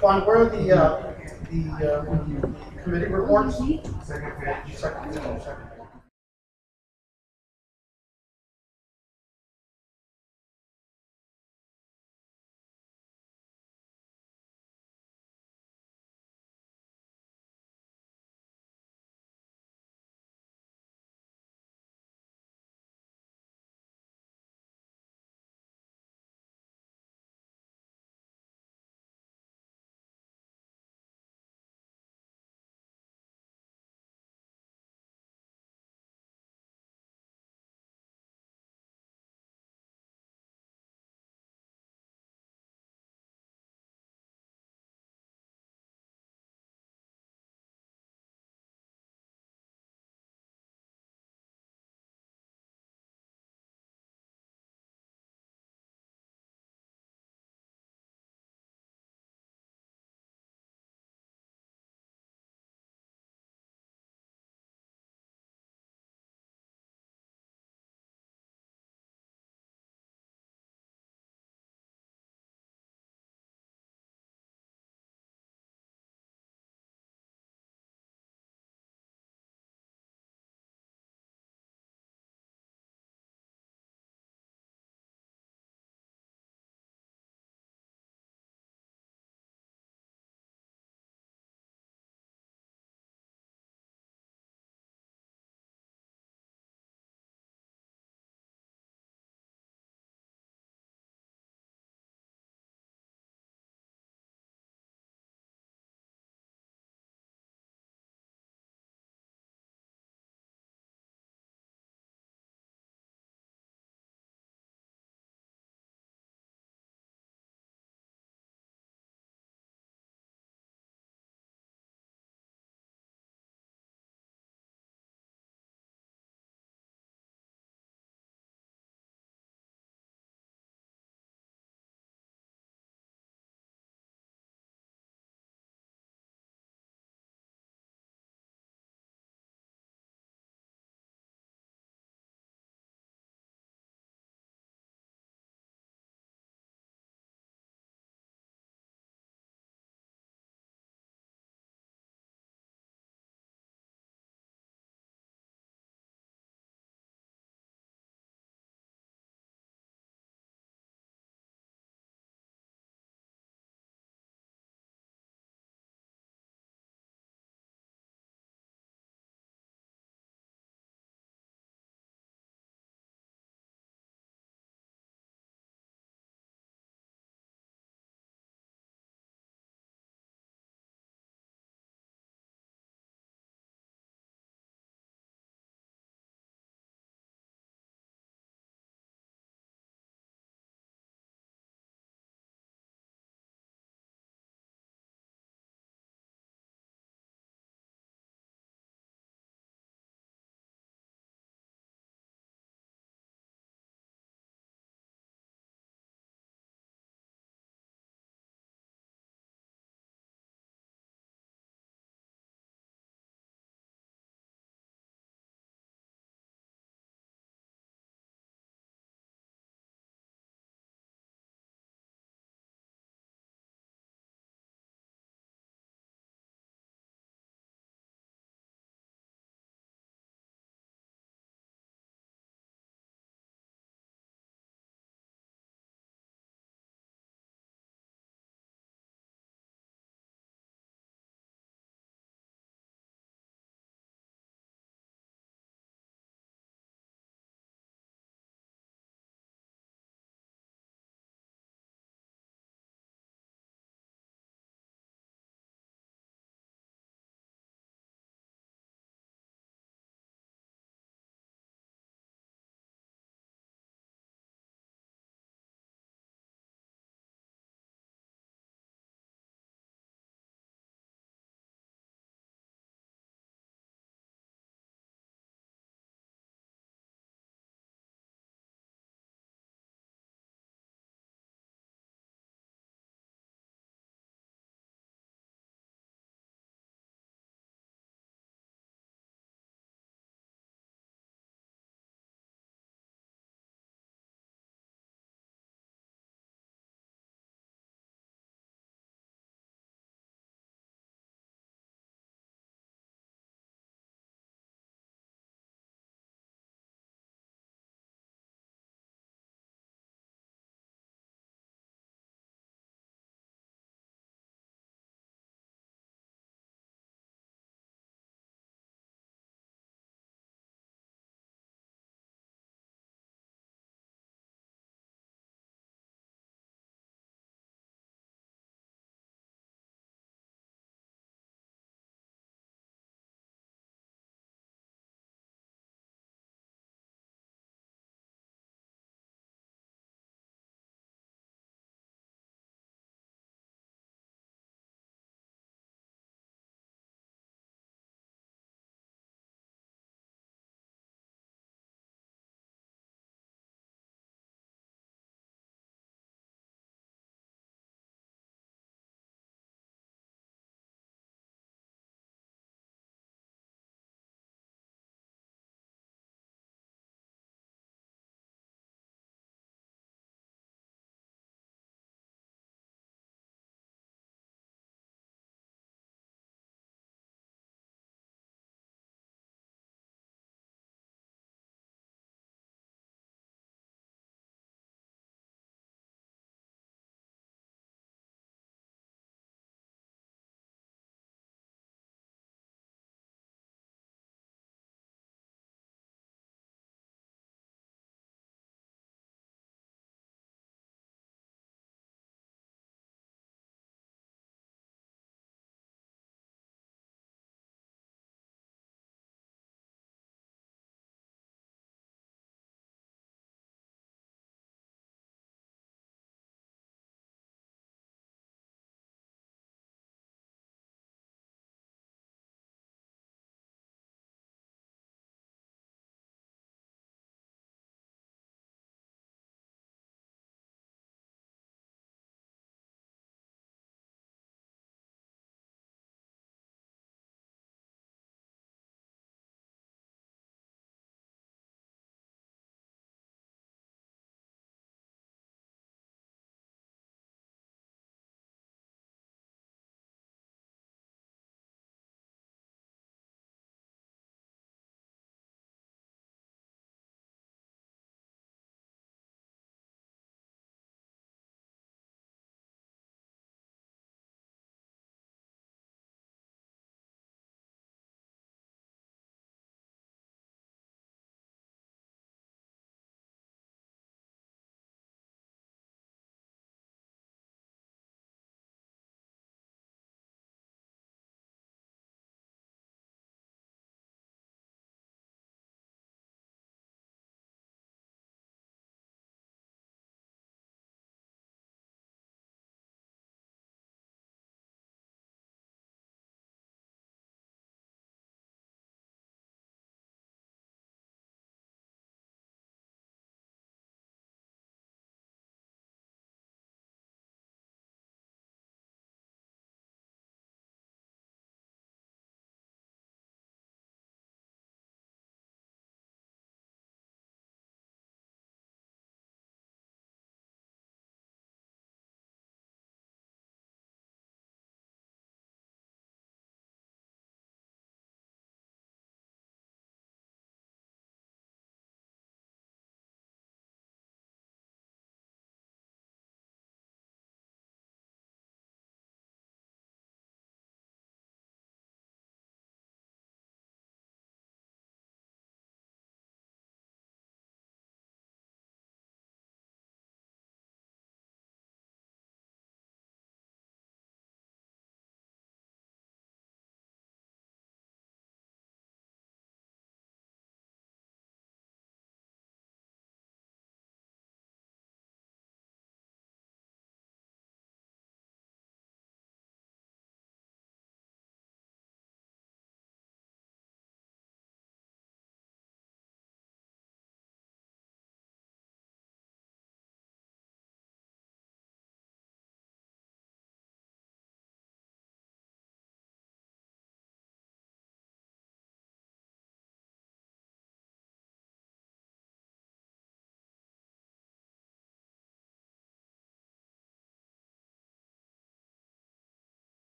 Juan, where are the committee reports? Second.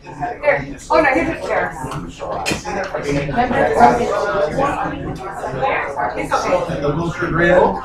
Here. Oh no, here's a chair. It's okay. The Wilshire Grill.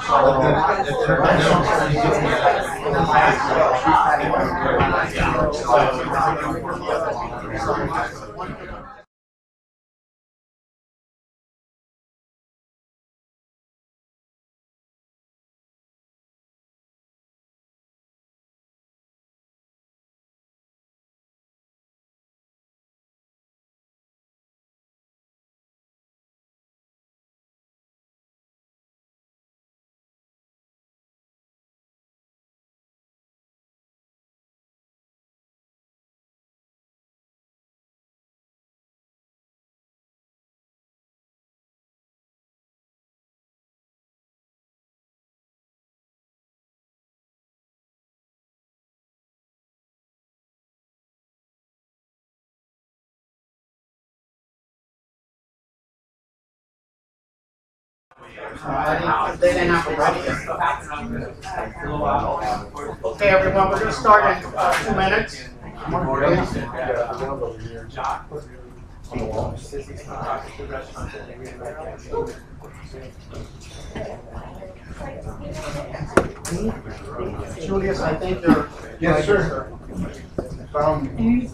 They didn't have a ready. Okay, everyone, we're going to start in 2 minutes. Julius, I think you're. Yes, sir. Found. Thank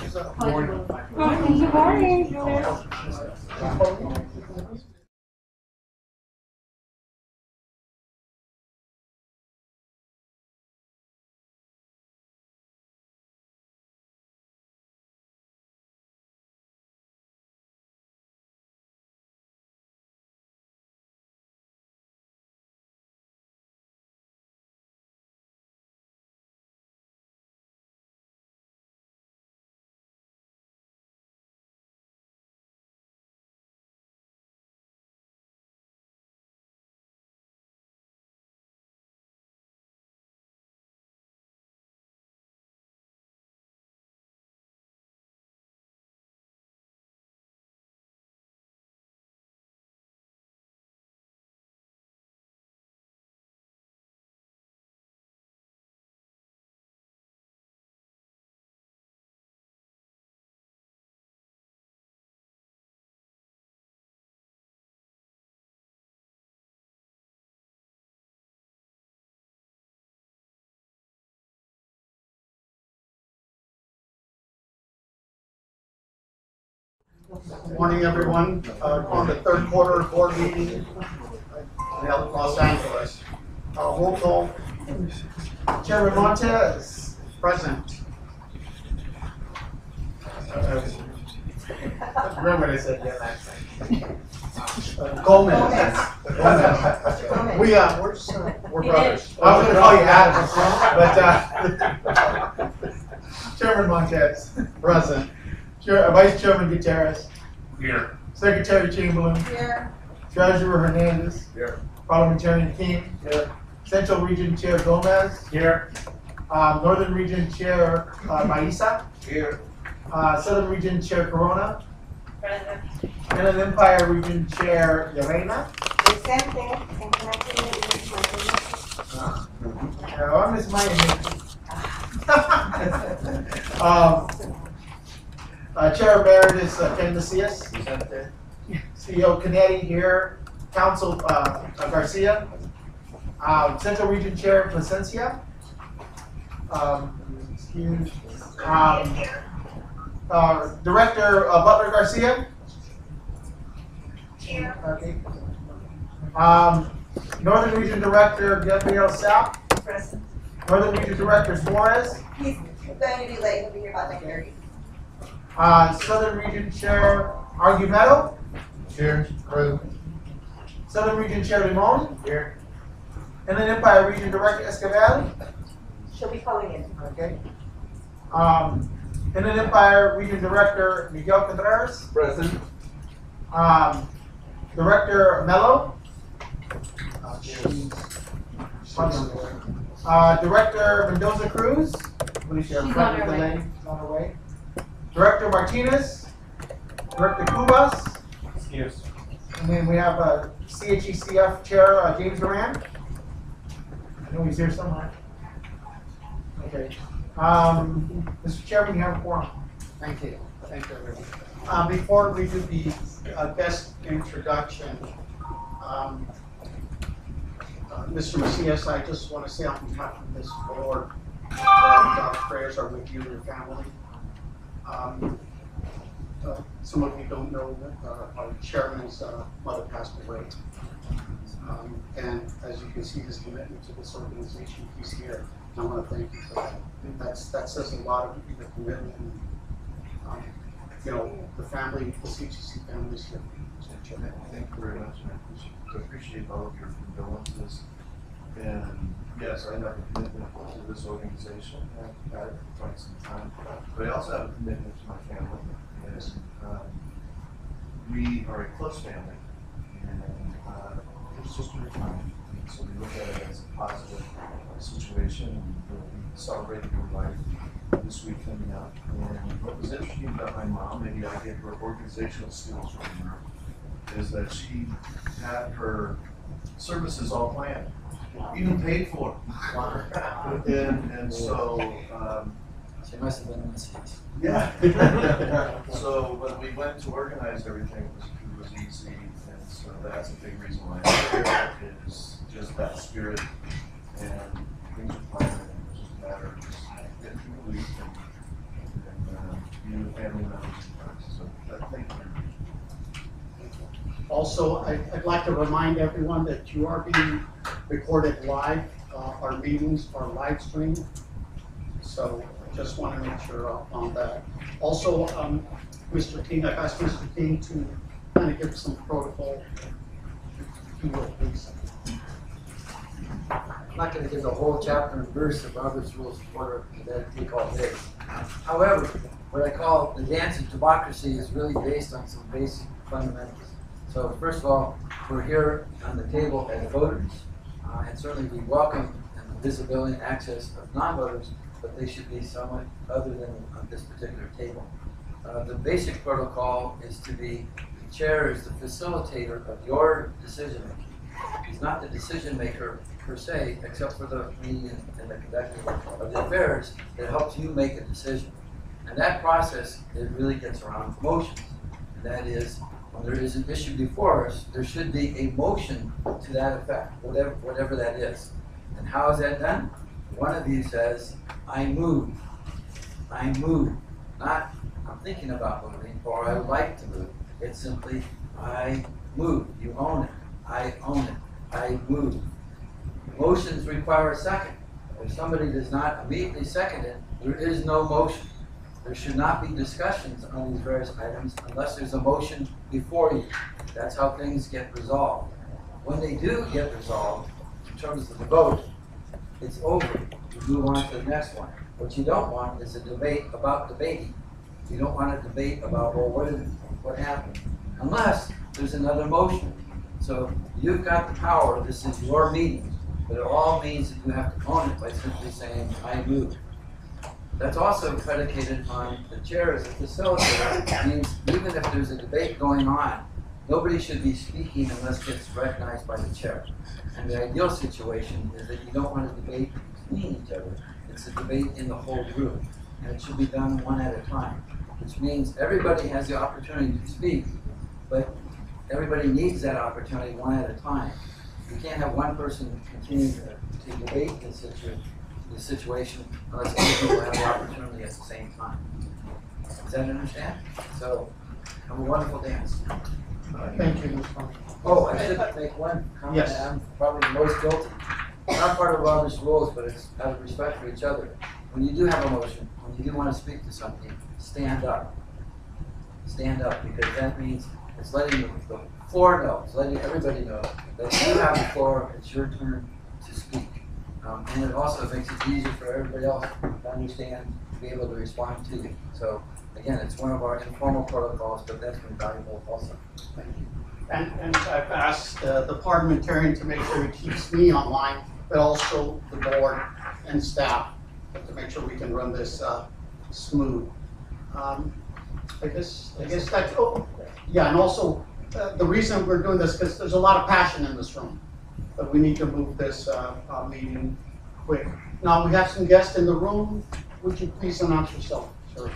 you. Good morning, Julius. Good morning, everyone. On the third quarter board meeting held in Los Angeles. Roll call. Chairman Montez, present. Remember what I said last time. Gomez. We're brothers. I was going to call you Adam, but Chairman Montez, present. Vice Chairman Gutierrez. Here. Secretary Chamberlain. Here. Treasurer Hernandez. Here. Parliamentarian King. Here. Central Region Chair Gomez. Here. Northern Region Chair Maisa. Here. Southern Region Chair Corona. Present. Inland Empire Region Chair Lorena. Presente. En connection with I miss my Chair Emeritus Ken Macias. CEO Canetti here. Council Garcia. Central Region Chair Placencia. Director Butler Garcia. Here. Okay. Northern Region Director Gabriel Sal. Present. Northern Region Director Suarez. He's going to be late. He'll be here by 9:30. Southern Region Chair Argumedo. Here. Present. Southern Region Chair Limon. Here. Inland Empire Region Director Esquivel. She'll be calling in. Okay. Inland Empire Region Director Miguel Contreras. Present. Director Mello. Director Mendoza Cruz. She's on her way. She's on her way. Director Martinez. Director Cubas. Excuse. And then we have CHECF Chair James Duran. I know he's here somewhere. Okay. Mr. Chairman, you have a quorum. Thank you. Thank you, everyone. Before we do the guest introduction, Mr. Macias, I just want to say on behalf of this board that prayers are with you and your family. Some of you don't know that our chairman's mother passed away. And as you can see, his commitment to this organization, he's here. I want to thank you for that. That says a lot of the commitment. The family, the CGC family is here. Thank you very much, and I appreciate all of your condolences. And yes, I have a commitment to this organization, and I've had it for quite some time. But I also have a commitment to my family. And we are a close family, and his sister retired. So we look at it as a positive situation, and we'll be celebrating her life this week coming up. And what was interesting about my mom, maybe I get her organizational skills from her, is that she had her services all planned, even paid for. and so She must have been in this case. yeah. So when we went to organize everything, it was easy, and so that's a big reason why I'm here, is just that spirit, and things are planned, and it's just a matter of just getting through the week and being with family members. So thank you. Also, I'd like to remind everyone that you are being recorded live. Our meetings are live streamed. So I just want to make sure on that. Also, Mr. King, I've asked Mr. King to kind of give some protocol, if you will, please. I'm not going to give the whole chapter and verse of Robert's Rules of Order, that'd take all day. However, what I call the dance of democracy is really based on some basic fundamentals. So first of all, we're here on the table as voters, and certainly we welcome the visibility and access of non-voters, but they should be somewhat other than on this particular table. The basic protocol is to be, the chair is the facilitator of your decision making. He's not the decision maker per se, except for the meeting and the conducting of the affairs that helps you make a decision. And that process, it really gets around motions. And that is, when there is an issue before us, there should be a motion to that effect, whatever that is. And how is that done? One of you says, I move. I move. Not, I'm thinking about moving, or I would like to move. It's simply, I move. You own it. I own it. I move. Motions require a second. If somebody does not immediately second it, there is no motion. There should not be discussions on these various items unless there's a motion before you. That's how things get resolved. When they do get resolved, in terms of the vote, it's over. You move on to the next one. What you don't want is a debate about debating. You don't want a debate about, well, what happened? Unless there's another motion. So you've got the power, this is your meeting, but it all means that you have to own it by simply saying, I move. That's also predicated on the chair as a facilitator. It means even if there's a debate going on, nobody should be speaking unless it's recognized by the chair. And the ideal situation is that you don't want to debate between each other. It's a debate in the whole group. And it should be done one at a time, which means everybody has the opportunity to speak, but everybody needs that opportunity one at a time. You can't have one person continue to debate the situation unless other people have the opportunity at the same time. Does that understand? So, have a wonderful dance. Thank you, Ms. Funk. Oh, I should make one comment. Yes. I'm probably the most guilty. Not part of Robert's rules, but it's out of respect for each other. When you do have a motion, when you do want to speak to something, stand up. Stand up, because that means it's letting the floor know, it's letting everybody know that you have the floor, it's your turn to speak. And it also makes it easier for everybody else to understand, to be able to respond to you. So again, it's one of our informal protocols, but that's been valuable also. Thank you. And I've asked the parliamentarian to make sure he keeps me online, but also the board and staff to make sure we can run this smooth. I guess that's, oh, yeah, and also the reason we're doing this, because there's a lot of passion in this room, but we need to move this meeting quick. Now, we have some guests in the room Would you please announce yourself, sir?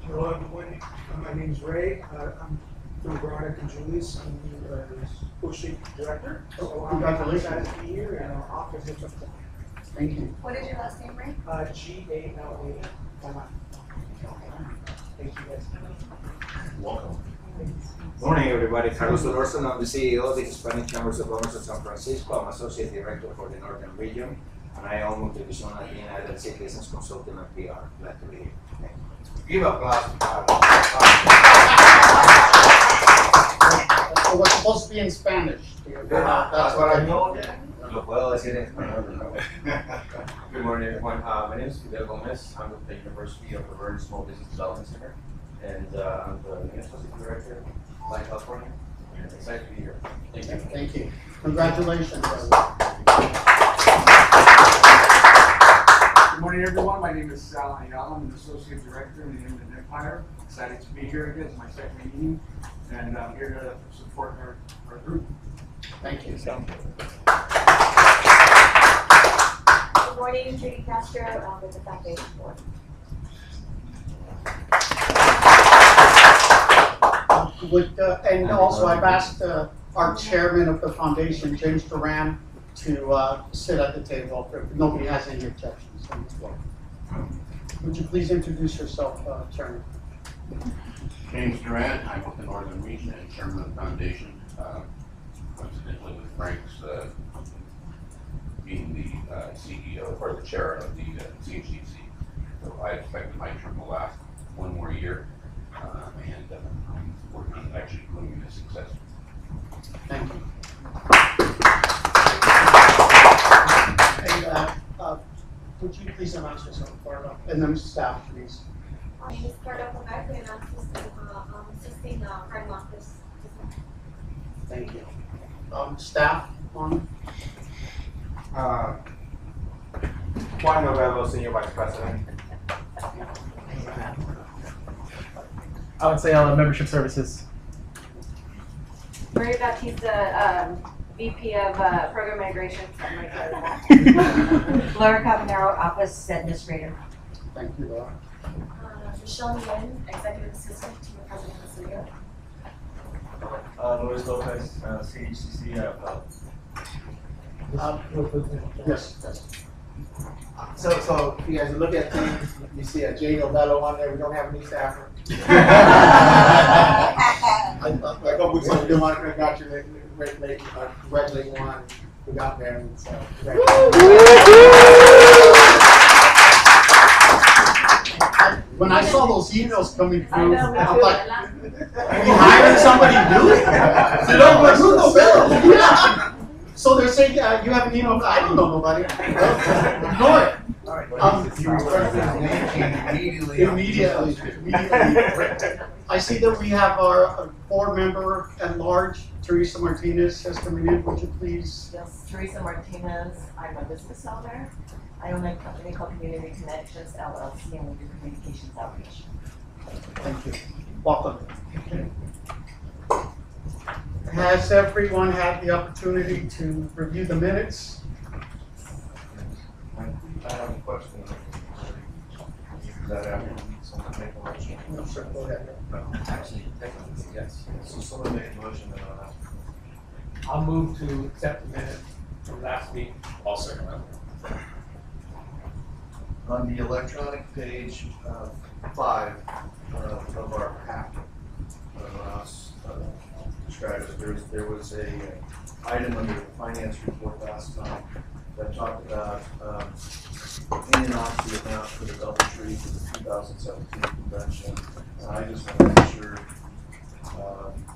Hello, everyone. My name is Ray. I'm from Veronica and Julius. I'm the associate director. So I'm Congratulations. excited to be here in our office. Thank you. What is your last name, Ray? G-A-L-A. Thank you, guys. Welcome. Morning, everybody. Carlos Olorson, I'm the CEO of the Hispanic Chambers of Commerce of San Francisco. I'm Associate Director for the Northern Region, and I own Multivision Latina, LLC, Business Consulting and PR. Glad to be here. Thank you. Give applause to Carlos. So we're supposed to be in Spanish. That's what I know. Lo puedo decir en español. Good morning, everyone. My name is Fidel Gomez. I'm with the University of Laverne Small Business Development Center, and I'm the Associate Director of California. And excited to be here. Thank you. Thank you. Congratulations. Good morning, everyone. My name is Sal Ayala. I'm an Associate Director in the Inland Empire. Excited to be here again. It's my second meeting, and I'm here to support our group. Thank you. Good morning, Judy Castro, with the Foundation Board. And also I've asked our chairman of the foundation, James Duran, to sit at the table if nobody has any objections. Would you please introduce yourself, Chairman? James Durant, I'm with the Northern Region and Chairman of the Foundation. Coincidentally with Frank's being the CEO or the chair of the CHDC. So I expect my term will last one more year, and I'm working on actually doing this successfully. Thank you. And would you please announce yourself, Carla, and then staff, please. My name is Carla Quebec, and I'm assisting Prime Office. Thank you. Staff on? Juan Novello, Senior Vice President. I would say membership services. Maria Bautista, VP of Program Migration. Laura Cabanero, Office Administrator. Thank you, Laura. Michelle Nguyen, Executive Assistant to the President of the City. Luis Lopez, CHCC. Yes, yes. So if you guys look at things, you see a J. Novello on there. We don't have any staffer. I hope we do want to congratulate one. We got there. And so, When I saw those emails coming I through, know, me I'm too. like, are you hiring somebody new? You know, like, who's Novello? Yeah. So they're saying, you have an email, I don't know nobody. Ignore it. Immediately. I see that we have our board member at large, Teresa Martinez, has coming in. Would you please? Yes, Teresa Martinez. I'm a business owner. I own a company called Community Connections LLC, and we do communications outreach. Thank you. Welcome. Has everyone had the opportunity to review the minutes? I have a question. Is that after someone make a motion? No, sir, go ahead. Actually, technically, yes. So someone make a motion and I'll ask. I'll move to accept the minute from last week. I'll second that. On the electronic page 5 of our packet, described it, there was a item under the finance report last time that talked about in and off the amount for the double tree for the 2017 convention. And I just want to make sure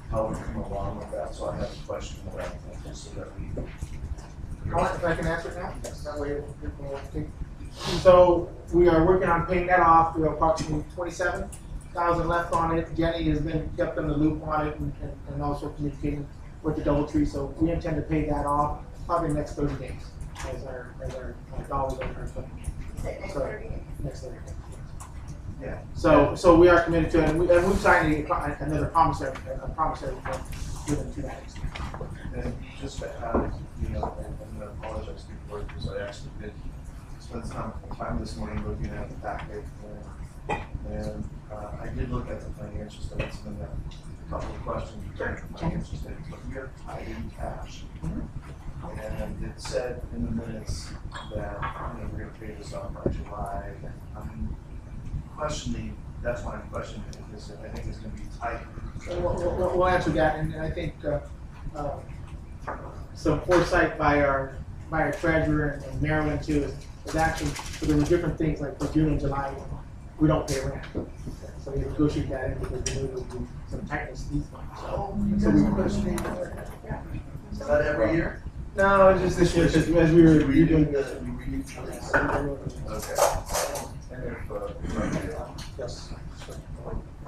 how we come along with that. So I have a question about that, just so that we. if I can answer that, that way people will think. So we are working on paying that off. We have approximately 27,000 left on it. Jenny has been kept in the loop on it and also communicating with the double tree. So we intend to pay that off probably the next 30 days as our dollars are earned. So next 30 days. Yeah. So we are committed to it, and we've signed another promissory note given to that extent. And just to add, and I apologize before because I actually did spent some time this morning looking at the packet, and I did look at the financial statements, and got a couple of questions regarding the financial statements, but we are tied in cash. And it said in the minutes that, we're gonna pay this off by July. I'm questioning, that's why I'm questioning it, because I think it's gonna be tight. We'll answer that, and I think some foresight by our treasurer and Maryland too is actually, so there were different things like for June and July, we don't pay rent. So we negotiate that in because we knew there would be some tightness these months. So we questioning. Is that every year? No, it's just this year, because as we were Reading redoing the, this. reading okay. And if, Yes.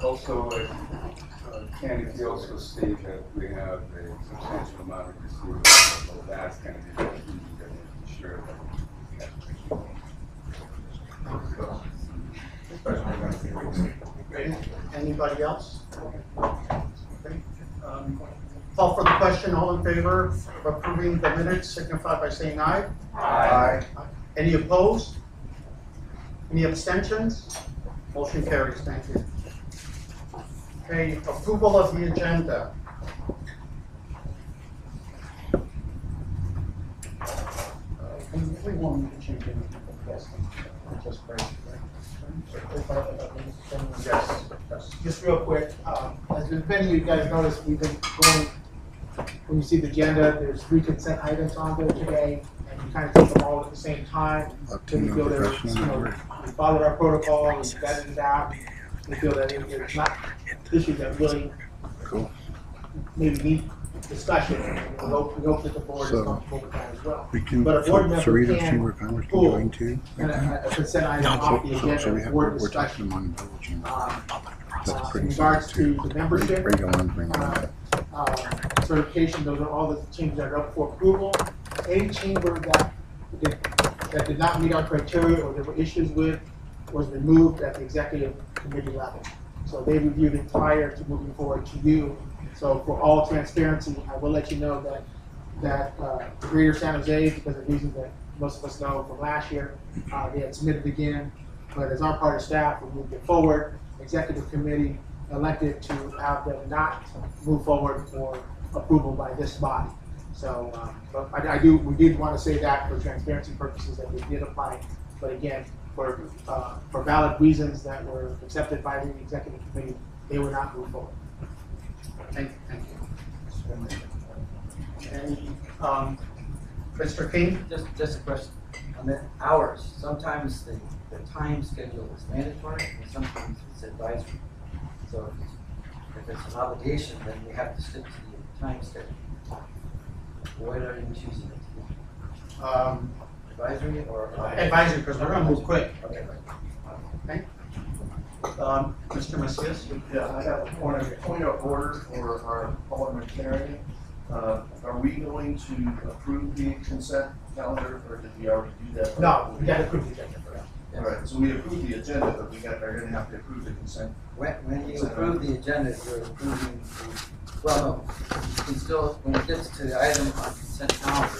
Also, Candy, if you also state that we have a substantial amount of receivables, so that's going to be the key that we ensure Okay. Anybody else? Okay. Call for the question. All in favor of approving the minutes signify by saying aye. Aye. Any opposed? Any abstentions? Motion carries. Thank you. Okay, approval of the agenda. We won't change anything. Yes. Just break. Yes. Yes. Just real quick, as many of you guys noticed, we've been going, when you see the agenda, there's 3 consent items on there today, and we kind of take them all at the same time. Then we feel that, we followed our protocol, we vetted it out. We feel that it's not issues that really maybe need discussion. We hope that the board is comfortable with that as well. But a board member can pull a consent item off the agenda for discussion. In regards to the membership, certification, those are all the changes that are up for approval. Any chamber that did not meet our criteria or there were issues with was removed at the executive committee level. So they reviewed it prior to moving forward to you. So for all transparency, I will let you know that Greater San Jose, because of reasons that most of us know from last year, they had submitted again. But as our part of staff, we moved it forward. Executive committee elected to have them not move forward for approval by this body. So, but we did want to say that for transparency purposes that we did apply. But again, for valid reasons that were accepted by the executive committee, they would not move forward. Thank you. And Mr. King? Just a question. On the hours, sometimes the time schedule is mandatory and sometimes it's advisory. So if it's an obligation, then we have to stick to the time schedule. What are you choosing it to be? Advisory or? Advisory, because we're going to move quick. Okay. Okay. Mr. Macias? Yeah, I have a point of order for our parliamentarian. Are we going to approve the consent calendar, or did we already do that? No, we got to approve the agenda for that. All right, so we approved the agenda, but are going to have to approve the consent. When you approve the agenda, you're approving well, no, you can still, when it gets to the item on consent calendar,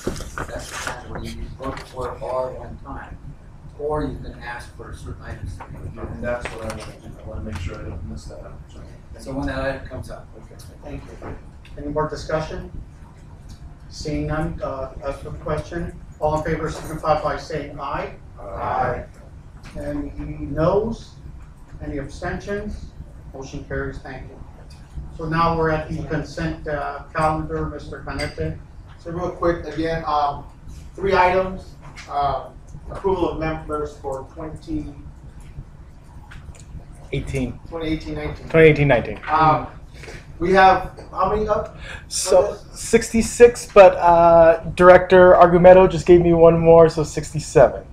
that's the time where you vote for it all at one time. Or you can ask for certain items. And that's what I want to do. I want to make sure I don't miss that out. So when that item comes up. Okay, thank you. Any more discussion? Seeing none, ask the question. All in favor signify by saying aye. Aye. Any noes? Any abstentions? Motion carries. Thank you. So now we're at the consent calendar, Mr. Canete. So real quick, again, 3 items. Approval of members for 2018-19. We have how many up? So 66, but Director Argumedo just gave me one more, so 67.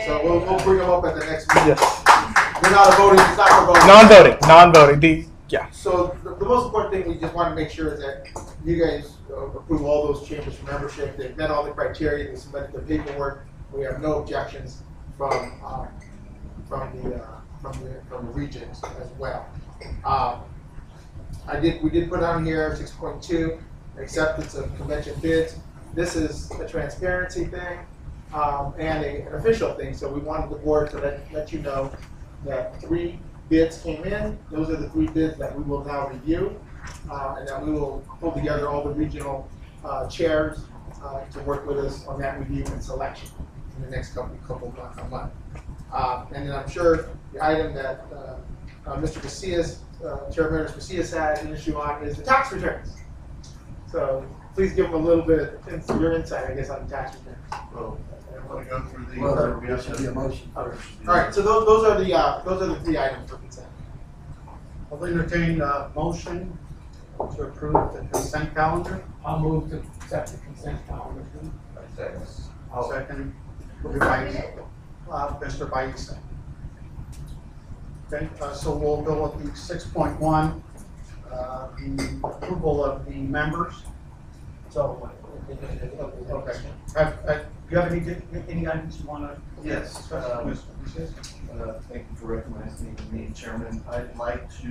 So we'll bring them up at the next meeting. Yes. We're not voting. It's not for voting. Non-voting. Yeah. So the most important thing we just want to make sure is that you guys approve all those chambers for membership. They've met all the criteria. They submitted the paperwork. We have no objections from the regions as well. We did put on here 6.2, acceptance of convention bids. This is a transparency thing. and an official thing. So we wanted the board to let you know that 3 bids came in. Those are the 3 bids that we will now review, and then we will pull together all the regional chairs to work with us on that review and selection in the next couple months. And then I'm sure the item that Mr. Casillas, Chairman Casillas had an issue on is the tax returns. So please give them a little bit of your insight, I guess, on the tax returns. Well, I want to go through the. Well, we there have should to- be a motion first. All right, so those are the 3 items for consent. I'll entertain a motion to approve the consent calendar. I'll move to accept the consent calendar. I'll second. Mr. Bites. Okay, so we'll go with the 6.1, the approval of the members. So, okay. Do you have any items you want to? Yes, discuss, Mr. Casillas? Thank you for recognizing me, Chairman. I'd like to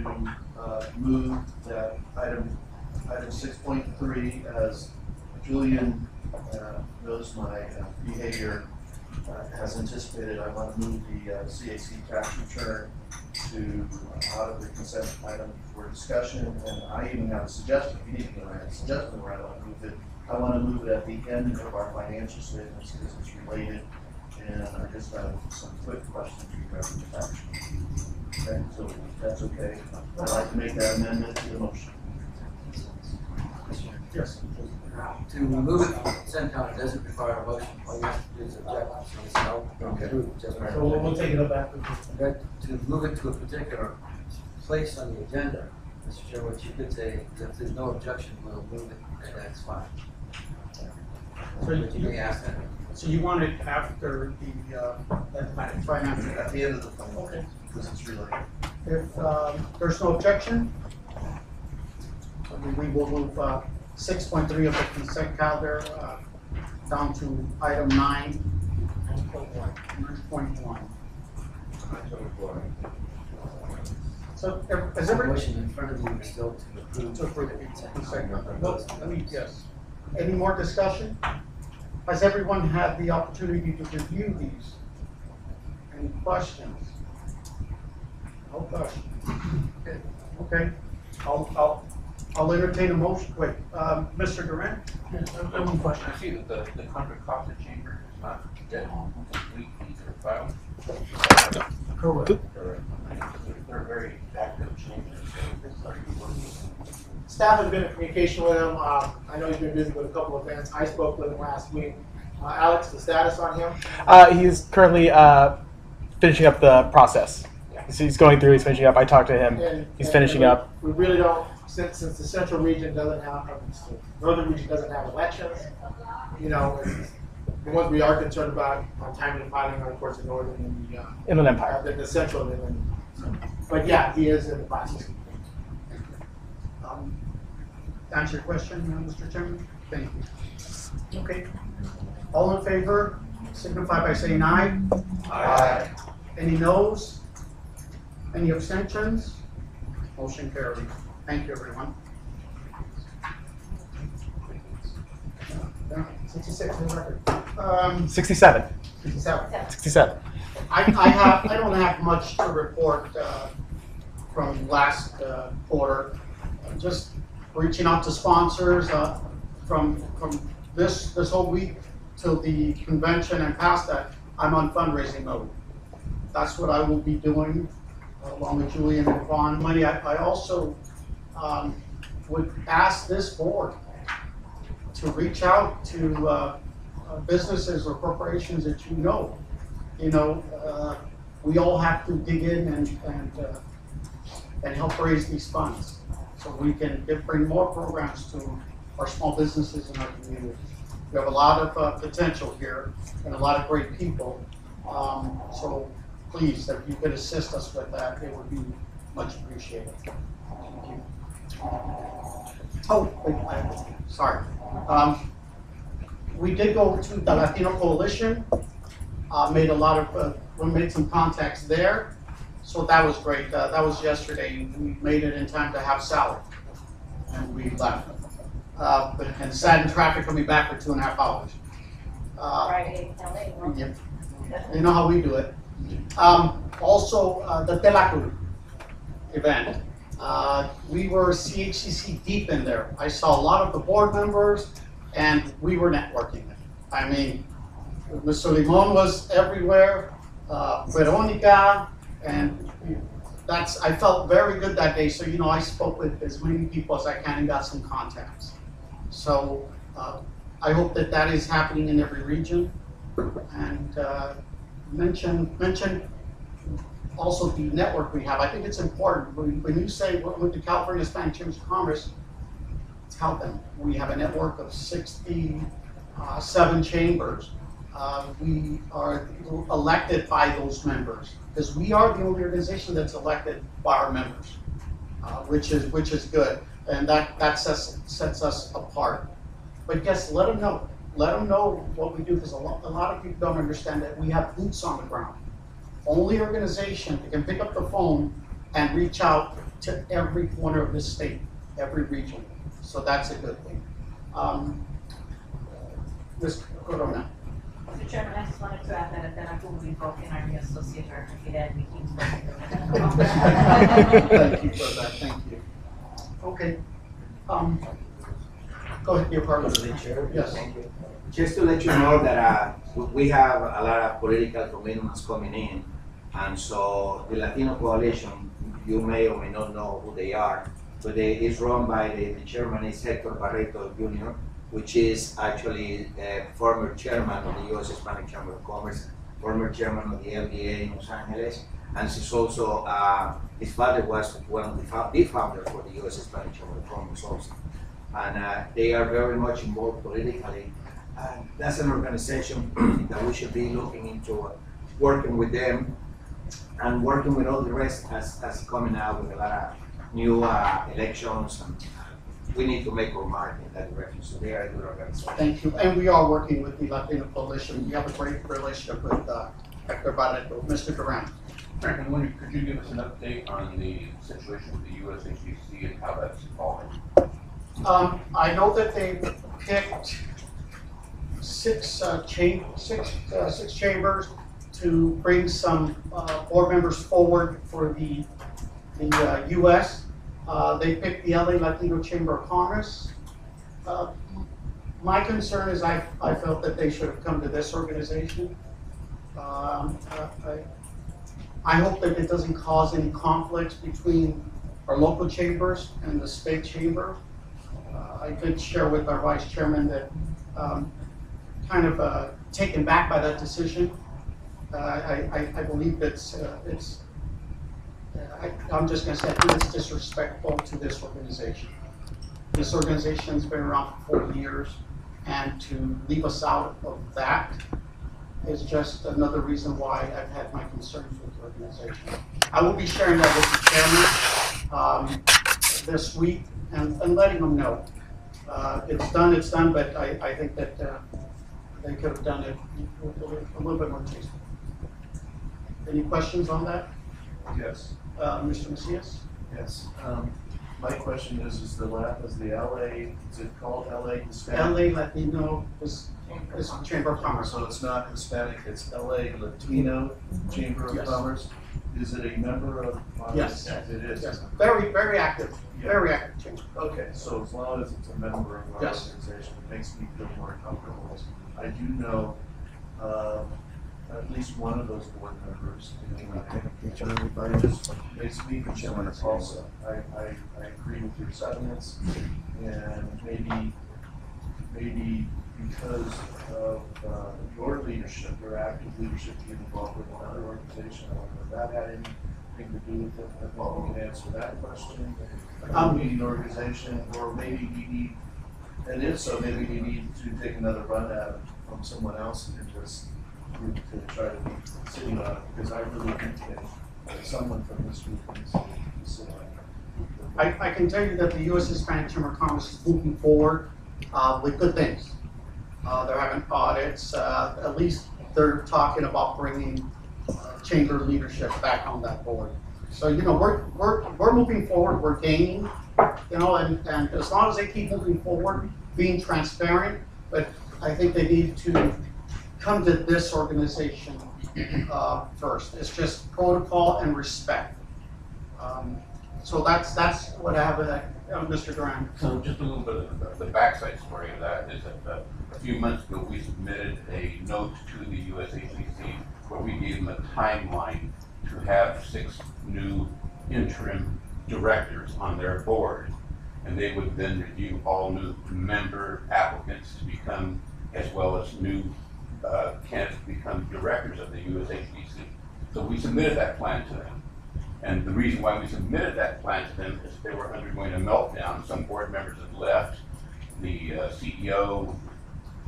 move that item 6.3, as Julian knows my behavior as anticipated. I want to move the CAC tax return to out of the consent item for discussion, and I even have a suggestion. If you need to have a suggestion where I want to move it, I want to move it at the end of our financial statements because it's related, and I just have some quick questions regarding the tax. Okay, so if that's okay. I'd like to make that amendment to the motion. Yes. To remove it from the consent calendar doesn't require a motion. All you have to do is object. So it's now approved. Just So we'll take it up after. But to move it to a particular place on the agenda, Mr. Chair, what you could say is if there's no objection, we'll move it, and that's fine. So But you may ask that. So you want it after the financial? At the end of the plan. Okay. Because it's related. If there's no objection, we will move 6.3 of the consent calendar down to item 9.1. So is There's a everybody? motion in front of you is still to approve. To approve the consent calendar. Well, Yes. Any more discussion? Has everyone had the opportunity to review these? Any questions? No questions. Okay. I'll entertain a motion. Wait, Mr. Durant? One question. I see that the Contra Costa Chamber is not dead complete, these are filed. Correct. They're very active chambers. Staff has been in communication with him. I know he's been busy with a couple of events. I spoke with him last week. Alex, the status on him? He's currently finishing up the process. He's going through. He's finishing up. I talked to him. He's finishing up. We really don't, since the central region doesn't have, the northern region doesn't have elections, you know, the ones we are concerned about on timely filing are, of course, the northern and the Inland Empire. the central inland. But yeah, he is in the process. Answer your question, Mr. Chairman? Thank you. Okay. All in favor, signify by saying aye. Aye. Any noes? Any abstentions? Motion carried. Thank you, everyone. 66 in the record. 67. 67. 67. I don't have much to report from last quarter. Just reaching out to sponsors from this whole week till the convention and past that. I'm on fundraising mode. That's what I will be doing along with Julian and Vaughn. Money. I also would ask this board to reach out to businesses or corporations that you know. You know, we all have to dig in and help raise these funds so we can bring more programs to our small businesses in our community. We have a lot of potential here and a lot of great people. So please, if you could assist us with that, it would be much appreciated. Thank you. Oh, wait, sorry. We did go to the Latino Coalition. Made a lot of, we made some contacts there. So that was great. That was yesterday. We made it in time to have salad. And we left. And sat in traffic coming back for 2.5 hours. Friday, LA. Yeah. You know how we do it. Also, the Telacul event. We were CHCC deep in there. I saw a lot of the board members, and we were networking. I mean, Mr. Limon was everywhere, Veronica, and I felt very good that day. So, you know, I spoke with as many people as I can and got some contacts. So, I hope that that is happening in every region. And mention also the network we have. I think it's important. When you say with the California Hispanic Chambers of Commerce, tell them we have a network of 67 chambers. We are elected by those members because we are the only organization that's elected by our members, which is good, and that sets us apart. But yes, let them know. Let them know what we do, because a lot of people don't understand that we have boots on the ground. Only organization that can pick up the phone and reach out to every corner of this state, every region. So that's a good thing. Ms. Corona. Mr. Chairman, I just wanted to add that then I will be broken our new associate director, Fidel, we keep working. Thank you for that, thank you. Okay. Go ahead, be a part of the chair. Yes. Thank you. Just to let you know that we have a lot of political commitments coming in, and so the Latino Coalition, you may or may not know who they are, but it's run by the chairman is Hector Barreto Jr., which is actually a former chairman of the U.S. Hispanic Chamber of Commerce, former chairman of the LDA in Los Angeles, and she's also, his father was one of the founders for the U.S. Hispanic Chamber of Commerce also. And they are very much involved politically. That's an organization that we should be looking into working with them and working with all the rest as coming out with a lot of new elections, and we need to make our mark in that direction. So they are a good organization. Thank you. And we are working with the Latino Coalition. We have a great relationship with Hector Barreto. Mr. Duran. Frank, I'm wondering, could you give us an update on the situation with the USHGC and how that's evolving? I know that they picked six chambers to bring some board members forward for the U.S. They picked the LA Latino Chamber of Commerce. My concern is I felt that they should have come to this organization. I hope that it doesn't cause any conflicts between our local chambers and the state chamber. I did share with our vice chairman that kind of taken back by that decision. I believe I'm just going to say, I think it's disrespectful to this organization. This organization's been around for 40 years, and to leave us out of that is just another reason why I've had my concerns with the organization. I will be sharing that with the chairman this week and letting them know. It's done, but I think that they could have done it with a little bit more tasteful. Any questions on that? Yes. Mr. Macias? Yes. My question is the LA, is it called LA Hispanic? LA Latino is Chamber of Commerce. So it's not Hispanic, it's LA Latino Chamber of Yes. Commerce? Is it a member of? Yes. It is? Yes. Very, very active. Yeah. Very active chamber. Okay, so as long as it's a member of our Yes. organization, it makes me feel more comfortable. I do know at least one of those board members. It just makes me concerned also. I agree with your sentiments, and maybe because of your leadership, your active leadership, being involved with another organization, I wonder if that had anything to do with it. I think we can answer that question. A meeting organization, or maybe we need, and if so, maybe we need to take another run at it from someone else in this group to try to be sitting on it, because I really think that someone from this group needs to sit on it. I can tell you that the U.S. Hispanic Chamber of Commerce is moving forward with good things. They're having audits. At least they're talking about bringing chamber leadership back on that board. So we're moving forward. We're gaining. And as long as they keep moving forward, being transparent, but I think they need to come to this organization first. It's just protocol and respect. So that's what I have Mr. Duran. So just a little bit of the backside story of that is that a few months ago, we submitted a note to the USACC where we gave them a timeline to have 6 new interim directors on their board. And they would then review all new member applicants to become, as well as new candidates to become directors of the USACC. So we submitted that plan to them. And the reason why we submitted that plan to them is they were undergoing a meltdown. Some board members had left. The CEO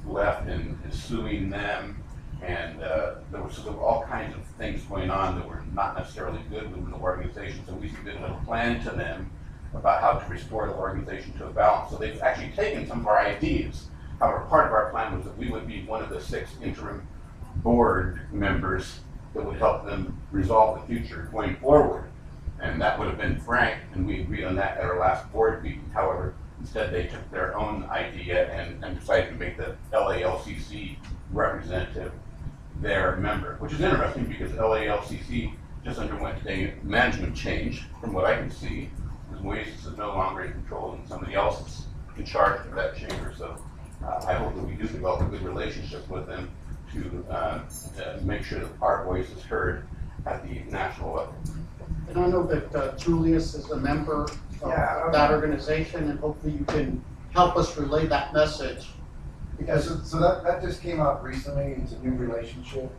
left and is suing them. And there were all kinds of things going on that were not necessarily good within the organization. So we submitted a plan to them about how to restore the organization to a balance. So they've actually taken some of our ideas. However, part of our plan was that we would be one of the 6 interim board members that would help them resolve the future going forward. And that would have been Frank, and we agreed on that at our last board meeting. However, instead they took their own idea and decided to make the LALCC representative their member, which is interesting because LALCC just underwent a management change, from what I can see. Moises is no longer in control and somebody else is in charge of that chamber. So I hope that we do develop a good relationship with them to make sure that our voice is heard at the national level. And I know that Julius is a member of that organization, and hopefully you can help us relay that message. Because so that just came out recently. It's a new relationship.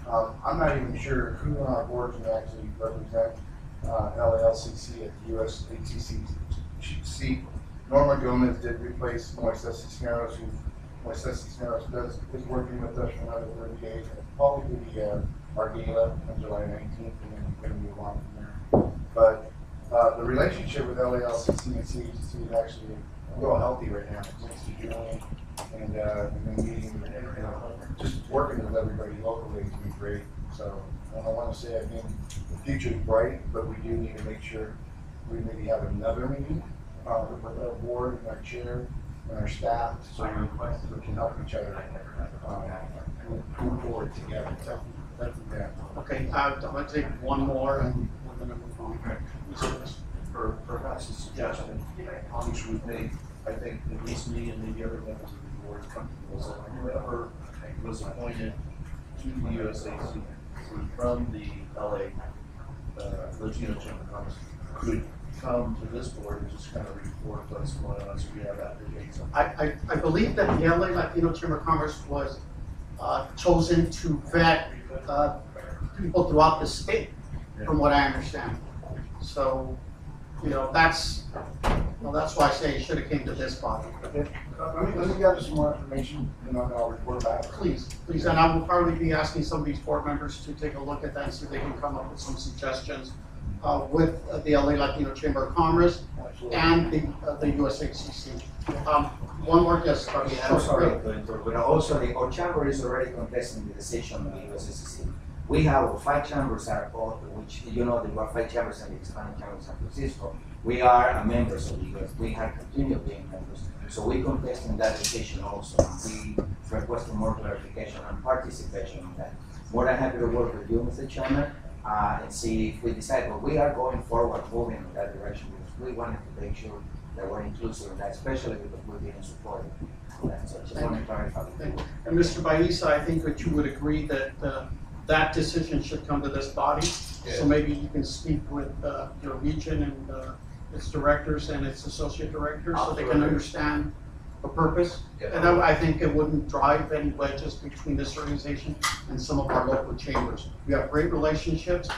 I'm not even sure who on our board can actually represent LALCC at the USACC. Norma Gomez did replace Moises Cisneros, who Moises Cisneros is working with us for another 30 days. Probably our gala on July 19th, and then we're going to move on from there. But the relationship with LALCC and CHC is actually real healthy right now. It's doing, and then meeting, just working with everybody locally has been great. So I want to say, I think the future is bright, but we do need to make sure we maybe have another meeting with our board and our chair and our staff, so we can help each other move forward together. Yeah. Okay, I'm going to take one more and then I'm going to move on. For perhaps a suggestion, which would make, I think, at least me and maybe other members of the board comfortable, so whoever was appointed to the USAC from the LA Latino Chamber of Commerce could come to this board and just kind of report what's going on, so we have that debate. I believe that the LA Latino Chamber of Commerce was chosen to vet people throughout the state, from what I understand. So, that's why I say it should have came to this body. Okay. Let me gather some more information, and I'll report back. Please, and I will probably be asking some of these board members to take a look at that and see if they can come up with some suggestions with the LA Latino Chamber of Commerce and the USACC. One more, yes. I'm sorry to interrupt, but also our chamber is already contesting the decision of the USSC. We have 5 chambers are called, which there are 5 chambers in the Hispanic Chamber of San Francisco. We are members of the US. We have continued being members. So we contesting that decision also. We requesting more clarification and participation on that. More than happy to work with you, Mr. Chairman, and see if we decide. But we are going forward, moving in that direction because we wanted to make sure that we're inclusive in that, especially because we're being supported. So I just want to clarify. And Mr. Baisa, I think that you would agree that that decision should come to this body. Yeah. So maybe you can speak with your region and its directors and its associate directors so they can understand the purpose. Yeah. And I think it wouldn't drive any wedges between this organization and some of our local chambers. We have great relationships,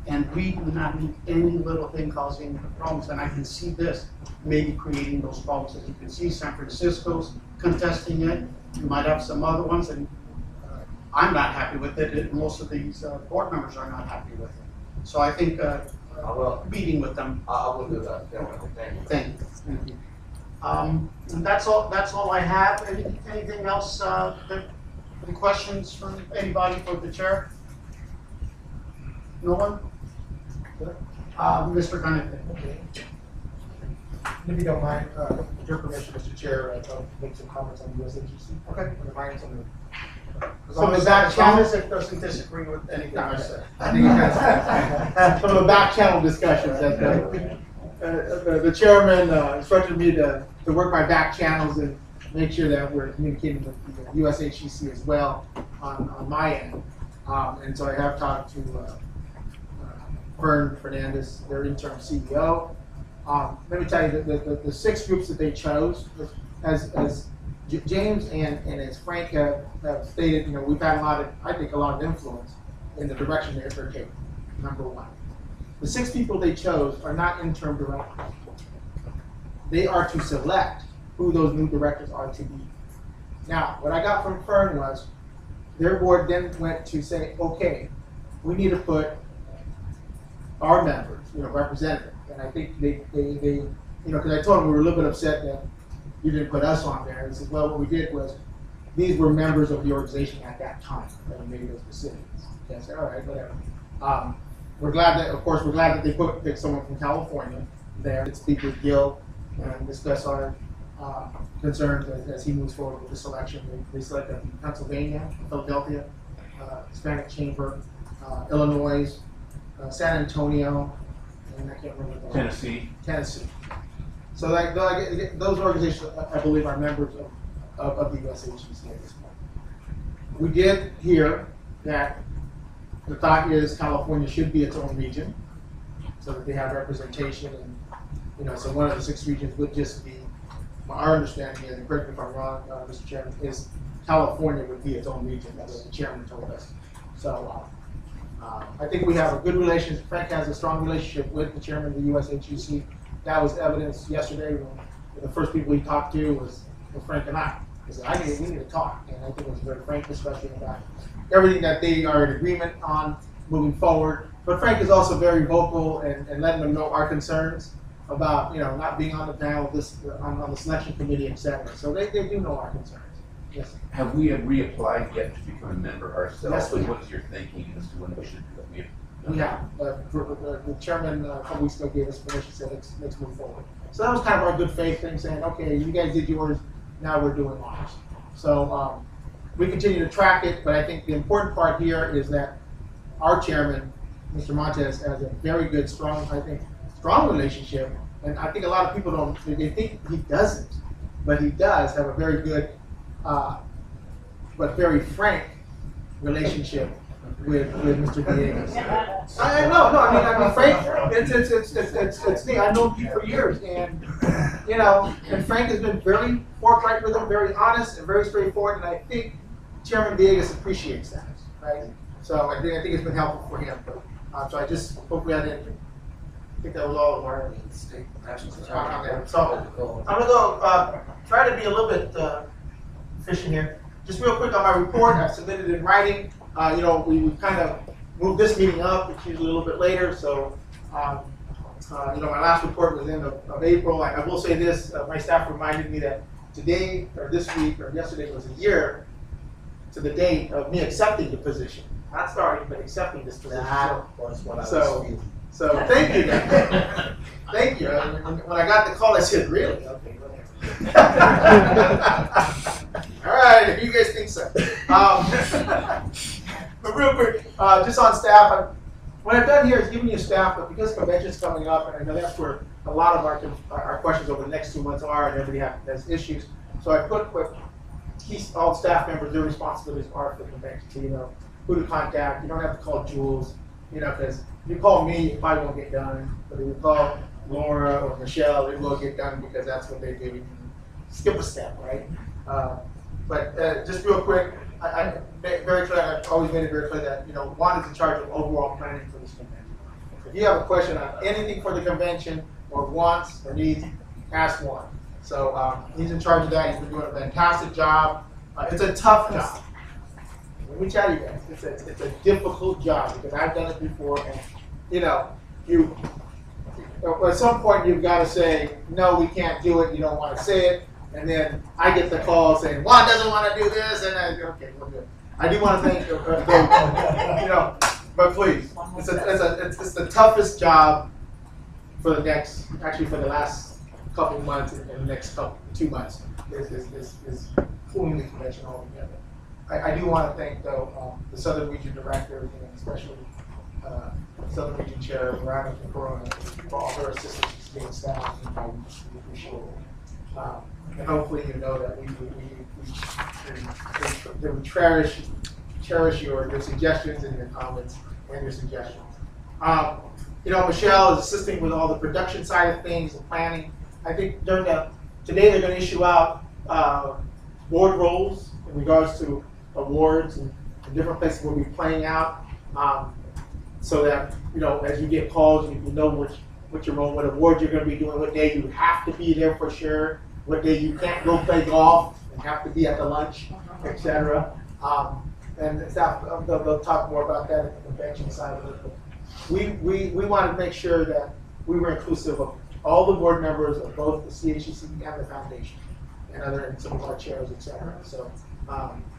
and we do not need any little thing causing problems. And I can see this maybe creating those problems. As you can see, San Francisco's contesting it. You might have some other ones, and I'm not happy with it, and most of these board members are not happy with it. So I think meeting with them. I will do that. Thank you. Thank you. And that's all I have. Anything else? Any questions from anybody for the chair? No one? Mr. Connecticut. Okay. If you don't mind, with your permission, Mr. Chair, I'll make some comments on the USAGC. Okay. On the finance on the Some of the back channels, it doesn't disagree with anything I said. I think that's some of the back channel discussions that the chairman instructed me to work my back channels and make sure that we're communicating with the USHEC as well on my end. And so I have talked to Vern Fernandez, their interim CEO. Let me tell you, the 6 groups that they chose, as James and as Frank have stated, we've had I think a lot of influence in the direction they're taking, number 1. The 6 people they chose are not interim directors. They are to select who those new directors are to be. Now, what I got from Fern was, their board then went to say, okay, we need to put our members, representatives. And I think they because I told them we were a little bit upset that you didn't put us on there. And he said, well, what we did was, these were members of the organization at that time that we made those decisions. And I said, all right, whatever. We're glad that they picked someone from California there to speak with Gil and discuss our concerns as he moves forward with the selection. They selected Pennsylvania, Philadelphia, Hispanic Chamber, Illinois, San Antonio, and I can't remember the Tennessee. So those organizations, I believe, are members of the USHEC at this point. We did hear that the thought is California should be its own region, so that they have representation, and so one of the 6 regions would just be. Our understanding is, and correct me if I'm wrong, Mr. Chairman, is California would be its own region. That's what the chairman told us. So I think we have a good relationship. Frank has a strong relationship with the chairman of the USHEC. That was evidenced yesterday when the first people he talked to was Frank and I. He said, we need to talk. And I think it was a very frank discussion about everything that they are in agreement on moving forward. But Frank is also very vocal and letting them know our concerns about not being on the panel, on the selection committee, etc. So they do know our concerns. Yes. Have we reapplied yet to become a member ourselves? Yes, we have. What's your thinking as to when we should do it? We have. The chairman a couple weeks ago gave us permission, said let's move forward. So that was kind of our good faith thing, saying, okay, you guys did yours, now we're doing ours. So we continue to track it, but I think the important part here is that our chairman, Mr. Montez, has a very good, strong relationship, and I think a lot of people they think he doesn't, but he does have a very good, but very frank relationship with Mr. Villegas. I mean, Frank, it's me. I've known you for years, and and Frank has been very forthright with him, very honest and very straightforward, and I think Chairman Villegas appreciates that, right? So I think it's been helpful for him. So I just hopefully I didn't. I think that was all of our state national. So I'm gonna go try to be a little bit efficient here. Just real quick on my report, I've submitted in writing. We kind of moved this meeting up. It's usually a little bit later. So my last report was end of April. I will say this: my staff reminded me that today or this week or yesterday was a year to the date of me accepting the position. Not starting, but accepting this position. That was what I was feeling. So thank you, guys. Thank you. When I got the call, I said, "Really? Okay, whatever." All right, if you guys think so. But real quick, just on staff, what I've done here is given you staff, but because convention's coming up, and I know that's where a lot of our questions over the next 2 months are, and everybody has issues. So I put what all staff members, their responsibilities are for the convention. So who to contact. You don't have to call Jules, because if you call me, it probably won't get done. But if you call Laura or Michelle, it will get done because that's what they do. You can skip a step, right? But just real quick, I very clear. I've always made it very clear that Juan is in charge of overall planning for this convention. If you have a question on anything for the convention or wants or needs, ask Juan. So he's in charge of that. He's been doing a fantastic job. It's a tough job. Let me tell you guys, it's a difficult job because I've done it before, and you at some point you've got to say no, we can't do it. You don't want to say it, and then I get the call saying Juan doesn't want to do this, and okay, we're good. I do want to thank but please, it's the toughest job for the last couple months and the next 2 months is pulling the convention all together. I do want to thank, though, the Southern Region Director, and especially Southern Region Chair, Veronica Corona, for all her assistance to state staff, and how we appreciate it. And hopefully you know that we cherish your suggestions and your comments and your suggestions. You know, Michelle is assisting with all the production side of things, the planning. I think today they're going to issue out board roles in regards to awards and different places we'll be playing out, so that, you know, as you get calls, you know what your role, what award you're going to be doing, what day you have to be there for sure, what day you can't go play golf and have to be at the lunch, etc. And staff, they'll talk more about that at the convention side of it. But we want to make sure that we were inclusive of all the board members of both the CHEC and the foundation, and some of our chairs, etc. So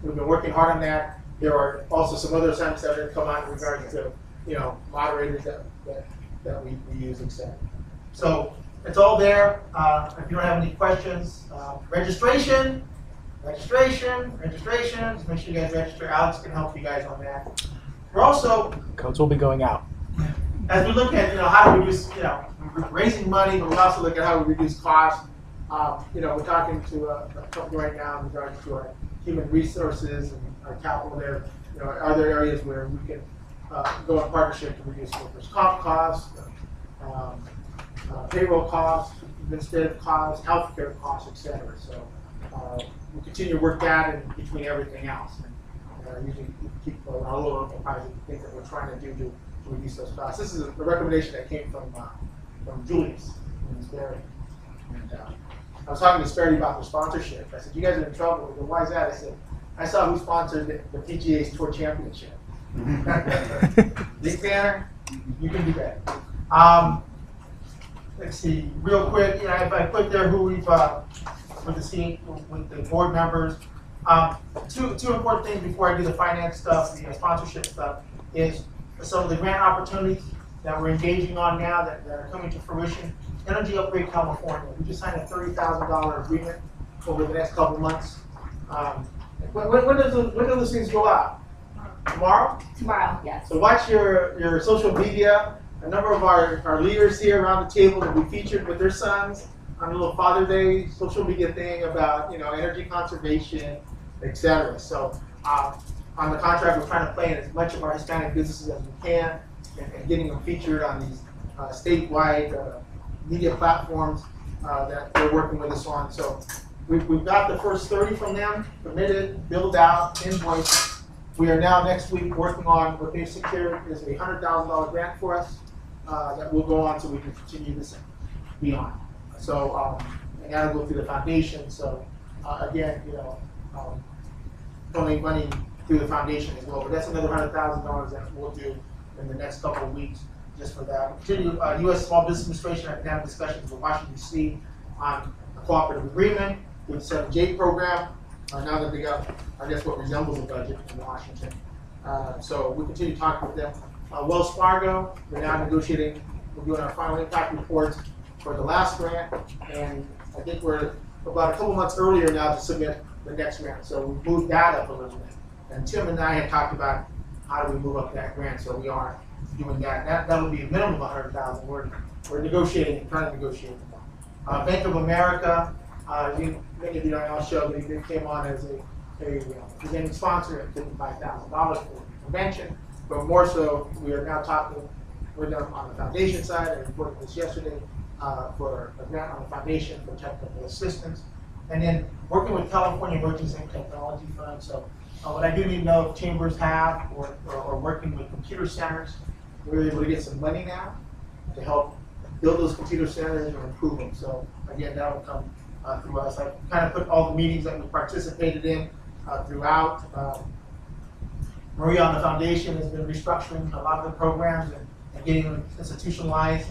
we've been working hard on that. There are also some other assignments that are going to come out in regards to, you know, moderators that we use, etc. So it's all there. If you don't have any questions, registration. Just make sure you guys register. Alex can help you guys on that. We're also, Codes will be going out. as we look at, you know, how to reduce, you know, raising money, but we also look at how we reduce costs. You know, we're talking to a company right now in regards to our human resources and our capital there. You know, are there areas where we can go in partnership to reduce workers' comp costs, payroll costs, administrative costs, healthcare costs, etc. So we'll continue to work that in between everything else. And usually keep a little enterprise of the things that we're trying to do to reduce those costs. This is a recommendation that came from Julius and Sperry. And I was talking to Sperry about the sponsorship. I said, "You guys are in trouble." He said, "Why is that?" I said, "I saw who sponsored the PGA's Tour Championship." Big banner, you can do that. Let's see, real quick. You know, if I put there who we've with the board members. Two important things before I do the finance stuff, the sponsorship stuff, is some of the grant opportunities that we're engaging on now that are coming to fruition. Energy Upgrade California. We just signed a $30,000 agreement over the next couple months. When do those things go out? Tomorrow? Tomorrow, yes. So watch your social media. A number of our leaders here around the table will be featured with their sons on a little Father Day social media thing about, you know, energy conservation, etc. So on the contract, we're trying to play in as much of our Hispanic businesses as we can, and getting them featured on these statewide media platforms that they're working with us on. So we've got the first 30 from them, committed, billed out, invoiced. We are now next week working on what they've secured is a $100,000 grant for us that will go on so we can continue this beyond. So and that'll go through the foundation. So again, you know, donate money through the foundation as well. But that's another $100,000 that we'll do in the next couple of weeks just for that. Continue, U.S. Small Business Administration have had discussions with Washington D.C. on a cooperative agreement with the 7J program. Now that they got, I guess, what resembles a budget in Washington. So we continue to talk with them. Wells Fargo, we're now negotiating, we're doing our final impact reports for the last grant, and I think we're about a couple months earlier now to submit the next grant. So we moved that up a little bit. And Tim and I had talked about how do we move up that grant, so we are doing that. That would be a minimum of $100,000. We're negotiating, trying to negotiate. Bank of America, many of you know, show they came on as a presenting sponsor at $55,000 for the convention. But more so, we are now talking with them on the foundation side. I reported this yesterday for a grant on the foundation for technical assistance. And then working with California Emergency Technology Fund. So what I do need to know if chambers have or working with computer centers, we're able to get some money now to help build those computer centers or improve them. So again, that will come through us. I kind of put all the meetings that we participated in throughout. Maria on the foundation has been restructuring a lot of the programs and getting them institutionalized.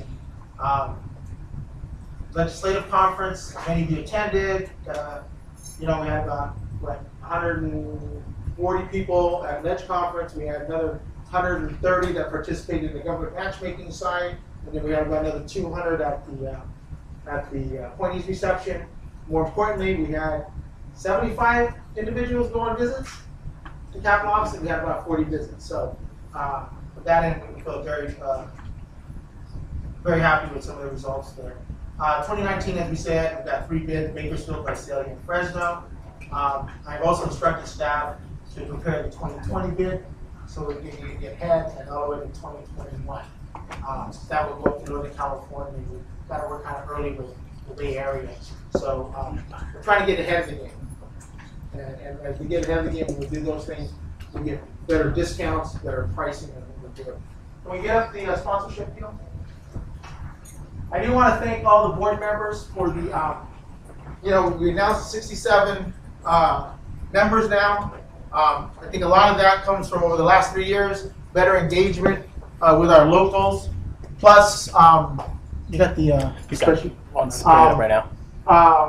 Legislative conference, many of you attended. You know, we had what, 140 people at Ledge conference. We had another 130 that participated in the government matchmaking side, and then we had about another 200 at the appointees reception. More importantly, we had 75 individuals go on visits. the capital office, we had about 40 visits. So with that end, we feel very happy with some of the results there. 2019, as we said, we got 3 bids, Bakersfield, Visalia, and Fresno. I've also instructed staff to prepare the 2020 bid so we can get ahead and all the way to 2021. That will go to Northern California. We got to work kind of early with the Bay Area. So we're trying to get ahead of the game. And as we get ahead of the game, when we do those things, we get better discounts, better pricing, and we'll do it. Can we get up the sponsorship deal? I do want to thank all the board members for the, we announced 67 members now. I think a lot of that comes from over the last 3 years, better engagement with our locals. Plus, you got the spreadsheet on screen right now.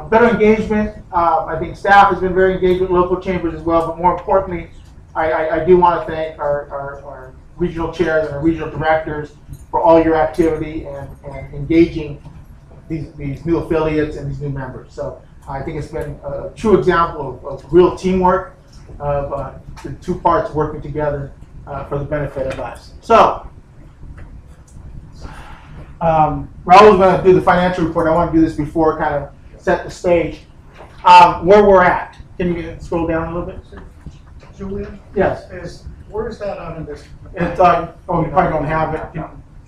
Better engagement. I think staff has been very engaged with local chambers as well, but more importantly, I do want to thank our regional chairs and our regional directors for all your activity and engaging these new affiliates and these new members. So I think it's been a true example of real teamwork, of the 2 parts working together for the benefit of us. So Raul's going to do the financial report. I want to do this before kind of set the stage. Where we're at. Can you scroll down a little bit, sir? Julian? Yes. Where is that on this? It's, oh, you probably don't have it.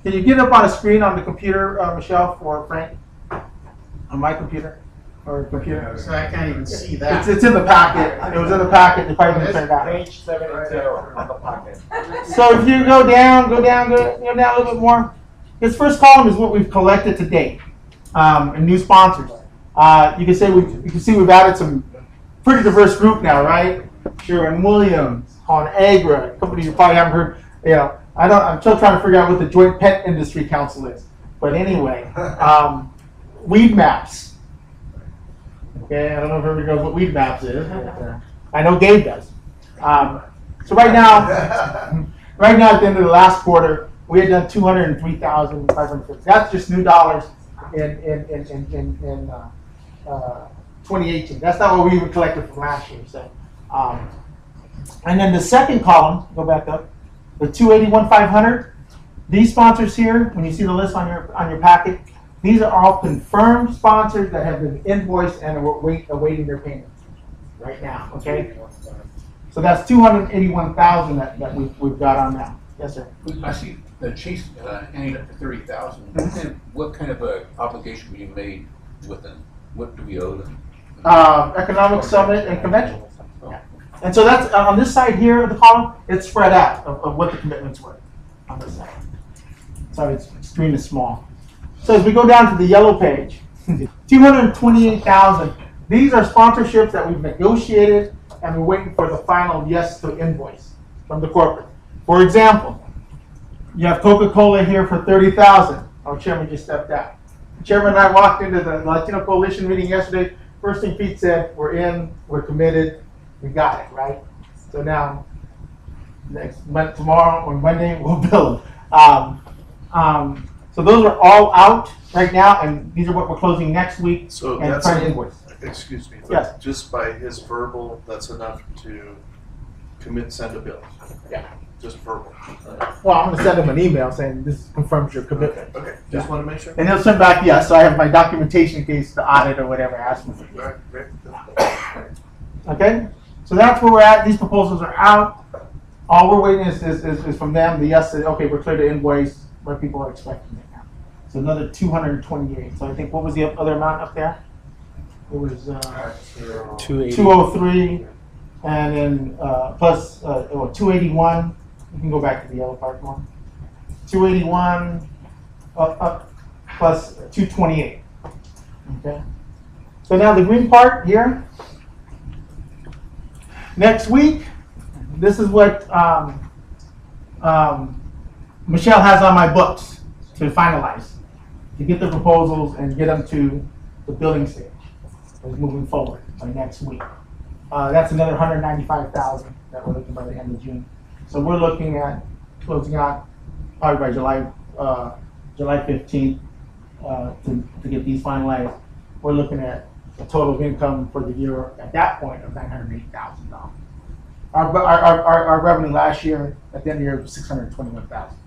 Can you get up on a screen on the computer, Michelle, for Frank? On my computer? Or computer? So I can't even see that. It's in the packet. It was in the packet. You probably didn't turn it out. Page 780 on the pocket. So if you go down a little bit more. This first column is what we've collected to date, and new sponsors. You can see we've added some pretty diverse group now, right? Sherwin-Williams, ConAgra, companies you probably haven't heard. I'm still trying to figure out what the Joint Pet Industry Council is. But anyway, Weed Maps. Okay, I don't know if everybody knows what Weed Maps is. But, I know Gabe does. So right now at the end of the last quarter, we had done 203,550. That's just new dollars in 2018. That's not what we collected from last year. So, and then the second column, go back up, the 281,500. These sponsors here, when you see the list on your packet, these are all confirmed sponsors that have been invoiced and are awaiting their payments right now. Okay, so that's 281,000 that we've got on now. Yes, sir. I see the Chase ending up to 30,000. What kind of a obligation were you made with them? What do we owe them? Economic Summit and Convention. Yeah. And so that's on this side here of the column, it's spread out of what the commitments were on this side. So it's extremely small. So as we go down to the yellow page, 228,000. These are sponsorships that we've negotiated and we're waiting for the final yes to invoice from the corporate. For example, you have Coca-Cola here for 30,000. Our chairman just stepped out. The chairman and I walked into the Latino Coalition meeting yesterday. First thing Pete said, we're in, we're committed, we got it, right? So now, tomorrow or Monday, we'll bill them. So those are all out right now, and these are what we're closing next week. So and that's trying to invoice. Excuse me, but Yes. just by his verbal, that's enough to send a bill. Yeah. Just verbal. Well, I'm going to send him an email saying this confirms your commitment. Okay. Just want to make sure. And he'll send back yes. So I have my documentation in case the audit or whatever asks me. Right, great. Okay, so that's where we're at. These proposals are out. All we're waiting is from them the yes. Okay, we're clear to invoice what people are expecting right now. So another 228. So I think what was the other amount up there? It was 203, and then plus 281. You can go back to the yellow part more. 281 up plus 228. Okay. So now the green part here. Next week, this is what Michelle has on my books to finalize, to get the proposals and get them to the billing stage. Is moving forward by next week. That's another 195,000 that we're looking by the end of June. So we're looking at closing out probably by July 15th to get these finalized. We're looking at a total of income for the year at that point of $980,000. Our revenue last year, at the end of the year, was 621,000.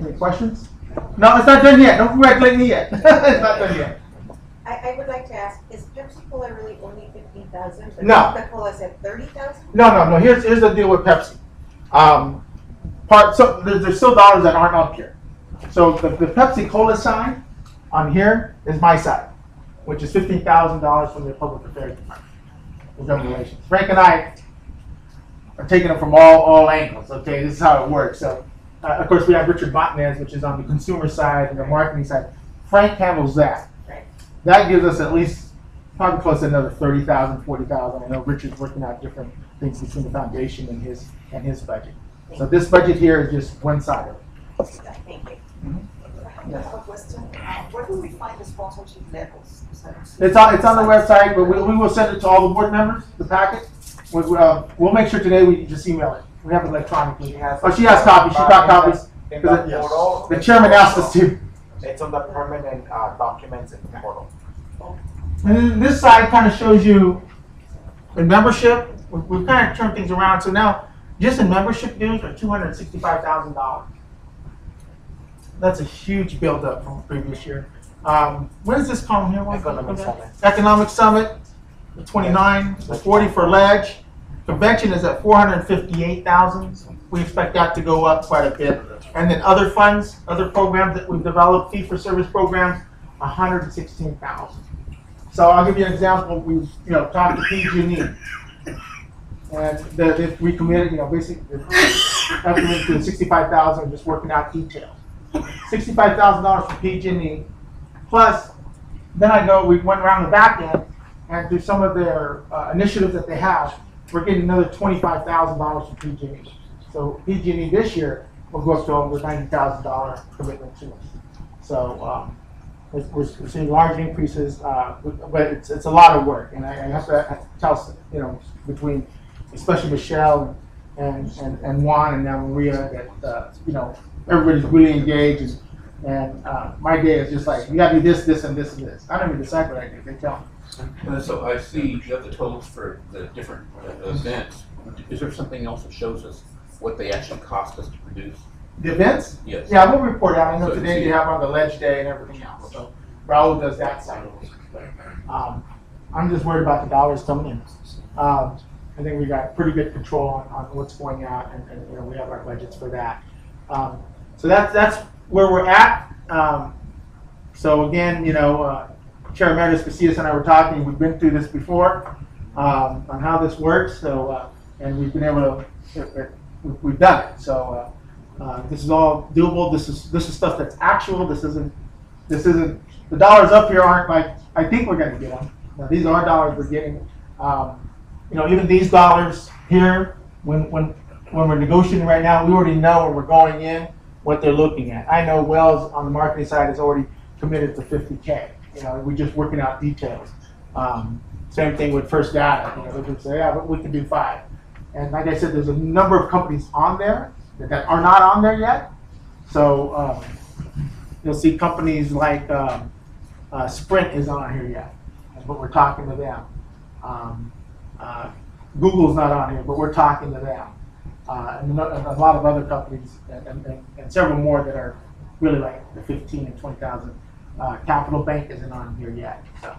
Any questions? No, it's not done yet. Don't congratulate me yet. It's not done yet. I would like to ask, is Pepsi Cola really only 15,000? No. Coca-Cola said 30,000? No. Here's the deal with Pepsi. So there's still dollars that aren't up here. So the Pepsi Cola sign on here is my side, which is $15,000 from the Public Affairs Department, Government Relations. Frank and I are taking it from all angles. Okay, this is how it works. So of course we have Richard Botnez, which is on the consumer side and the marketing side. Frank handles that. That gives us at least probably close to another 30,000, 40,000. I know Richard's working out different things between the foundation and his budget. So this budget here is just one side of it. Thank you. Yeah. I have a question. Where do we find the sponsorship levels? It's on the website, but we will send it to all the board members, the packet. We'll make sure today we just email it. We have it electronically. She has copies. She got copies. The chairman asked us to. It's on the permanent documents in the portal. And then this side kind of shows you in membership. We've kind of turned things around. So now, just in membership dues are $265,000. That's a huge buildup from the previous year. What is this column here? Economic Summit. Economic Summit, the 29, the 40 for Ledge. Convention is at 458,000. We expect that to go up quite a bit. And then other funds, other programs that we've developed, fee-for-service programs, 116,000. So I'll give you an example. We've talked to PG&E, and we committed, basically estimated to 65,000, just working out details. $65,000 for PG&E, plus then we went around the back end and through some of their initiatives that they have, we're getting another $25,000 from PG&E. So PG&E this year will go up to over $90,000 commitment to us. So we're seeing large increases, but it's a lot of work, and I have to tell between especially Michelle and Juan and now Maria that everybody's really engaged, and my day is just like, you got to do this, this, and this, and this. I don't even decide what I do. They tell me. So I see you have the totals for the different events. Is there something else that shows us what they actually cost us to produce? The events? Yes. Yeah, we'll report out. I know So today they have on the Ledge Day and everything else. So Raul does that side of it. I'm just worried about the dollars coming in. I think we got pretty good control on what's going out, and we have our budgets for that. So that's where we're at. So again, Chair Emeritus Casillas and I were talking. We've been through this before on how this works. So and we've been able to, we've done it. So this is all doable. This is stuff that's actual. This isn't the dollars up here aren't like I think we're going to get them. Now, these are dollars we're getting. Even these dollars here, when we're negotiating right now, we already know when we're going in what they're looking at. I know Wells on the marketing side is already committed to 50K. We're just working out details. Same thing with First Data. They can say, yeah, but we can do 5. And like I said, there's a number of companies on there that are not on there yet. So you'll see companies like Sprint is on here yet, but we're talking to them. Google's not on here, but we're talking to them. And a lot of other companies and several more that are really like the 15 and 20,000. Capital Bank isn't on here yet. So,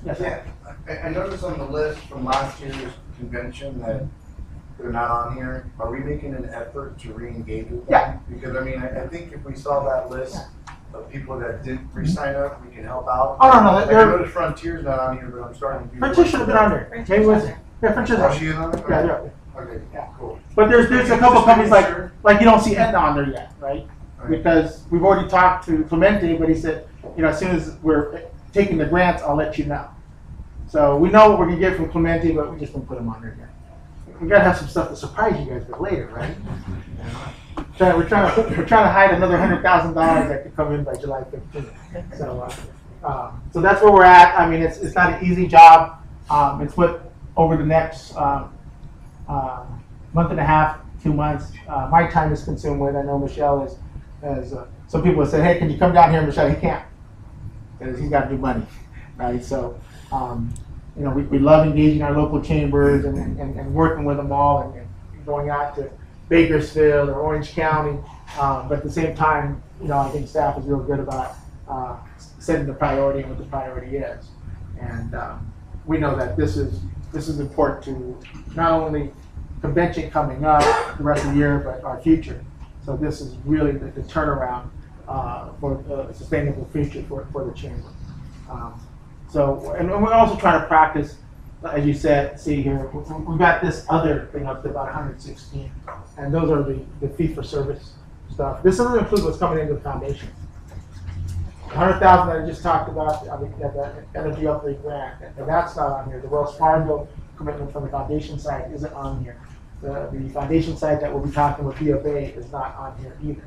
yes. Yeah, I noticed on the list from last year's convention that they're not on here. Are we making an effort to re-engage with them? Yeah. Because I think if we saw that list of people that didn't re-sign up, we can help out. Oh, no. I noticed Frontier's not on here, but I'm starting to do. Frontier should have been on there. Frontier's on Oh, she is on there? Yeah. Okay, Yeah. cool. But there's a couple companies like you don't see Aetna on there yet, right? Because we've already talked to Clemente, but he said, as soon as we're taking the grants, I'll let you know. So we know what we're gonna get from Clemente, but we just don't put them on there yet. We gotta have some stuff to surprise you guys with later, right? We're trying to hide another $100,000 that could come in by July 15th. So that's where we're at. I mean, it's not an easy job. It's what over the next month and a half, 2 months, my time is consumed with. I know Michelle is. Some people have said, hey, can you come down here, Michelle? He can't, because he's got to do money, right? So you know, we love engaging our local chambers and working with them all and going out to Bakersfield or Orange County. But at the same time, you know, I think staff is real good about setting the priority and what the priority is. And we know that this is important to not only convention coming up the rest of the year, but our future. So this is really the turnaround for a sustainable future for the chamber. And we're also trying to practice, as you said, see here, we've got this other thing up to about 116, and those are the fee-for-service stuff. This doesn't include what's coming into the foundation. 100,000 that I just talked about, the energy upgrade grant, and that's not on here. The Wells Fargo commitment from the foundation side isn't on here. The foundation side that we'll be talking with BFA is not on here either.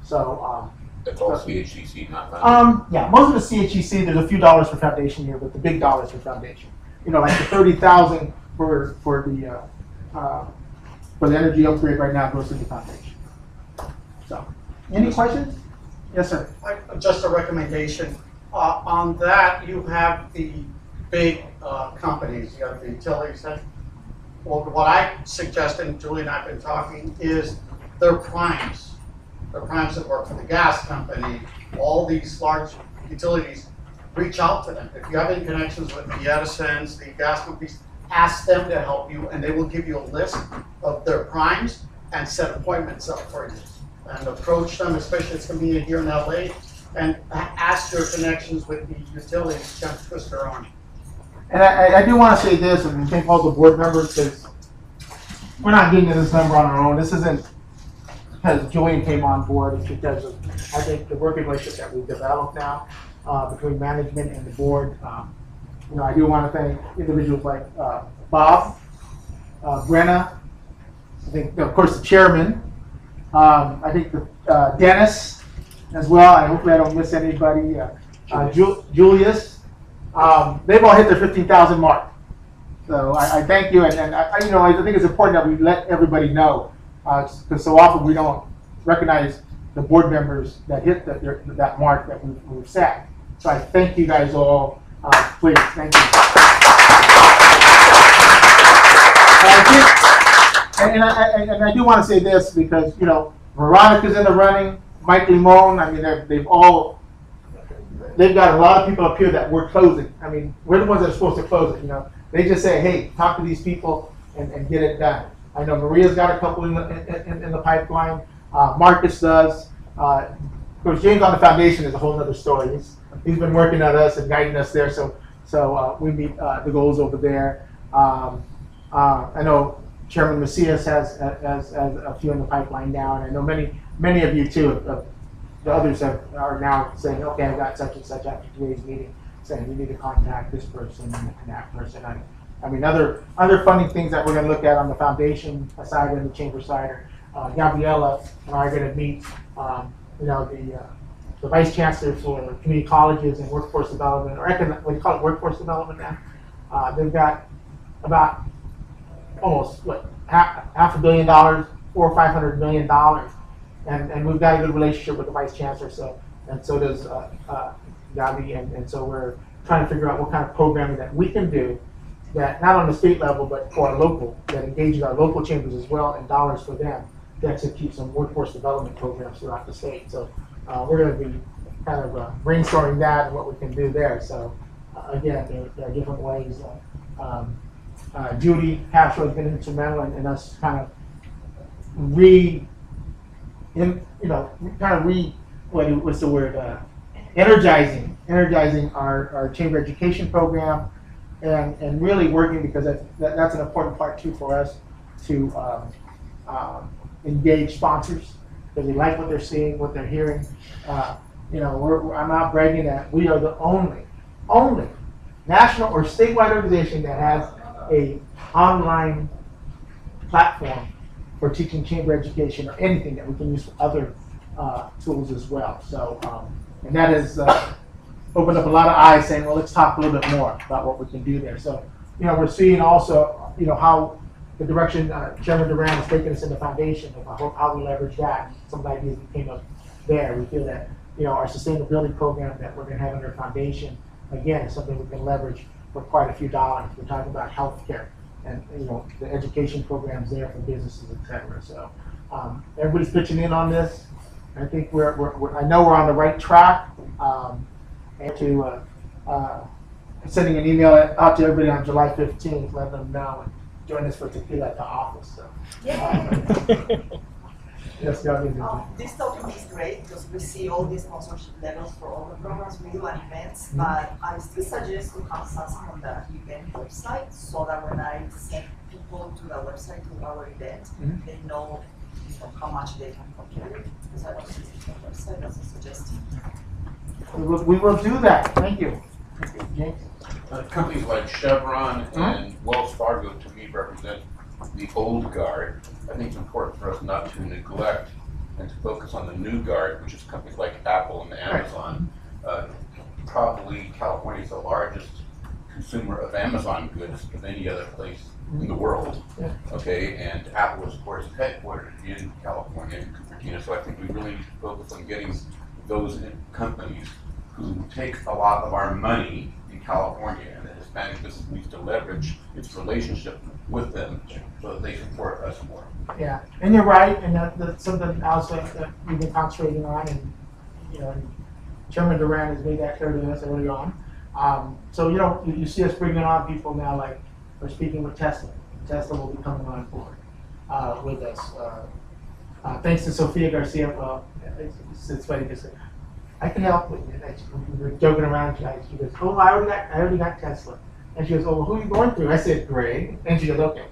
So That's all CHEC, not foundation. yeah, most of the CHEC, there's a few dollars for foundation here, but the big dollars for foundation. You know, like the 30,000 for the energy upgrade right now goes to the foundation. So, any questions? Yes, sir. Just a recommendation. On that, you have the big companies, you have the utilities. Well, what I suggest, and Julie and I have been talking, is their primes. Their primes that work for the gas company, all these large utilities, reach out to them. If you have any connections with the Edisons, the gas companies, ask them to help you, and they will give you a list of their primes and set appointments up for you. And approach them, especially it's convenient here in LA, and ask your connections with the utilities to twist their arm. And I do want to say this, and thank all the board members, because we're not getting to this number on our own. This isn't because Julian came on board. It's because of, I think, the working relationship that we've developed now between management and the board. You know, I do want to thank individuals like Bob, Brenna, I think, of course, the chairman. I think Dennis as well. I hope I don't miss anybody. Julius. They've all hit their 15,000 mark. So I thank you, and you know, I think it's important that we let everybody know, because so often we don't recognize the board members that hit that mark that we've set. So I thank you guys all. Please, thank you. And I do want to say this because, you know, Veronica's in the running, Mike Limon, I mean, they've got a lot of people up here that we're closing. I mean, we're the ones that are supposed to close it, you know. They just say, hey, talk to these people and get it done. I know Maria's got a couple in the pipeline. Marcus does. Of course, James on the foundation is a whole other story. He's been working on us and guiding us there, so we meet the goals over there. I know Chairman Macias has a few in the pipeline now, and I know many of you too. The others are now saying, okay, I've got such and such after today's meeting, saying you need to contact this person and that person. I mean, other funding things that we're going to look at on the foundation side and the chamber side are Gabriella and I are going to meet, you know, the vice chancellor for community colleges and workforce development, or what do you call it, workforce development now. They've got about almost half $500 million, $400 or $500 million, and we've got a good relationship with the vice chancellor. So does Gabi, and so we're trying to figure out what kind of programming that we can do that not on the state level but for our local, that engages our local chambers as well, and dollars for them to execute some workforce development programs throughout the state. So we're going to be kind of brainstorming that and what we can do there. So again, there are different ways. Judy Castro has been instrumental in us kind of energizing our chamber education program, and really working, because that's an important part too for us to engage sponsors, because they like what they're seeing, what they're hearing. You know, I'm not bragging that we are the only national or statewide organization that has a online platform for teaching chamber education, or anything that we can use for other tools as well. So, and that has opened up a lot of eyes, saying, well, let's talk a little bit more about what we can do there. So, you know, we're seeing also, you know, how the direction Chairman Duran has taken us in the foundation, of how we leverage that. Some of the ideas that came up there. We feel that, you know, our sustainability program that we're going to have under foundation, again, is something we can leverage for quite a few dollars. We're talking about healthcare and the education programs there for businesses, et cetera. So everybody's pitching in on this. I think I know we're on the right track. And to sending an email out to everybody on July 15th, letting them know and join us for tequila at the office. So. Yes, this topic is great because we see all these sponsorship levels for all the programs we do and events, but I still suggest to have something on the event website so that when I send people to the website to our event, they know how much they can contribute. Because I don't see it on the website, that's a suggestion. We will do that. Thank you. James? Companies like Chevron and Wells Fargo, to me, represent the old guard. I think it's important for us not to neglect and to focus on the new guard, which is companies like Apple and Amazon. Probably California is the largest consumer of Amazon goods of any other place in the world. Okay, and Apple is, of course, headquartered in California, in Cupertino. So I think we really need to focus on getting those companies who take a lot of our money in California, and the Hispanic business needs to leverage its relationship with them so that they support us more. Yeah, and you're right, and that's something else that we've been concentrating on, and and Chairman Duran has made that clear to us early on. So you see us bringing on people now, like we're speaking with Tesla. Tesla will be coming on board with us. Thanks to Sophia Garcia. Well, it's funny because I can help with it. We were joking around tonight. She goes, "Oh, I already got Tesla." And she goes, "Oh, well, who are you going through?" I said, "Greg." And she goes, "Okay,"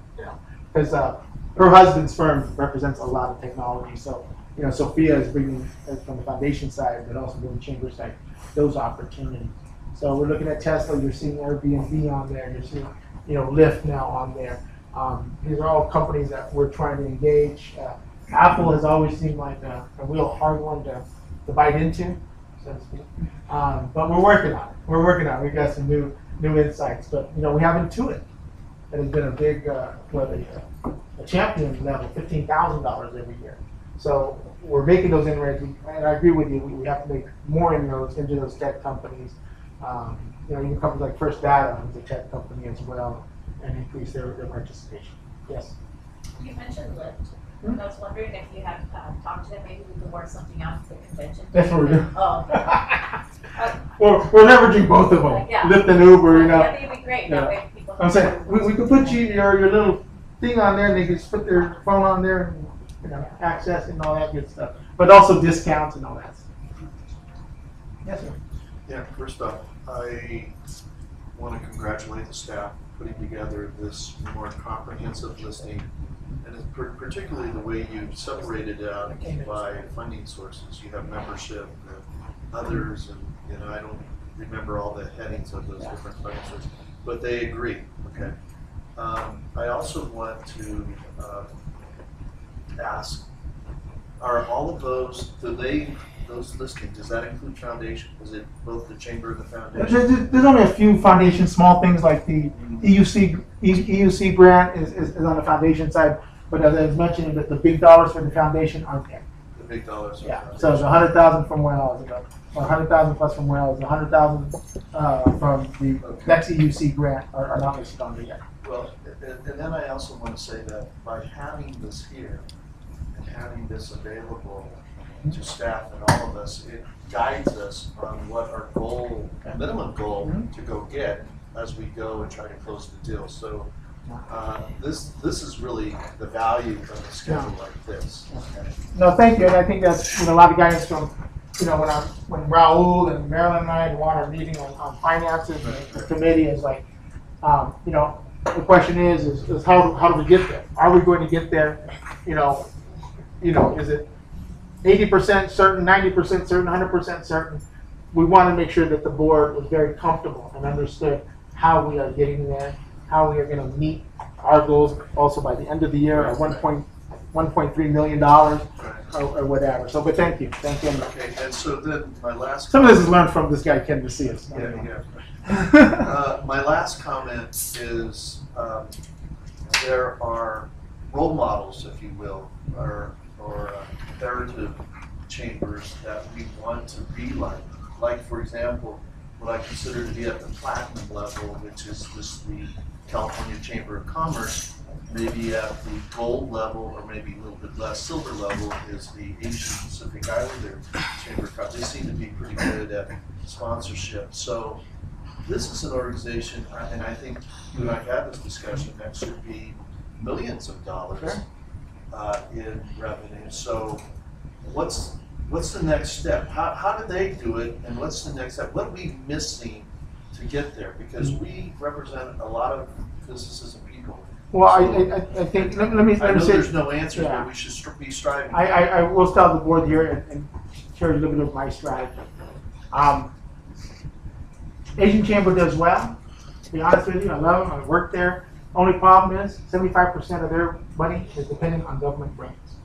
because her husband's firm represents a lot of technology. So, Sophia is bringing from the foundation side, but also from the chamber side, those opportunities. So we're looking at Tesla. You're seeing Airbnb on there. You're seeing, Lyft now on there. These are all companies that we're trying to engage. Apple has always seemed like a real hard one to bite into, so to speak. But we're working on it. We've got some new insights. But we have Intuit that has been a big, a champion level, $15,000 every year. So we're making those inroads, and I agree with you. We have to make more inroads into those tech companies. Even companies like First Data, who's a tech company as well, and increase their participation. Yes. You mentioned Lyft. I was wondering if you had talked to them, maybe we could work something out at the convention. That's what we're doing. Oh, we're leveraging both of them. Yeah. Lyft and Uber, Yeah, that'd be great. Yeah. That way people I'm saying we could put your little thing on there, and they can just put their phone on there and access and all that good stuff. But also discounts and all that stuff. Yes, sir. Yeah, first off, I want to congratulate the staff for putting together this more comprehensive listing, and it's particularly the way you've separated it out by funding sources. You have membership and others, and I don't remember all the headings of those different funding sources, but they agree. Okay. I also want to ask: are all of those those listings, does that include foundation? Is it both the chamber and the foundation? There's only a few foundation, small things like the EUC grant is on the foundation side, but as I was mentioning, that the big dollars for the foundation aren't there. The big dollars. Yeah. So it's 100,000 from Wells, or 100,000 plus from Wells, 100,000 from the next EUC grant are not listed on there yet. Well, and then I also want to say that by having this here and having this available to staff and all of us, it guides us on what our goal, minimum goal, to go get as we go and try to close the deal. So this is really the value of a schedule like this. Okay. No, thank you, and I think that's a lot of guidance from when Raul and Marilyn and I want our meeting on finances and the committee is like, the question is how do we get there? Are we going to get there? Is it 80% certain, 90% certain, 100% certain? We want to make sure that the board was very comfortable and understood how we are getting there, how we are going to meet our goals also by the end of the year at $1.3 million or whatever. So, but thank you. Okay, and so then my last. Some of this is learned from this guy Ken Macias. My last comment is there are role models, if you will, or comparative chambers that we want to be like. Like, for example, what I consider to be at the platinum level, which is the California Chamber of Commerce. Maybe at the gold level, or maybe a little bit less, silver level, is the Asian Pacific Islander Chamber of Commerce. They seem to be pretty good at sponsorship. So this is an organization, and I think you and I had this discussion, that should be millions of dollars in revenue. So what's the next step? How do they do it, and what's the next step? What are we missing to get there? Because we represent a lot of businesses and people. Well, I think, let me I know say. there's no answer, Yeah. but we should be striving. I will start the board here and share a little bit of my strategy. Asian Chamber does well. To be honest with you, I love them. I work there. Only problem is 75% of their money is dependent on government grants.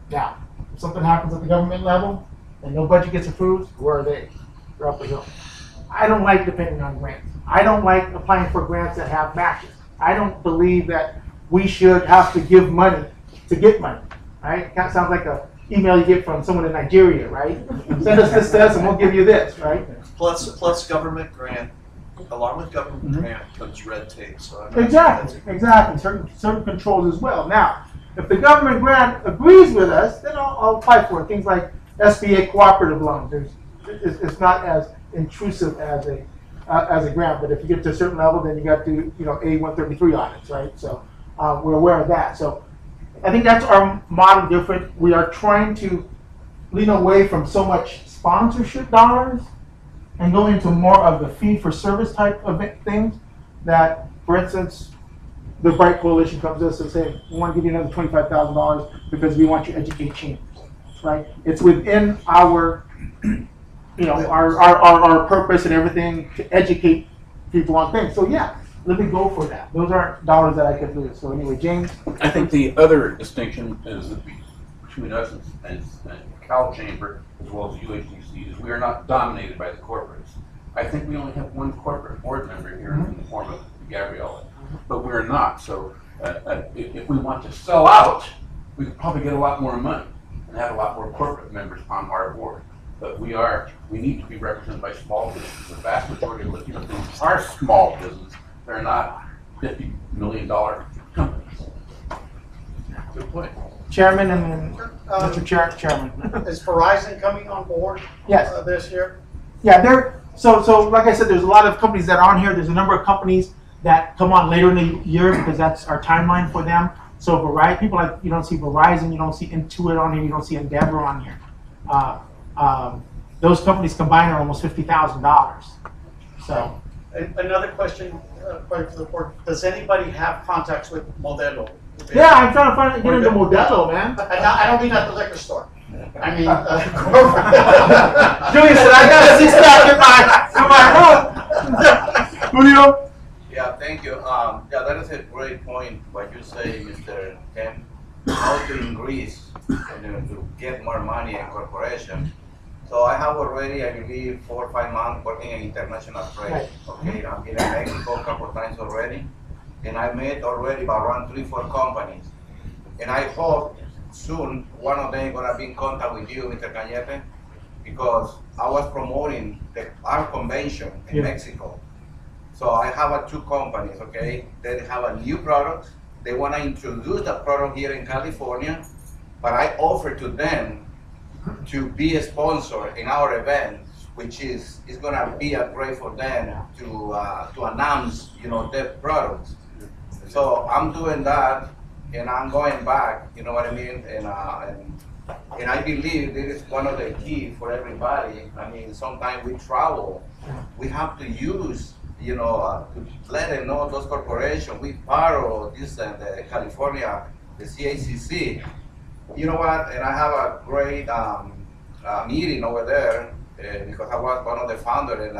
Now, if something happens at the government level and no budget gets approved, where are they? They're up the hill. I don't like depending on grants. I don't like applying for grants that have matches. I don't believe that we should have to give money to get money, right? It kind of sounds like an email you get from someone in Nigeria, right? Send us this and we'll give you this, right? Plus government grant, along with government grant comes red tape. So I'm not Exactly. Certain controls as well. Now, if the government grant agrees with us, then I'll apply for it. Things like SBA cooperative loans. It's not as intrusive as a grant, but if you get to a certain level, then you got to A133 audits, right? So we're aware of that. So I think that's our model different. We are trying to lean away from so much sponsorship dollars and go into more of the fee for service type of things. That, for instance, the Bright Coalition comes to us and says, we want to give you another $25,000 because we want you to educate chambers, right? It's within our our purpose and everything to educate people on things. So yeah, let me go for that. Those aren't dollars that I could lose. So anyway, James? I think the other distinction is that between us and Cal Chamber, as well as UHDC, is we are not dominated by the corporates. I think we only have one corporate board member here in the form of Gabriella, but we're not. So if we want to sell out, we could probably get a lot more money and have a lot more corporate members on our board. But we need to be represented by small businesses. The vast majority of Latino businesses are small businesses. They're not $50 million companies. Good point. Chairman and Mr. Chairman. Is Verizon coming on board? Yes. This year? Yeah, so like I said, there's a lot of companies that are on here. There's a number of companies that come on later in the year because that's our timeline for them. So Verizon, people like, you don't see Verizon, you don't see Intuit on here, you don't see Endeavor on here. Those companies combined are almost $50,000. So Another question for the board. Does anybody have contacts with Modelo? yeah, I'm trying to get into Modelo, man. I don't mean at the liquor store. I mean, Julius said, I got a six-pack in my room. Julio? Yeah, thank you. Yeah, that is a great point, what you say, Mr. Ken. How to increase, to get more money in corporation. So I have already, I believe, 4 or 5 months working in international trade. Okay, I've been in Mexico a couple of times already, and I met already about around 3-4 companies. And I hope soon one of them gonna be in contact with you, Mr. Cañete, because I was promoting our convention in Mexico. So I have 2 companies, okay? They have a new product. They wanna introduce the product here in California, but I offer to them to be a sponsor in our event, which is gonna be a great for them to announce, their products. So I'm doing that, and I'm going back. You know what I mean? And I believe this is one of the key for everybody. I mean, sometimes we travel, we have to use, to let them know those corporations. We borrow this the California, the CACC. You know what? And I have a great meeting over there because I was one of the founders in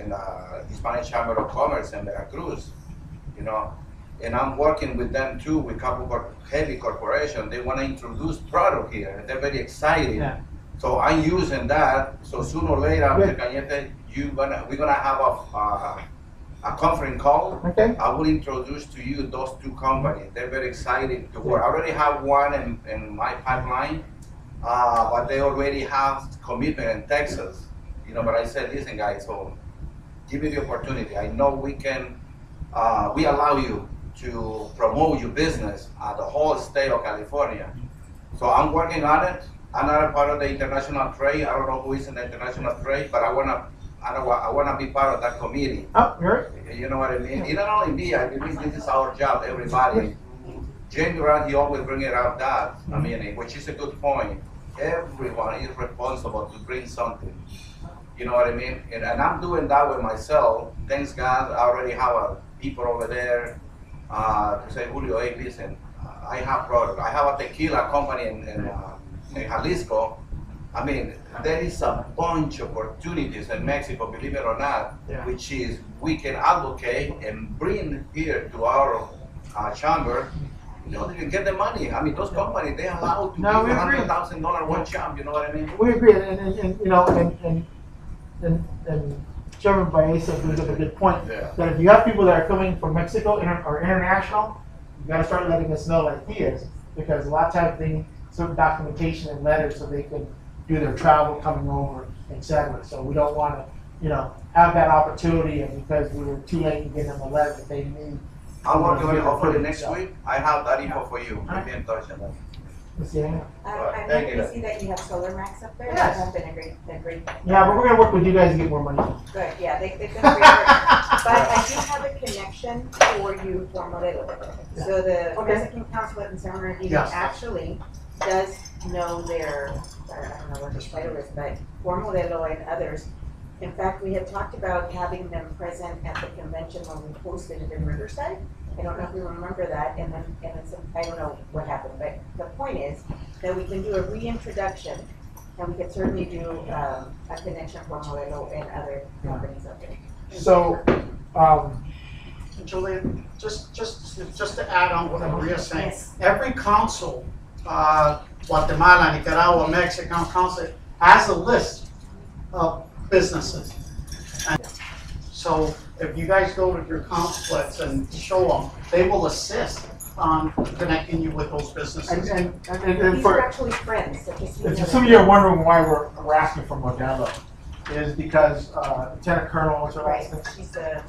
the Hispanic Chamber of Commerce in Veracruz. And I'm working with them too, with a couple of heavy corporations. They want to introduce product here. They're very excited. Yeah. So I'm using that. So sooner or later, Mr. Cañete, we're gonna have a conference call. Okay. I will introduce to you those 2 companies. They're very excited to work. I already have one in my pipeline, but they already have commitment in Texas. but I said, listen, guys, so give me the opportunity. I know we can, we allow you to promote your business at the whole state of California. So I'm working on it. I'm not a part of the international trade. I don't know who is in the international trade, but I wanna be part of that committee. Oh, you're You know what I mean? It not only me, I believe this is our job, everybody. Jane Durant, he always bring it out that, I mean, which is a good point. Everyone is responsible to bring something. You know what I mean? And I'm doing that with myself. Thanks God, I already have people over there to say, Julio, hey, listen, I have product. I have a tequila company in Jalisco. I mean, there is a bunch of opportunities in Mexico, believe it or not, which is we can advocate and bring here to our chamber. You get the money. I mean, those companies, they're allowed to give $100,000 one shot. You know what I mean? We agree, and Chairman Baeza brings up a good point. That if you have people that are coming from Mexico or international, you got to start letting us know like he is, because a lot of times they need some documentation and letters so they can do their travel coming over, etc. So we don't want to, have that opportunity, and because we were too late in getting them a letter that they need. I'm working on it. Hopefully next week I have that info for you. We'll be in touch on that. I'm happy to see that you have Solar Max up there. Yes. That has been a great. Yeah, but we're going to work with you guys to get more money. Good, yeah, they've done great work. But I do have a connection for you for Modelo. So the Mexican consulate in San Bernardino actually does know their, I don't know what the title is, but for Modelo and others. In fact, we had talked about having them present at the convention when we hosted it in Riverside. I don't know if you remember that, and then I don't know what happened, but the point is that we can do a reintroduction, and we can certainly do a connection for Modelo and other companies out there. So, Julian, just to add on what Maria's saying, every council, Guatemala, Nicaragua, Mexican council, has a list of businesses. And so if you guys go to your consulates and show them, they will assist on connecting you with those businesses. And These are actually friends. So just if some of you are wondering why we're asking for Modelo, is because Lieutenant Colonel, what's her last name? She's the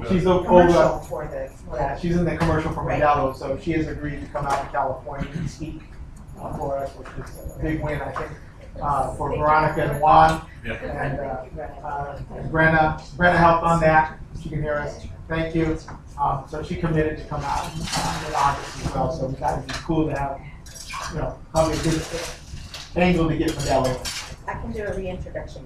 She's the commercial for the. she's in the commercial for Modelo, so she has agreed to come out to California and speak for us, which is a big win, I think, for Veronica and Juan. And Brenna helped on that. She can hear us. Thank you. So she committed to come out in August as well. So we thought it'd be cool to have, probably a good angle to get Modelo. I can do a reintroduction.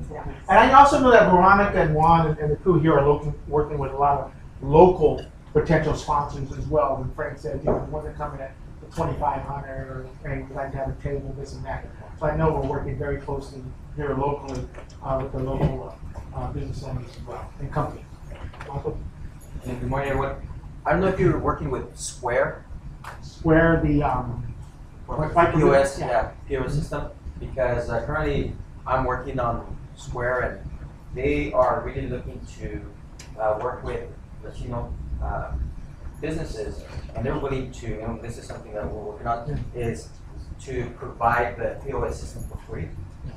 And I also know that Veronica and Juan and the crew here are working with a lot of local potential sponsors as well. And Frank said, when they're coming at the 2,500, and we'd like to have a table, this and that. So I know we're working very closely here locally with the local business owners as well and companies. Good morning, everyone. I don't know if you're working with Square. Square, the POS, POS system, because currently I'm working on Square, and they are really looking to work with Latino businesses, and they're willing to, and this is something that we're working on, is to provide the POS system for free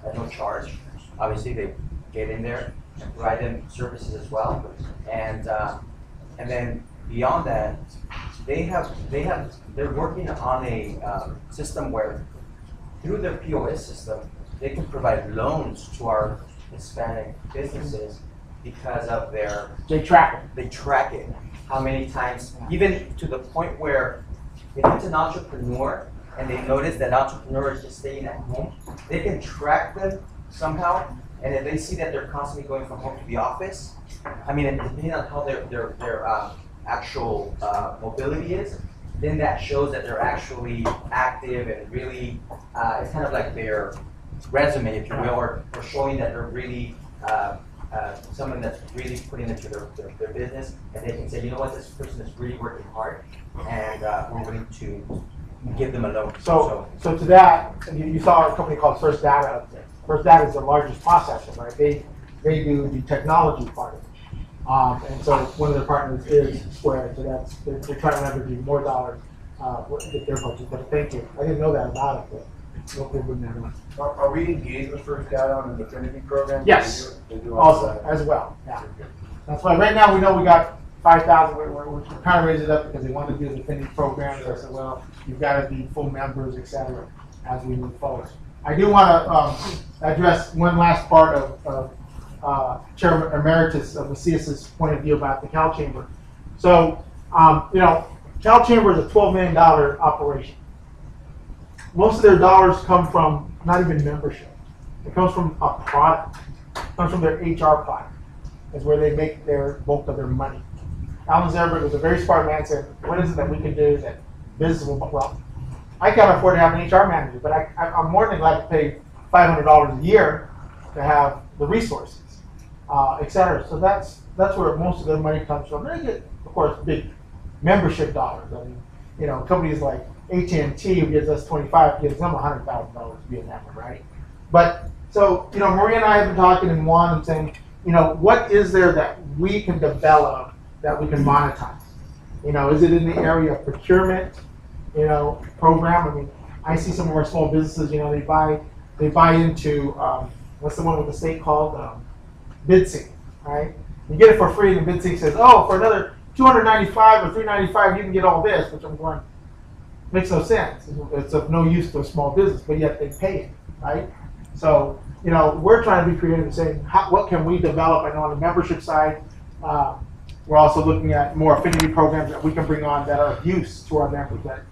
at no charge. Obviously, they get in there and provide them services as well, and then beyond that, they're working on a system where through their POS system they can provide loans to our Hispanic businesses because of their they track it. How many times, even to the point where if it's an entrepreneur and they notice that entrepreneur is just staying at home, they can track them somehow. And if they see that they're constantly going from home to the office, I mean, depending on how their actual mobility is, then that shows that they're actually active and really, it's kind of like their resume, if you will, or showing that they're really someone that's really putting into their business, and they can say, you know what, this person is really working hard, and we're willing to give them a loan. So to that, you saw a company called First Data up there. First Data is the largest processor, right? They do the technology part of it. And so one of their partners is Square, so they're trying to leverage more dollars with their budget. But thank you. I didn't know that about it, We'll bring that on. Are we engaged with First Data on the affinity program? Yes, They do also, as well, yeah. That's why right now we know we got 5,000, we're kind of raising it up because they want to do the affinity programs. I said, well, you've got to be full members, et cetera, as we move forward. I do want to address one last part of Chairman Emeritus of Macias's point of view about the Cal Chamber. So, Cal Chamber is a $12 million operation. Most of their dollars come from not even membership. It comes from a product. It comes from their HR product. It's where they make their bulk of their money. Alan Zerberg was a very smart man, said, what is it that we can do that business will, well, I can't afford to have an HR manager, but I'm more than glad to pay $500 a year to have the resources, et cetera. So that's where most of their money comes from. They get, of course, big membership dollars. I mean, companies like AT&T, who gives us 25, gives them $100,000 to be a member, right? But so, Maria and I have been talking and Juan and saying, what is there that we can develop that we can monetize? Is it in the area of procurement, program? I mean, I see some of our small businesses, they buy into, what's the one with the state called? BidSync, right? You get it for free and the BidSync says, oh, for another $295 or $395, you can get all this, which I'm going, makes no sense. It's of no use to a small business, but yet they pay it, right? So, we're trying to be creative and saying, what can we develop? I know on the membership side, we're also looking at more affinity programs that we can bring on that are of use to our members. That,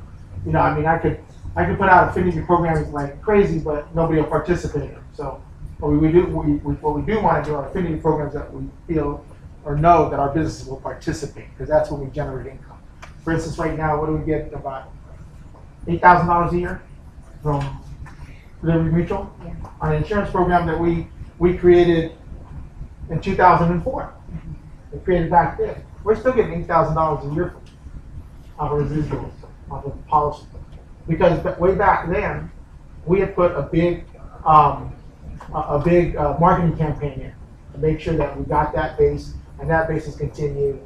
I could put out affinity programs like crazy, but nobody will participate in them. So, what we do want to do are affinity programs that we feel or know that our businesses will participate, because that's when we generate income. For instance, right now, what do we get? About $8,000 a year from Liberty Mutual on an insurance program that we created in 2004. We created back then. We're still getting $8,000 a year of residuals of the policy, because way back then we had put a big marketing campaign in to make sure that we got that base, and that base has continued.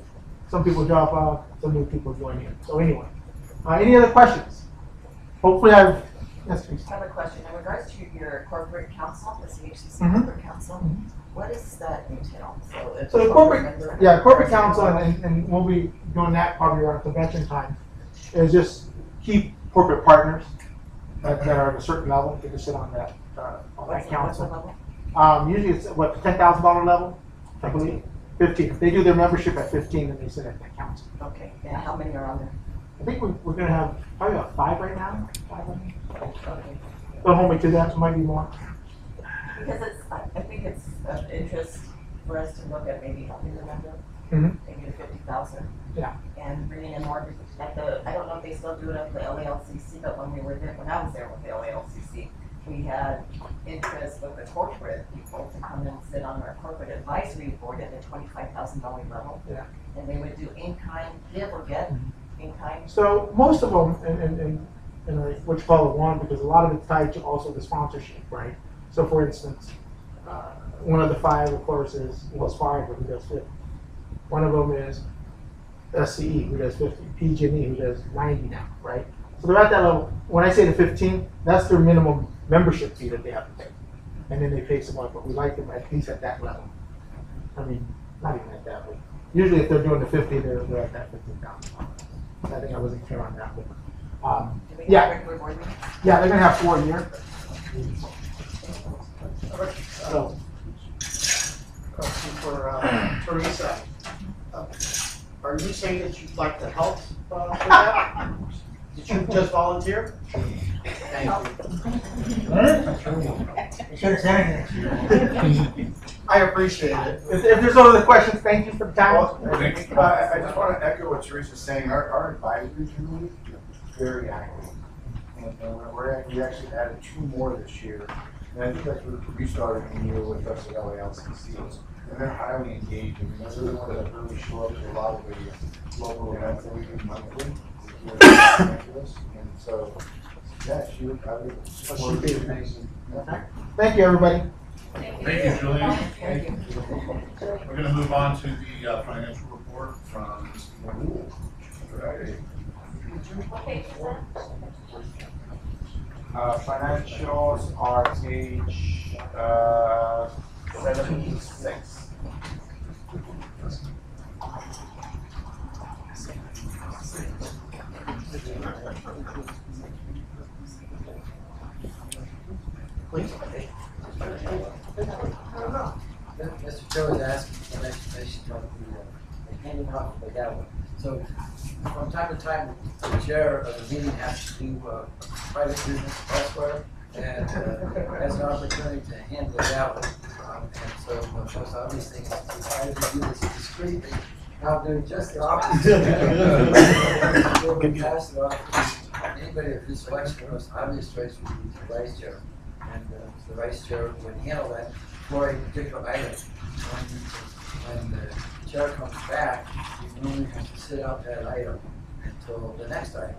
Some people drop off, some new people join in. So anyway, any other questions? Hopefully yes, please. I have a question in regards to your corporate council, the CHCC corporate council. What does that entail? So the corporate council, and we'll be doing that probably around convention time, is just keep corporate partners that are at a certain level. They can sit on that council. Usually it's what, $10,000 level, I believe. 15. They do their membership at 15, and they sit at that council. Okay. And how many are on there? I think we're going to have probably about 5 right now. 5 on there. Okay. Don't hold me to that. It might be more. Because I think it's of interest for us to look at maybe helping the member, maybe the 50,000. Yeah. And bringing in more at the, I don't know if they still do it at the LALCC, but when I was there with the LALCC, we had interest with the corporate people to come and sit on our corporate advisory board at the $25,000 level. Yeah. And they would do in-kind, give or get in-kind. So most of them, and what you call it one, because a lot of it's tied to also the sponsorship, right? So for instance, one of the 5, of course, is Wells Fargo, who does 50. One of them is SCE, who does 50. PG&E, who does 90 now, right? So they're at that level. When I say the 15, that's their minimum membership fee that they have to pay. And then they pay some more, but we like them at least at that level. I mean, not even at that, but usually if they're doing the 50, they're at that 15,000. I think I wasn't clear on that, but yeah, they're gonna have 4 a year. So, question for Teresa. Are you saying that you'd like to help with that? Did you just volunteer? Thank you. I appreciate it. If there's no other questions, thank you for the time. I just want to echo what Teresa's saying. Our advisory committee is very active. And we actually added 2 more this year. And I think that's what we started the year with us at LALCC. And they're highly engaged. I mean, they're the ones that really show up to a lot of the local events that we do monthly. And so, yeah, she would probably be amazing. Thank you, everybody. Thank you, Julian. Thank you. We're going to move on to the financial report from Mr. Rule. Okay. Financials are page 76. Please. Mr. Chair was asking for an explanation about the handing off of the gavel. So from time to time, the chair of the meeting has to do private business elsewhere and has an opportunity to hand the gavel. And so the most obvious thing is to try to do this discreetly. I'll do just the opposite. We'll pass it off to anybody of his selection. The most obvious choice would be the vice chair. And the vice chair would handle that for a particular item. When the chair comes back, you normally have to sit out that item until the next item,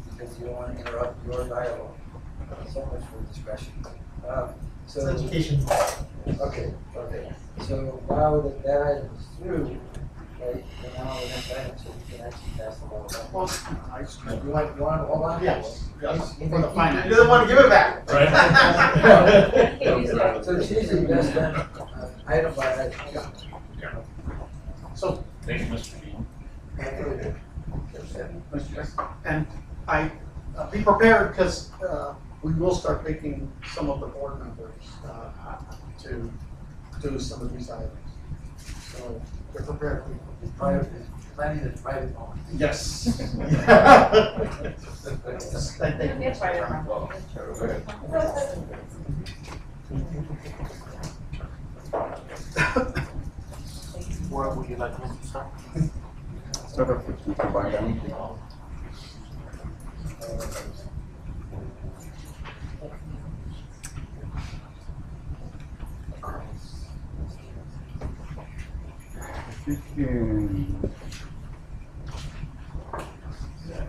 because you don't want to interrupt your dialogue. So much for discretion. So It's education. Okay. So now that that item is through, right, we're now on the next item, so we can actually pass the ball back. Well, You want to hold on? yes, for the finance. He doesn't want to give it back. So it's usually best done item by item. So. Thank you, Mr. Dean. And be prepared, because we will start picking some of the board members to do some of these items. So be prepared. Planning the private moment. Yes. Where would you like me to start? Start off with the combined entity.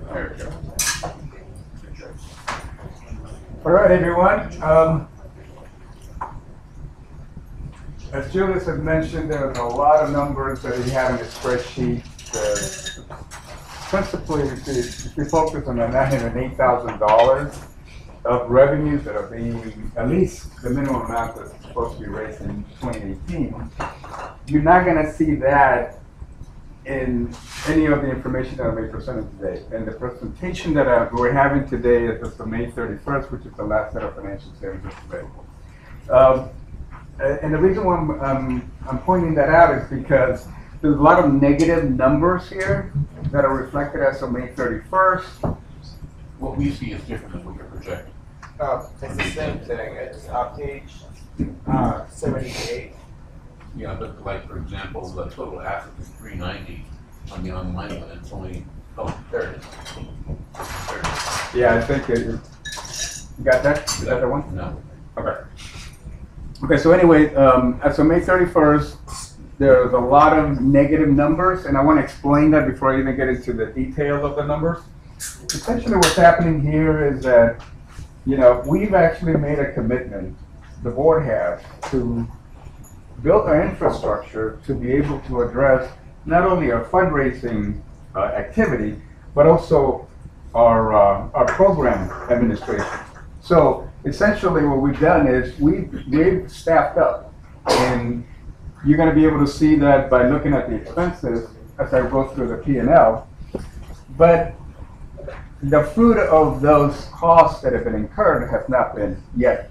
There we go. All right, everyone. As Julius had mentioned, there's a lot of numbers that he had in his spreadsheet. Principally, if we focus on the $908,000 of revenues that are being, at least the minimum amount that's supposed to be raised in 2018, you're not going to see that in any of the information that will be presented today. And the presentation that we're having today is just for May 31st, which is the last set of financial statements available. And the reason why I'm pointing that out is because there's a lot of negative numbers here that are reflected as of May 31st. What we see is different than what you're projecting. It's the same thing. It's page 78. Yeah, but like, for example, the total assets is 390 on the online one, it's only, there it is. There it is. Yeah, I think you got that? Is that the one? No. Okay. Okay, so anyway, as of May 31st, there's a lot of negative numbers, and I want to explain that before I even get into the details of the numbers. Essentially what's happening here is that, we've actually made a commitment, the board has, to build our infrastructure to be able to address not only our fundraising activity, but also our program administration. So essentially what we've done is we've staffed up, and you're going to be able to see that by looking at the expenses as I go through the P&L. But the fruit of those costs that have been incurred has not been yet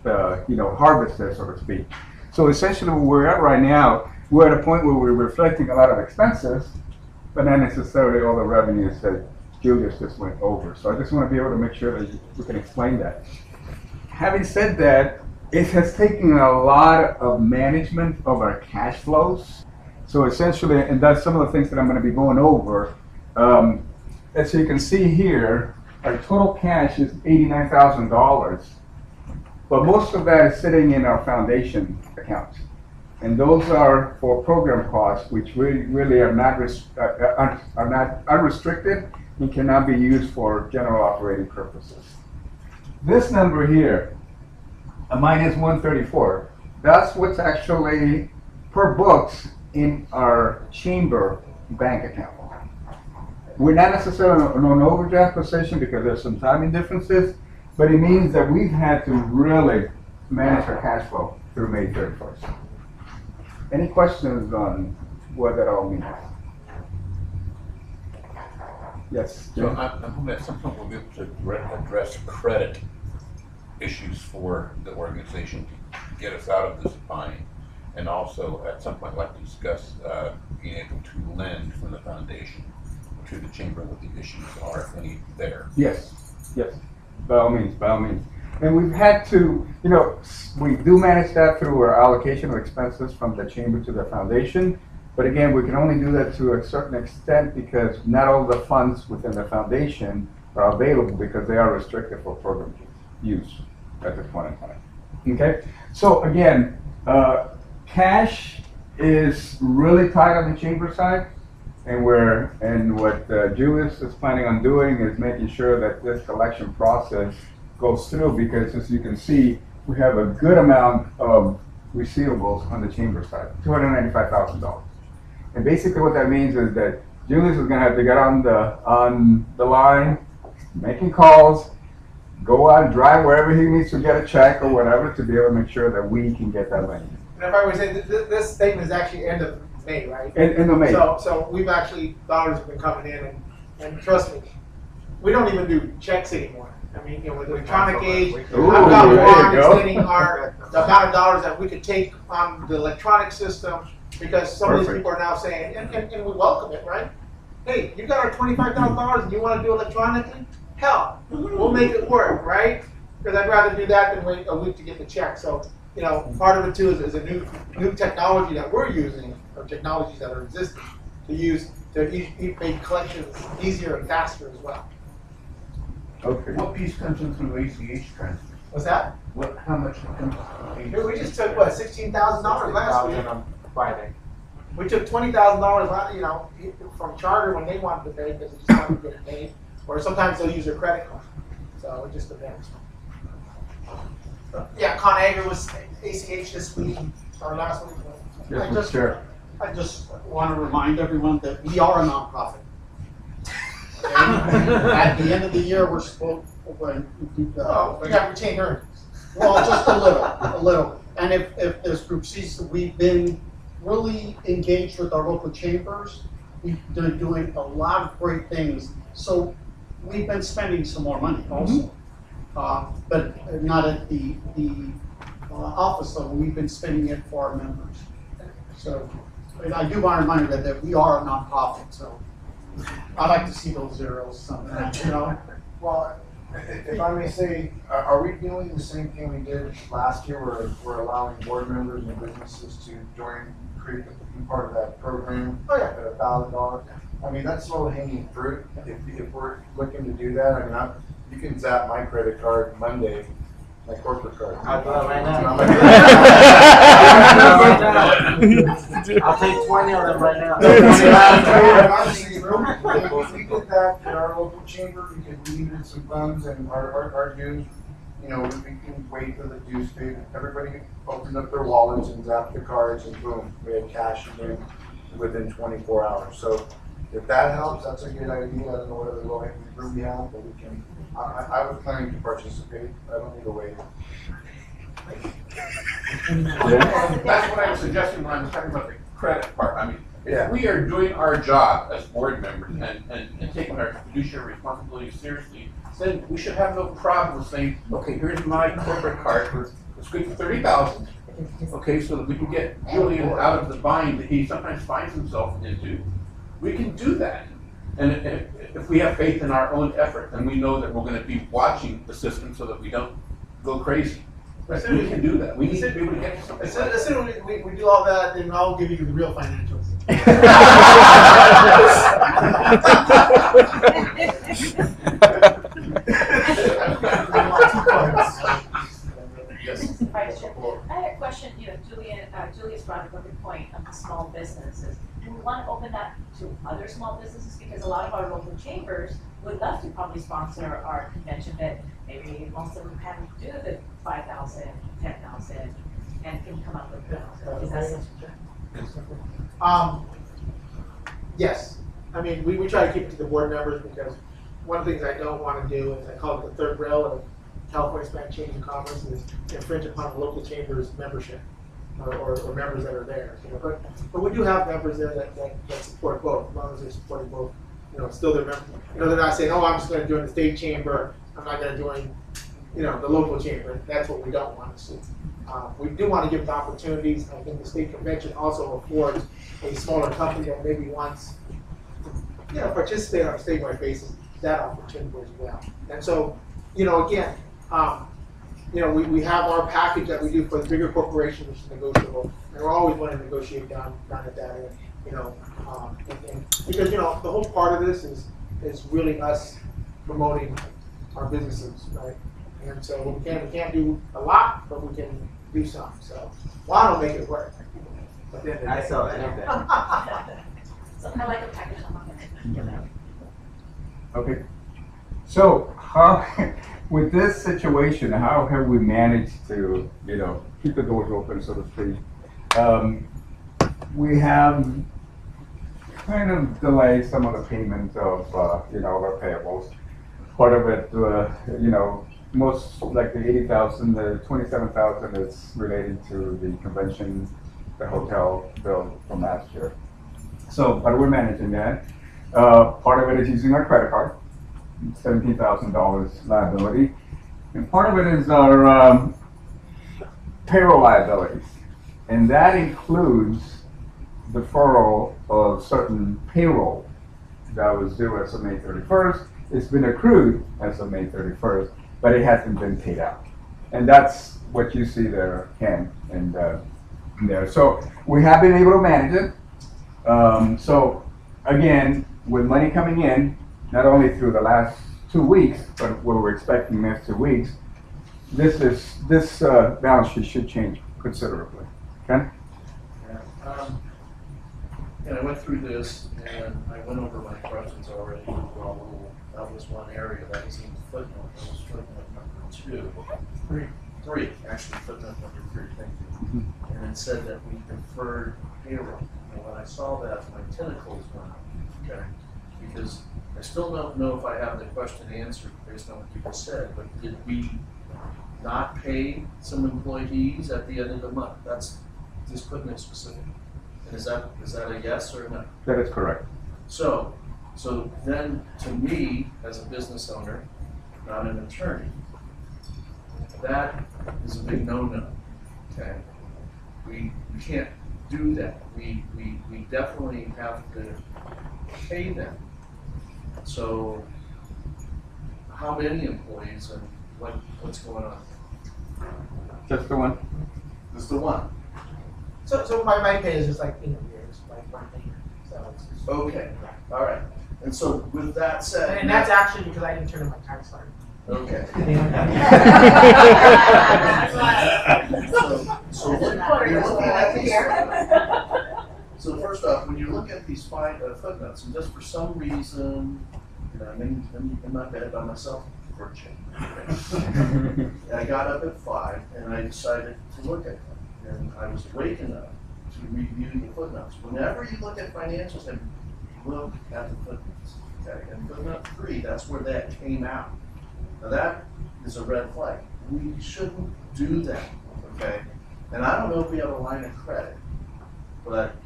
harvested, so to speak. So essentially where we're at right now, we're at a point where we're reflecting a lot of expenses, but not necessarily all the revenues that Julius just went over. So I just want to be able to make sure that we can explain that. Having said that, it has taken a lot of management of our cash flows. So essentially, and that's some of the things that I'm going to be going over. As you can see here, our total cash is $89,000, but most of that is sitting in our foundation accounts. And those are for program costs, which really are not unrestricted and cannot be used for general operating purposes. This number here, a minus 134, that's what's actually per books in our chamber bank account. We're not necessarily on an overdraft position because there's some timing differences, but it means that we've had to really manage our cash flow through May 31st. Any questions on what that all means? Yes. So I'm hoping at some point we'll be able to address credit issues for the organization to get us out of this bind. And also at some point like to discuss being able to lend from the foundation to the chamber what the issues are, if any, there. Yes, yes, by all means, by all means. And we've had to, you know, we do manage that through our allocation of expenses from the chamber to the foundation. But again, we can only do that to a certain extent because not all the funds within the foundation are available because they are restricted for program use at this point in time. Okay, so again, cash is really tight on the chamber side. And what Julius is planning on doing is making sure that this collection process goes through because as you can see, we have a good amount of receivables on the chamber side, $295,000. And basically what that means is that Julius is gonna have to get on the line, making calls, go out and drive wherever he needs to get a check or whatever to be able to make sure that we can get that money. And if I would say, this statement is actually end of May, right? End of May. So we've actually, dollars have been coming in and trust me, we don't even do checks anymore. I mean, you know, with electronic age, I've got one extending the amount of dollars that we could take on the electronic system because some of these people are now saying, and we welcome it, right? Hey, you got our $25,000 and you want to do electronically? Hell, we'll make it work, right? Because I'd rather do that than wait a week to get the check. So, you know, part of it too is a new technology that we're using, or technologies that are existing, to use to make collections easier and faster as well. Okay. What piece comes in through ACH transfer? What's that? How much comes in? Dude, we just took what, $16,000 last week. on Friday. We took $20,000, you know, from Charter when they wanted to pay because they just wanted to get paid, or sometimes they'll use their credit card. So it just depends. Yeah, ConAgra was ACH this week or last week. Yes, sure. I just want to remind everyone that we are a nonprofit. At the end of the year, we're supposed to, we got retained earnings. well, just a little. And if this group sees that we've been really engaged with our local chambers, they're doing a lot of great things. So we've been spending some more money also, but not at the office level. We've been spending it for our members. So and I do want to remind you that we are a nonprofit. So I like to see those zeros sometimes, you know. Well, if I may say, are we doing the same thing we did last year where we're allowing board members and businesses to join, be part of that program at $1,000? I mean, that's low hanging fruit. If we're looking to do that, I mean, you can zap my credit card Monday, my corporate card. I'll do it right now. I'll take 20 of them right now. If we did that at our local chamber because we needed some funds and our dues, you know, we can wait for the dues paid. Everybody opened up their wallets and zapped the cards and boom, we had cash again within 24 hours. So if that helps, that's a good idea. I don't know what other low hanging fruit we have, but we can. I was planning to participate. I don't need to wait. That's what I was suggesting when I was talking about the credit part. I mean, if we are doing our job as board members and taking our fiduciary responsibility seriously, then we should have no problem with saying, okay, here's my corporate card, it's good for 30,000. Okay, so that we can get Julian out of the bind that he sometimes finds himself into. We can do that. And if we have faith in our own effort, then we know that we're going to be watching the system so that we don't go crazy. We can do that. We need to be able to get to something. As soon as we do all that, then I'll give you the real financials. Mr. Vice Chair, I had a question. You know, Julius brought up a good point of the small businesses. Do we want to open that to other small businesses? Because a lot of our local chambers would love to probably sponsor our convention, but maybe most of them can't do the 5,000, 10,000, and can come up with the. Is that something? Yes. I mean, we try to keep it to the board members because one of the things I don't want to do is I call it the third rail of California Hispanic Chamber of Commerce is infringe upon the local chamber's membership or members that are there. You know, but we do have members there that support both, as long as they're supporting both. You know, still they're members. You know, they're not saying, oh, I'm just going to join the state chamber. I'm not going to join, you know, the local chamber. That's what we don't want to see. We do want to give opportunities. I think the state convention also affords a smaller company that maybe wants to, you know, participate on a statewide basis, that opportunity as well. And so, you know, again, you know, we have our package that we do for the bigger corporations, which is negotiable, and we're always want to negotiate down at that end, you know, and because, you know, the whole part of this is really us promoting our businesses, right? And so we can't do a lot, but we can do some. So why don't make it work? But then I saw anything. So I like a package on Okay. So how, with this situation, how have we managed to, you know, keep the doors open, so to speak? We have kind of delayed some of the payments of, you know, our payables. Part of it, you know, most like the 80,000, the 27,000 is related to the convention, the hotel bill from last year. So, but we're managing that. Part of it is using our credit card, $17,000 liability, and part of it is our payroll liabilities, and that includes deferral of certain payroll that was due as of May 31st. It's been accrued as of May 31st, but it hasn't been paid out. And that's what you see there, Ken, and there. So we have been able to manage it. So again, with money coming in, not only through the last 2 weeks, but what we're expecting the next 2 weeks, this balance sheet should change considerably. Ken? Yeah. And I went through this and I went over my questions already. Well, that was one area that was in the footnote. That was footnote number 2. Three, actually footnote number 3, thank you. And it said that we deferred payroll. And when I saw that, my tentacles went up, okay? Because I still don't know if I have the question answered based on what you just said, but did we not pay some employees at the end of the month? That's just putting it specific. And is that a yes or a no? That is correct. So then, to me, as a business owner, not an attorney, that is a big no-no. Okay, we can't do that. We definitely have to pay them. So, how many employees and what's going on? Just the one. Just the one. So my pay is just like years, like 1 pay. So it's just, Okay. All right. And so with that said, and that's actually because I didn't turn in my tax card. okay. So first off, when you look at these footnotes, and just for some reason, you know, I'm in my bed by myself for a change. I got up at 5 and I decided to look at them. And I was awake enough to review the footnotes. Whenever you look at financials, and look at the footnotes. Okay, and footnote 3, that's where that came out. Now that is a red flag. We shouldn't do that. Okay, and I don't know if we have a line of credit, but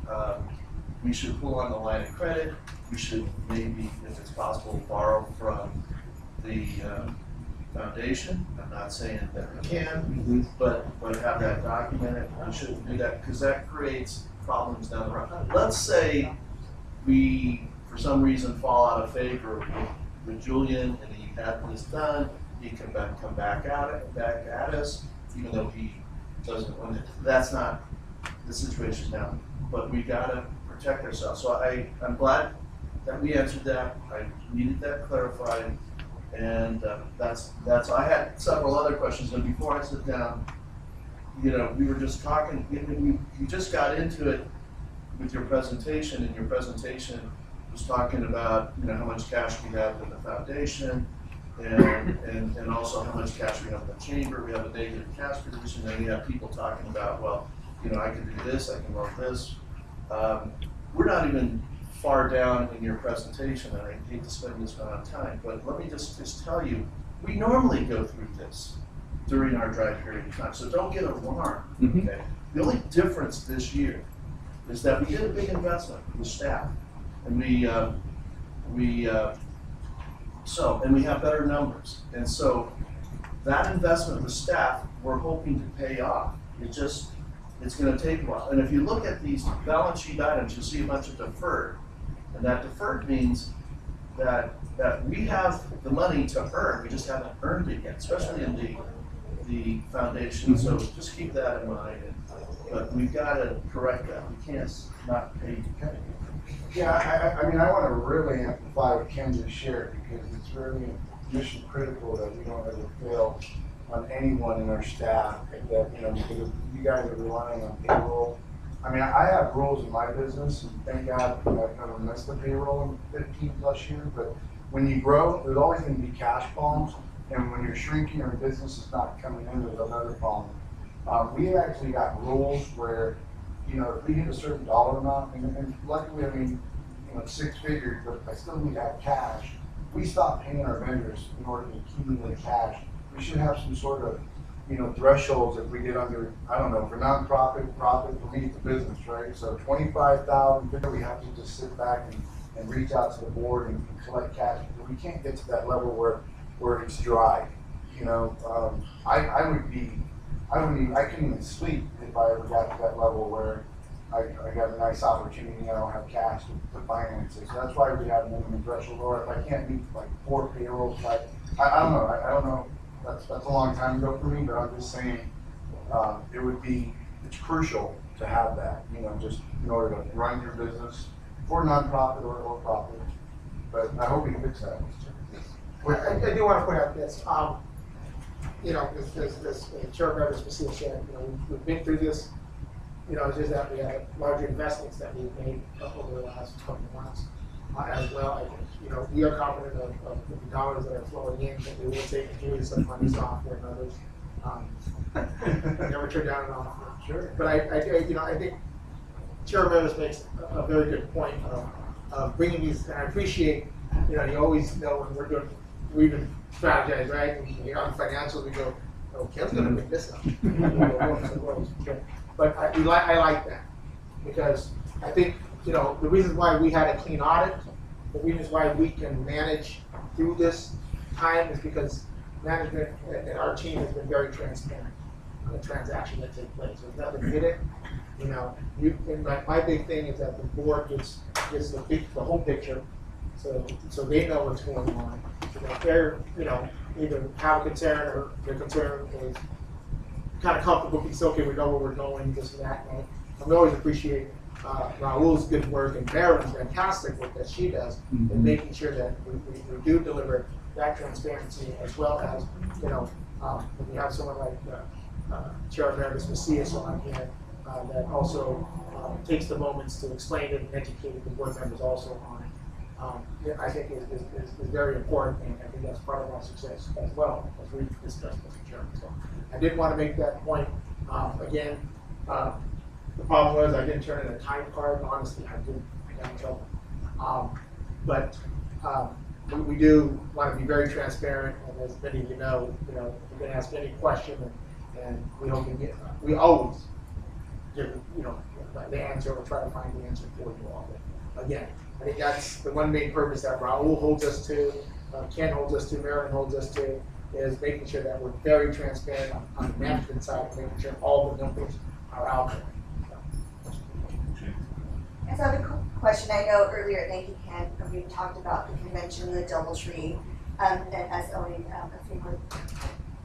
we should pull on the line of credit. We should maybe, if it's possible, borrow from the foundation. I'm not saying that we can, but have that documented. We shouldn't do that because that creates problems down the road. Let's say we, for some reason, fall out of favor with Julian and he had this done. He can come back at us, even though he doesn't want it. That's not the situation now. But we gotta protect ourselves. So I'm glad that we answered that. I needed that clarified. And that's. I had several other questions, and before I sit down, you know, we were just talking. You just got into it with your presentation, and your presentation was talking about, you know, how much cash we have in the foundation, and also how much cash we have in the chamber. We have a negative cash position, and we have people talking about, well, you know, I can do this, I can run this. We're not even far down in your presentation, and I hate to spend this amount of time, but let me just tell you, we normally go through this during our dry period of time, so don't get alarmed, okay? The only difference this year is that we did a big investment with staff, and we have better numbers, and so that investment with staff, we're hoping to pay off. It's going to take a while, and if you look at these balance sheet items, you'll see a bunch of deferred, and that deferred means that we have the money to earn, we just haven't earned it yet, especially in the foundation. So just keep that in mind. But we've got to correct that. We can't not pay. Yeah, I mean, I want to really amplify what Ken just shared, because it's really mission critical that we don't ever fail on anyone in our staff. And that, you know, because you guys are relying on payroll. I mean, I have rules in my business, and thank God I've never missed the payroll in 15 plus years. But when you grow, there's always going to be cash problems, and when you're shrinking or business is not coming in, there's another problem. We actually got rules where, you know, if we hit a certain dollar amount, and luckily, I mean, you know, 6 figures, but I still need to have cash. We stop paying our vendors in order to accumulate cash. We should have some sort of, you know, thresholds if we get under, I don't know, for nonprofit, profit, for me, it's a business, right? So 25,000, we have to just sit back and reach out to the board and collect cash. We can't get to that level where it's dry. You know, I couldn't even sleep if I ever got to that level where I got a nice opportunity and I don't have cash to finance it. So that's why we have a minimum threshold. Or if I can't meet like 4 payrolls, I don't know. I don't know. That's a long time ago for me, but I'm just saying it's crucial to have that, you know, just in order to run your business for nonprofit or profit. But I hope we can fix that. I do want to point out this, you know, this Chair Member Specific said, you know, we've been through this, you know, it's just that we have larger investments that we've made over the last couple of months as well. I think, you know, we are confident of the dollars that are flowing in, that we will take and some money software and others. Never turn down an offer. Sure. But I you know, I think Chair Member makes a very good point of bringing these, and I appreciate, you know, you always know when we even strategize, right? And when you're on financials, we go, oh, Ken's going to bring this up. But I like that, because I think, you know, the reasons why we had a clean audit, the reasons why we can manage through this time is because management and our team has been very transparent on the transaction that takes place. There's nothing hidden. You know, and my big thing is that the board gets the whole picture, so they know what's going on. So that they're, you know, either have a concern or their concern is kind of comfortable, it's okay, we know where we're going, this and that. And we always appreciate Raul's good work and Marilyn's fantastic work that she does in making sure that we do deliver that transparency, as well as, you know, when you have someone like Chair Emeritus Macias on here that also takes the moments to explain it and educate the board members also on it. I think is very important, and I think that's part of our success as well, as we discussed, Mr. Chairman. So I did want to make that point. Again, the problem was I didn't turn in a time card. Honestly, I got in trouble. But we do want to be very transparent, and as many of you know, you can ask any question, and we always give, you know, the answer or try to find the answer for you all. But again, I think that's the one main purpose that Raul holds us to, Ken holds us to, Marilyn holds us to, is making sure that we're very transparent on the management side, making sure all the numbers are out there. I have a question. I know earlier, thank you, Ken, we talked about the convention, the DoubleTree, and us owing a few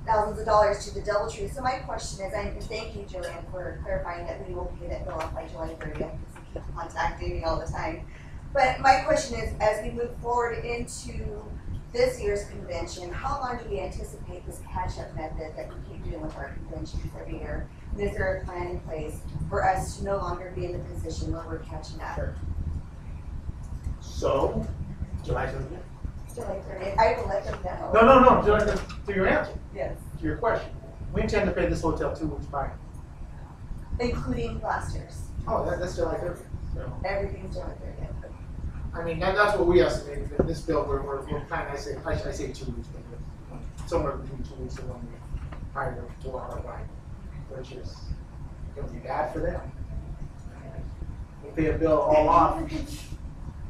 thousands of dollars to the DoubleTree. So my question is, and thank you, Joanne, for clarifying that we will pay that bill off by July 30th, because you keep contacting me all the time. But my question is, as we move forward into this year's convention, how long do we anticipate this catch-up method that we keep doing with our conventions every year? And is there a plan in place for us to no longer be in the position where we're catching up? Sure. So, July 30th? July 30th. I will let them know. No, July 30th, to your answer. Yes. To your question. We intend to pay this hotel 2 weeks prior. Including last year's. Oh, that's July 30th. So. Everything's July 30th. I mean, that's what we estimated. In this bill, we're planning, I say 2 weeks. somewhere between 2 weeks and 1 week prior to our arrival, which is going to be bad for them. They pay a bill all off.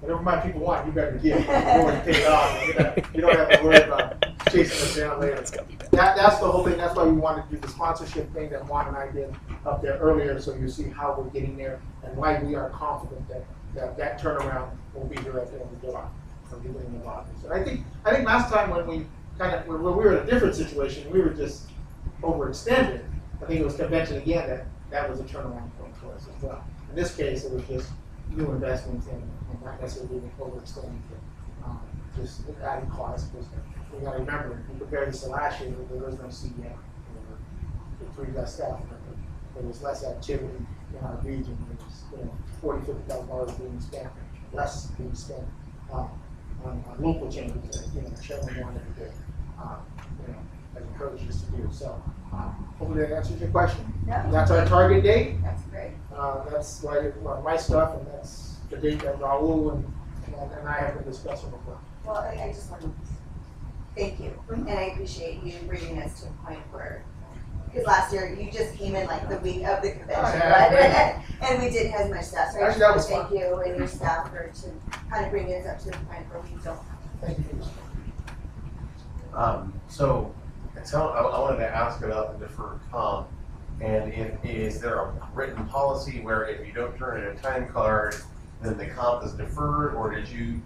Whatever my people want, you better give. You already paid it off. You don't have to worry about chasing us down later. That's the whole thing. That's why we wanted to do the sponsorship thing that Juan and I did up there earlier, so you see how we're getting there and why we are confident that turnaround will be here at the end of July, or the beginning of August. And I think last time when we were in a different situation, we were just overextended. I think it was convention again that was a turnaround point for us as well. In this case, it was just new investments and not necessarily being overextended. Just adding costs. We got to remember, if you compare this to last year, there was no CDM. There were 3 less staff. There was less activity in our region. There was $40,000, $50,000 being spent, less being spent on local changes that Chairman wanted to do. As encouraged us to do. So hopefully that answers your question. Yeah. That's our target date. That's great. That's my stuff, and that's the date that Raul and I have been discussing before. Well, I just want to thank you, and I appreciate you bringing us to a point where, because last year you just came in like the week of the convention, right? And we didn't have as much staff. So I just want to thank you and your staff for to kind of bring us up to the point where we don't. Thank you. I wanted to ask about the deferred comp, and is there a written policy where if you don't turn in a time card, then the comp is deferred, or did you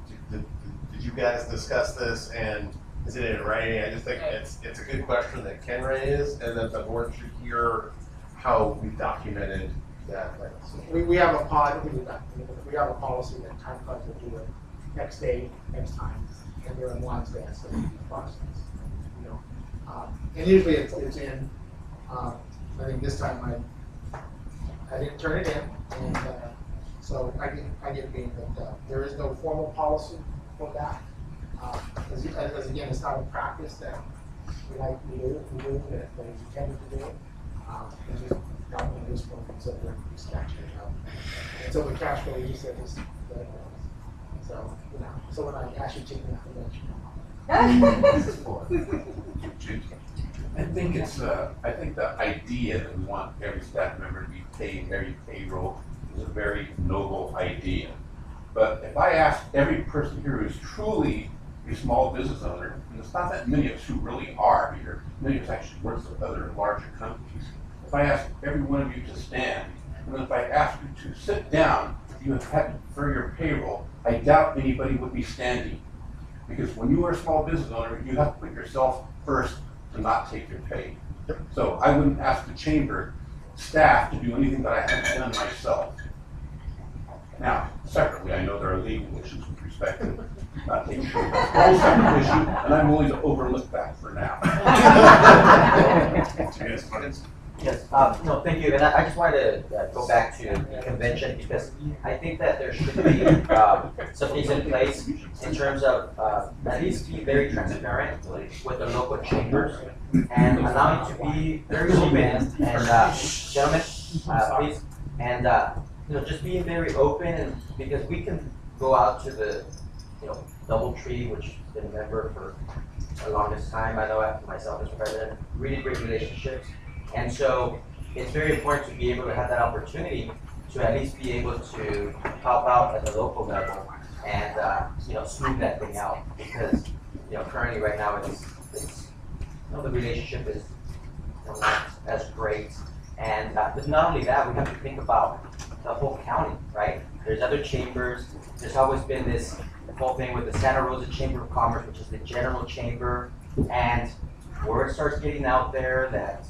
guys discuss this and is it in writing? I just think it's a good question that Ken raised, and that the board should hear how we documented that. We have a policy. We have a policy that time cards will do it next day, next time, and they're in one advance of the process. And usually it's in. I think this time I didn't turn it in, and so I get being that there is no formal policy for that. As again, it's not a practice that we like to do. We do that is intended to do. It's just not in this point until the cash out. Until the cash flow, you said this. So when I actually take that convention. I think the idea that we want every staff member to be paid every payroll is a very noble idea. But if I ask every person here who is truly a small business owner, and it's not that many of us who really are here, many of us actually work for other larger companies. If I ask every one of you to stand, and then if I ask you to sit down, if you have had for your payroll, I doubt anybody would be standing. Because when you are a small business owner, you have to put yourself first to not take your pay. So I wouldn't ask the chamber staff to do anything that I haven't done myself. Now, separately, I know there are legal issues with respect to not taking care of that. Whole separate issue, and I'm willing to overlook that for now. Yes, no, thank you. And I just wanted to go back to the convention because I think that there should be some things in place in terms of at least be very transparent with the local chambers and allowing to be very open and gentlemen, please, and just being very open, and because we can go out to the DoubleTree, which has been a member for the longest time. I know after myself as president, really great relationships. And so it's very important to be able to have that opportunity to at least be able to help out at the local level and smooth that thing out, because currently right now it's the relationship is not as great, and but not only that, we have to think about the whole county, right? There's other chambers. There's always been this whole thing with the Santa Rosa Chamber of Commerce, which is the general chamber, and word starts getting out there that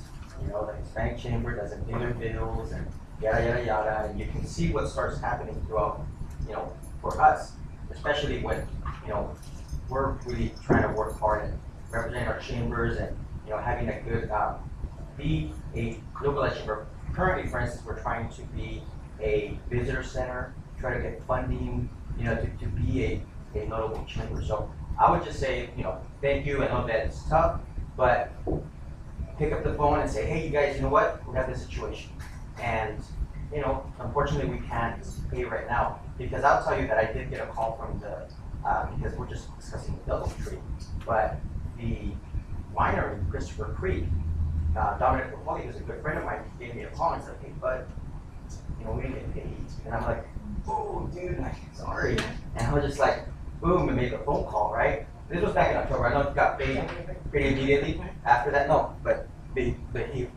the Hispanic chamber doesn't pay their bills and yada yada yada, and you can see what starts happening throughout, for us, especially when we're really trying to work hard and represent our chambers and having a good be a localized chamber. Currently, for instance, we're trying to be a visitor center, try to get funding, to be a notable chamber. So I would just say, thank you. I know that it's tough, but pick up the phone and say, hey, you guys, you know what? We have this situation. And, unfortunately we can't pay right now, because I'll tell you that I did get a call from the, because we're just discussing the DoubleTree, but the winery, Christopher Creek, Dominic Rapoli, who's a good friend of mine, he gave me a call and said, hey, bud, you know, we didn't get paid. And I'm like, oh, dude, like, sorry. And I was just like, boom, and made a phone call, right? This was back in October. I know he got paid pretty immediately after that. No, but he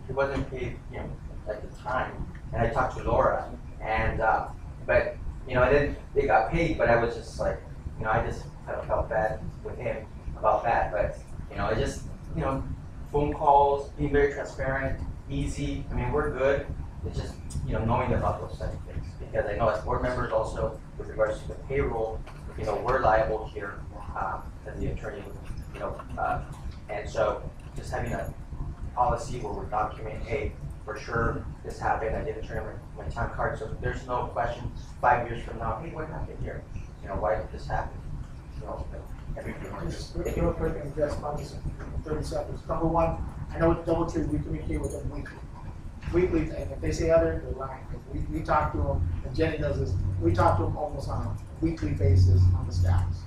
wasn't paid, you know, at the time. And I talked to Laura, and but you know, they got paid, but I was just like, you know, I felt bad with him about that. But you know, I just, you know, phone calls, being very transparent, easy. I mean, we're good. It's just, you know, knowing about those type of things, because I know as board members also, with regards to the payroll, you know, we're liable here as the attorney, you know, and so just having a policy where we're documenting, hey, for sure this happened, I didn't turn in my time card, so there's no question 5 years from now, hey, what happened here? You know, why did this happen? You know, everything. Just real quick and address about this in 30 seconds. Number one, I know with DoubleTree, we communicate with them weekly. Weekly, and if they say other, they're lying. We talk to them, and Jenny knows this, we talk to them almost on a weekly basis on the status.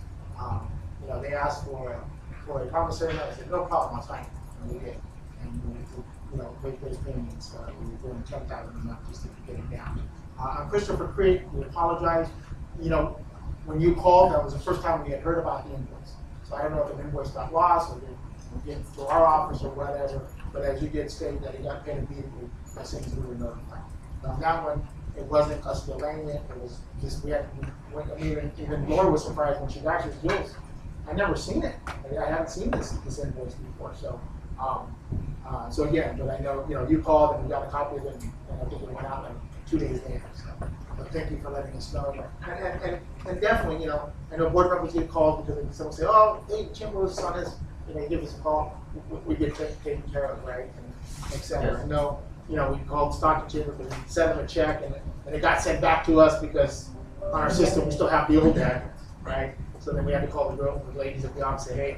You know, they asked for a commissary, I said, no problem, I'll sign it. And we did. And we, you know, make those payments. We were doing 10,000 a month just to get it down. On Christopher Creek, we apologize. You know, when you called, that was the first time we had heard about the invoice. So I don't know if an invoice got lost or didn't get to our office or whatever, but as you did state that it got paid immediately, as soon as we were notified. On that one, it wasn't us delaying it, it was just, even Laura was surprised when she got here, Jules, I never seen it. I haven't seen this invoice before, so. So again, but I know, you know, you called and we got a copy of it, and I think it went out like 2 days later, so. But thank you for letting us know. And definitely, you know, I know board members get called because someone say, oh, hey, Chamberlain's son is, you know, give us a call, we get taken care of, right, and et cetera. Yes. I know, you know, we called Stockton Chamber, we sent them a check, and it got sent back to us because on our system, we still have the old address, right? So then we had to call the girls, the ladies at the office, say, hey,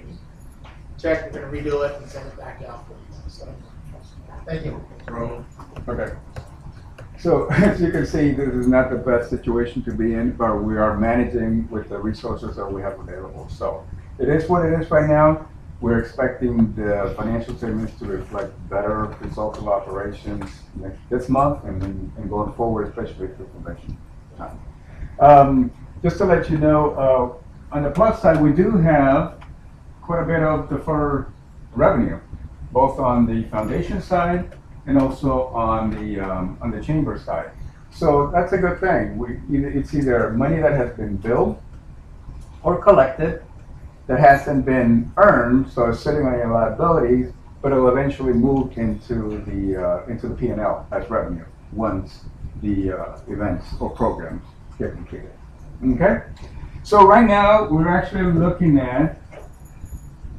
check, we're gonna redo it and send it back out for you, so. Thank you. Okay. So as you can see, this is not the best situation to be in, but we are managing with the resources that we have available. So it is what it is right now. We're expecting the financial statements to reflect better results of operations this month and going forward, especially through convention time. Just to let you know, on the plus side, we do have quite a bit of deferred revenue, both on the foundation side and also on the chamber side. So that's a good thing. It's either money that has been billed or collected that hasn't been earned, so it's sitting on your liabilities, but it'll eventually move into the P&L as revenue once the events or programs get completed. Okay? So right now, we're actually looking at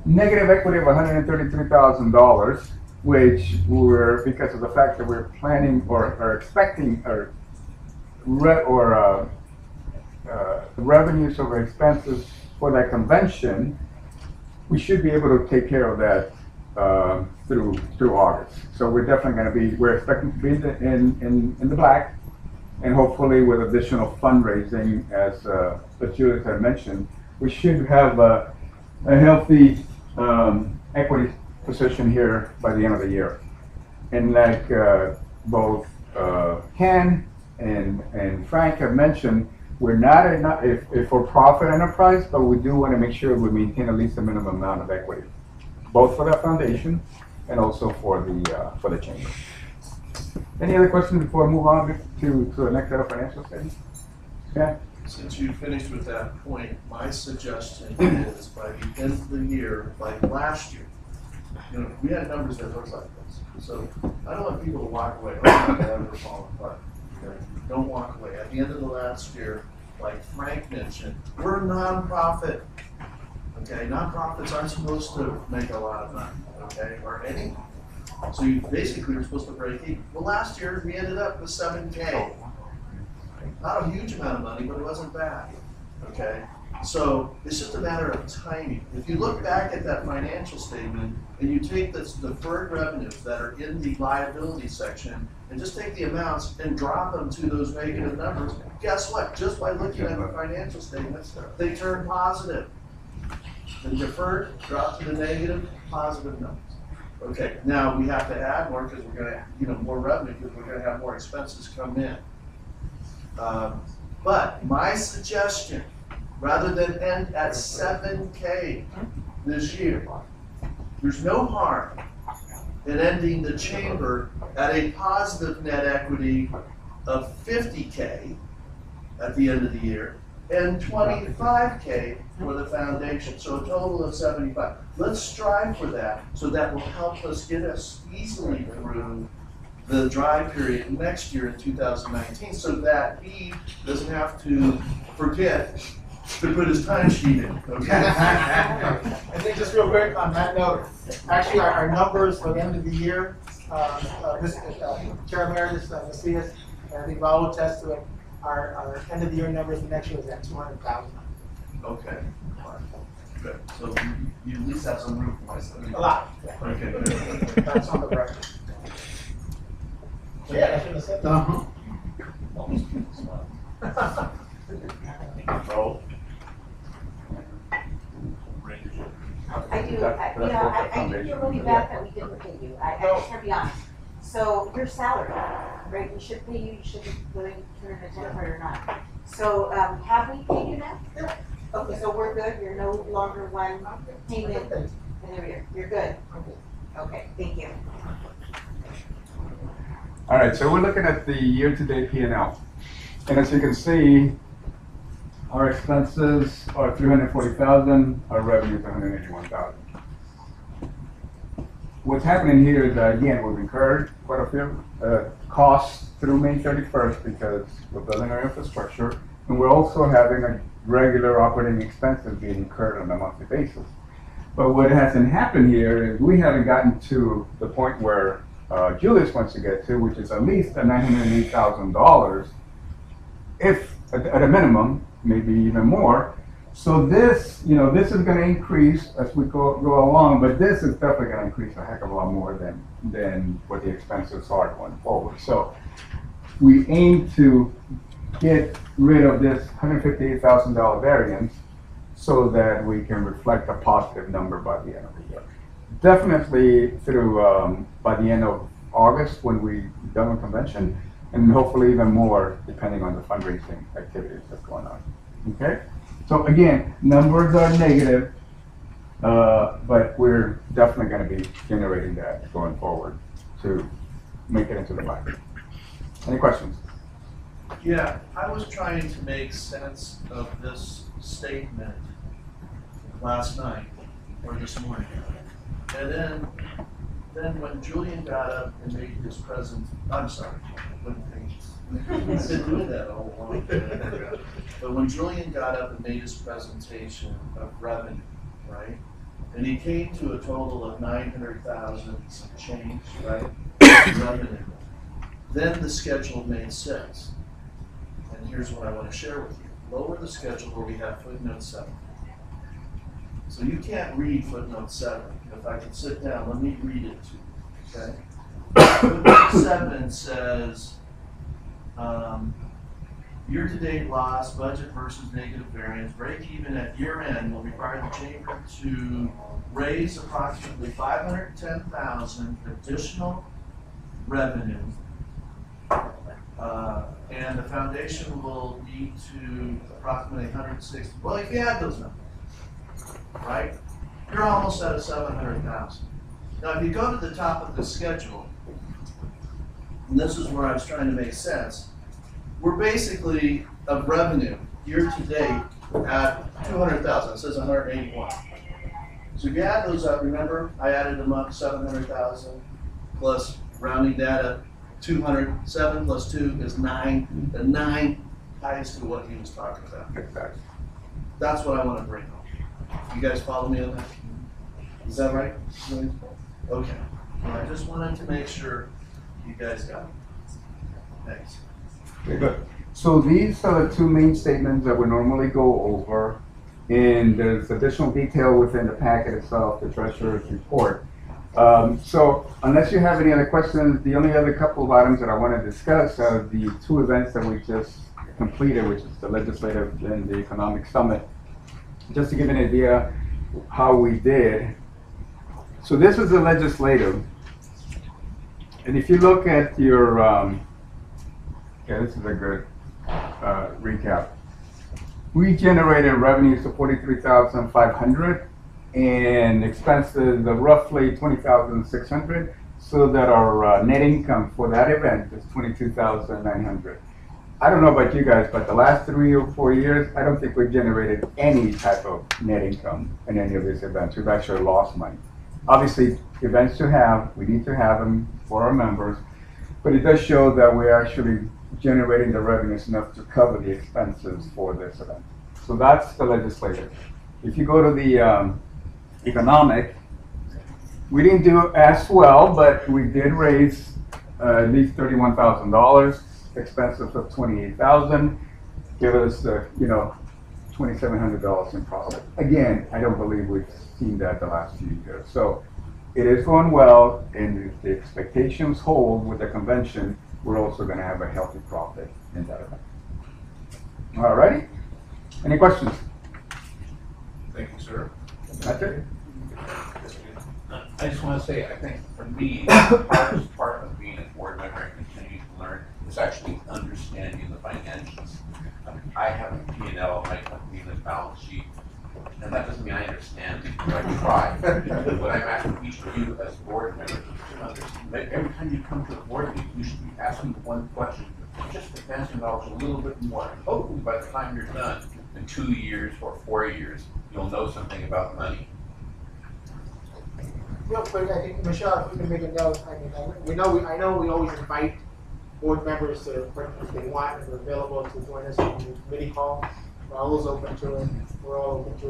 negative equity of $133,000, which we're, because of the fact that we're planning or are expecting revenues over expenses for that convention, we should be able to take care of that through August. So we're definitely we're expecting to be in the black, and hopefully with additional fundraising, as Julius had mentioned, we should have a healthy equity position here by the end of the year. And like both Ken and Frank have mentioned, we're not a for-profit enterprise, but we do want to make sure we maintain at least a minimum amount of equity, both for that foundation and also for the chamber. Any other questions before I move on to the next set of financial statements? Yeah. Since you finished with that point, my suggestion is by the end of the year, like last year, you know, we had numbers that looked like this. So I don't want people to walk away. Don't ever fall apart. Okay? Don't walk away. At the end of the last year, like Frank mentioned, we're a nonprofit. Okay, nonprofits aren't supposed to make a lot of money. Okay, or any. So you basically were supposed to break even. Well, last year we ended up with $7K. Not a huge amount of money, but it wasn't bad. Okay, so it's just a matter of timing. If you look back at that financial statement and you take the deferred revenues that are in the liability section and just take the amounts and drop them to those negative numbers, guess what? Just by looking at the financial statements, they turn positive. The deferred drop to the negative, positive numbers. Okay, now we have to add more because we're gonna, more revenue because we're gonna have more expenses come in. But my suggestion, rather than end at 7K this year, there's no harm in ending the chamber at a positive net equity of 50K at the end of the year and 25K for the foundation, so a total of 75. Let's strive for that, so that will help us get us easily through the dry period next year in 2019, so that he doesn't have to forget to put his time sheet in, okay? And then just real quick on that note, actually our numbers for the end of the year, Chair Emeritus Macias, and I think Raul will attest to it, our end of the year numbers for next year is at 200,000. Okay. Good. So you at least have some room for myself. A lot. Okay. That's on the record. So yeah, that's what I said. Roll. I do, I do feel really bad that we didn't pay you. I just want to be honest. So your salary, right, we should pay you, you should be willing to turn a tenant or not. So, have we paid you now? Okay, so we're good, you're no longer one payment, and there you're good. Okay, thank you. All right, so we're looking at the year-to-date P&L. And as you can see, our expenses are $340,000, our revenue is $181,000. What's happening here is that, again, we've incurred quite a few costs through May 31st because we're building our infrastructure, and we're also having a regular operating expenses being incurred on a monthly basis. But what hasn't happened here is we haven't gotten to the point where Julius wants to get to, which is at least $908,000, if at a minimum, maybe even more. So this, this is going to increase as we go along, but this is definitely going to increase a heck of a lot more than what the expenses are going forward. So we aim to get rid of this $158,000 variance so that we can reflect a positive number by the end of the year. Definitely through by the end of August when we're done with convention, and hopefully even more depending on the fundraising activities that's going on. Okay? So again, numbers are negative, but we're definitely going to be generating that going forward to make it into the black. Any questions? Yeah, I was trying to make sense of this statement last night or this morning. And then when Julian got up and made his I'm sorry, I've been doing that all along. But when Julian got up and made his presentation of revenue, right? And he came to a total of 900,000 some change, right? Revenue. Then the schedule made sense. And here's what I want to share with you. Lower the schedule where we have footnote 7. So you can't read footnote 7. If I can sit down, let me read it to you, okay? Footnote 7 says, year-to-date loss, budget versus negative variance, break even at year-end will require the chamber to raise approximately $510,000 additional revenue, and the foundation will need to approximately 160. Well, if you add those numbers, right, you're almost at a 700,000. Now, if you go to the top of the schedule, and this is where I was trying to make sense, we're basically of revenue year to date at 200,000. It says 181. So if you add those up, remember I added them up, 700,000 plus rounding data, 200. 7 plus 2 is 9. The 9 ties to what he was talking about. Exactly. That's what I want to bring home. You guys follow me on that? Is that right? Okay. I just wanted to make sure you guys got it. Thanks. Very good. So these are the two main statements that we normally go over, and there's additional detail within the packet itself, the treasurer's report. So unless you have any other questions, the only other couple of items that I want to discuss are the two events that we just completed, which is the legislative and the economic summit. Just to give you an idea, how we did. So this is the legislative. And if you look at your, yeah, this is a good recap. We generated revenues of 43,500 and expenses of roughly 20,600, so that our net income for that event is 22,900. I don't know about you guys, but the last 3 or 4 years, I don't think we've generated any type of net income in any of these events. We've actually lost money. Obviously, events we need to have them for our members, but it does show that we're actually generating the revenues enough to cover the expenses for this event. So that's the legislative. If you go to the economic, we didn't do as well, but we did raise at least $31,000, expenses of $28,000, give us $2,700 in profit. Again, I don't believe we've seen that the last few years. So it is going well, and if the expectations hold with the convention, we're also going to have a healthy profit in that event. All righty. Any questions? Thank you, sir. That's it. I just want to say, I think for me, the hardest part of being a board member and continuing to learn is actually understanding the financials. I have a P&L of my company and a balance sheet, and that doesn't mean I understand it, but I try. But I'm asking each of you as board members to understand that every time you come to a board meeting, you should be asking one question, just advancing knowledge a little bit more. And hopefully by the time you're done, in 2 years or 4 years, you'll know something about money. Real quick, I think, Michelle, if you can make a note, I mean, I know we always invite board members to, if they want, if they're available to join us on the committee call. We're always open to it. We're all open to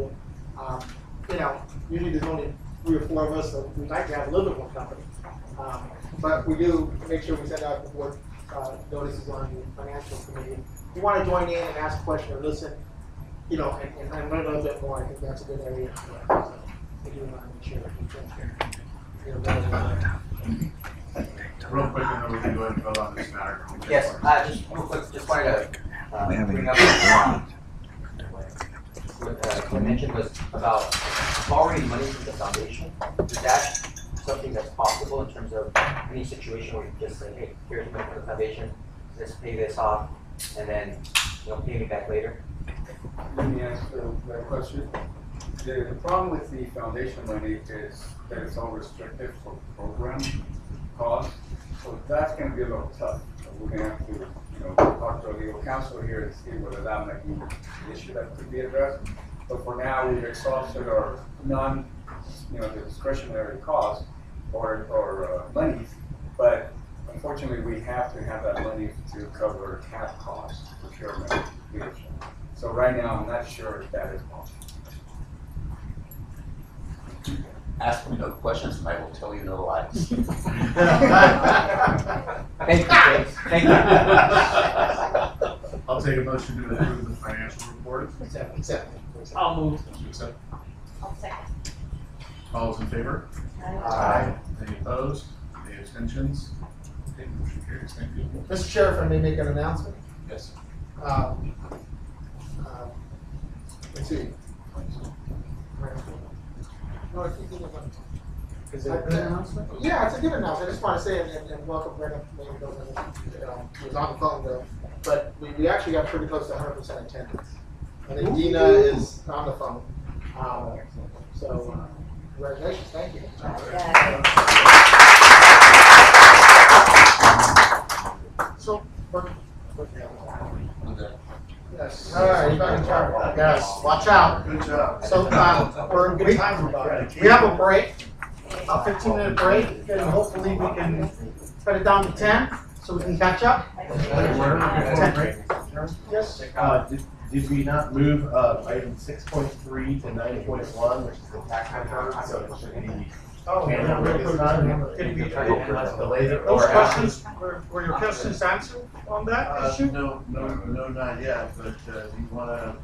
it. Usually there's only 3 or 4 of us, so we'd like to have a little bit more company. But we do make sure we send out the board notices on the financial committee. If you want to join in and ask a question or listen, and learn a little bit more, I think that's a good area. So, we do want to make sure that we're Real quick, I know we can go ahead and vote on this matter. Yes, just real quick, just wanted to bring up what I mentioned was about borrowing money from the foundation. Is that something that's possible in terms of any situation where you just say, hey, here's money from the foundation, let's pay this off, and then pay me back later? Let me answer that question. The problem with the foundation money is that it's all restricted for program costs, so that's going to be a little tough. So we're going to have to, talk to our legal counsel here and see whether that might be an issue that could be addressed. But for now, we've exhausted our the discretionary costs or monies. But unfortunately, we have to have that money to cover cap costs, procurement, leadership. So right now, I'm not sure if that is possible. Ask me no questions and I will tell you no lies. Thank you, James. Thank you. I'll take a motion to approve the financial report. Accept. I'll move. Accept. I'll second. All those in favor? Aye. Any opposed? Any abstentions? Okay, motion carries. Thank you. Mr. Chair, if I may make an announcement. Yes. Let's see. No, I think is it a good announcement? Yeah, it's a good announcement. I just want to say and welcome Brenda. Maybe was on the phone though, but we actually got pretty close to 100% attendance. And then Dina is on the phone. So congratulations, thank you. So, yes. All right, you got in charge. Yes, watch out. Good job. So we're in good time. We have a break, a 15-minute break, and hopefully we can cut it down to 10 so we can catch up. Yes. Did we not move item 6.3 to 9.1, which is the tax return? So it should be. Those questions, were your questions answered on that issue? No, not yet, but you wanna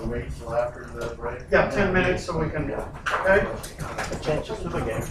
wait till after the break? Yeah, 10 minutes so we can, okay? Changes to the game.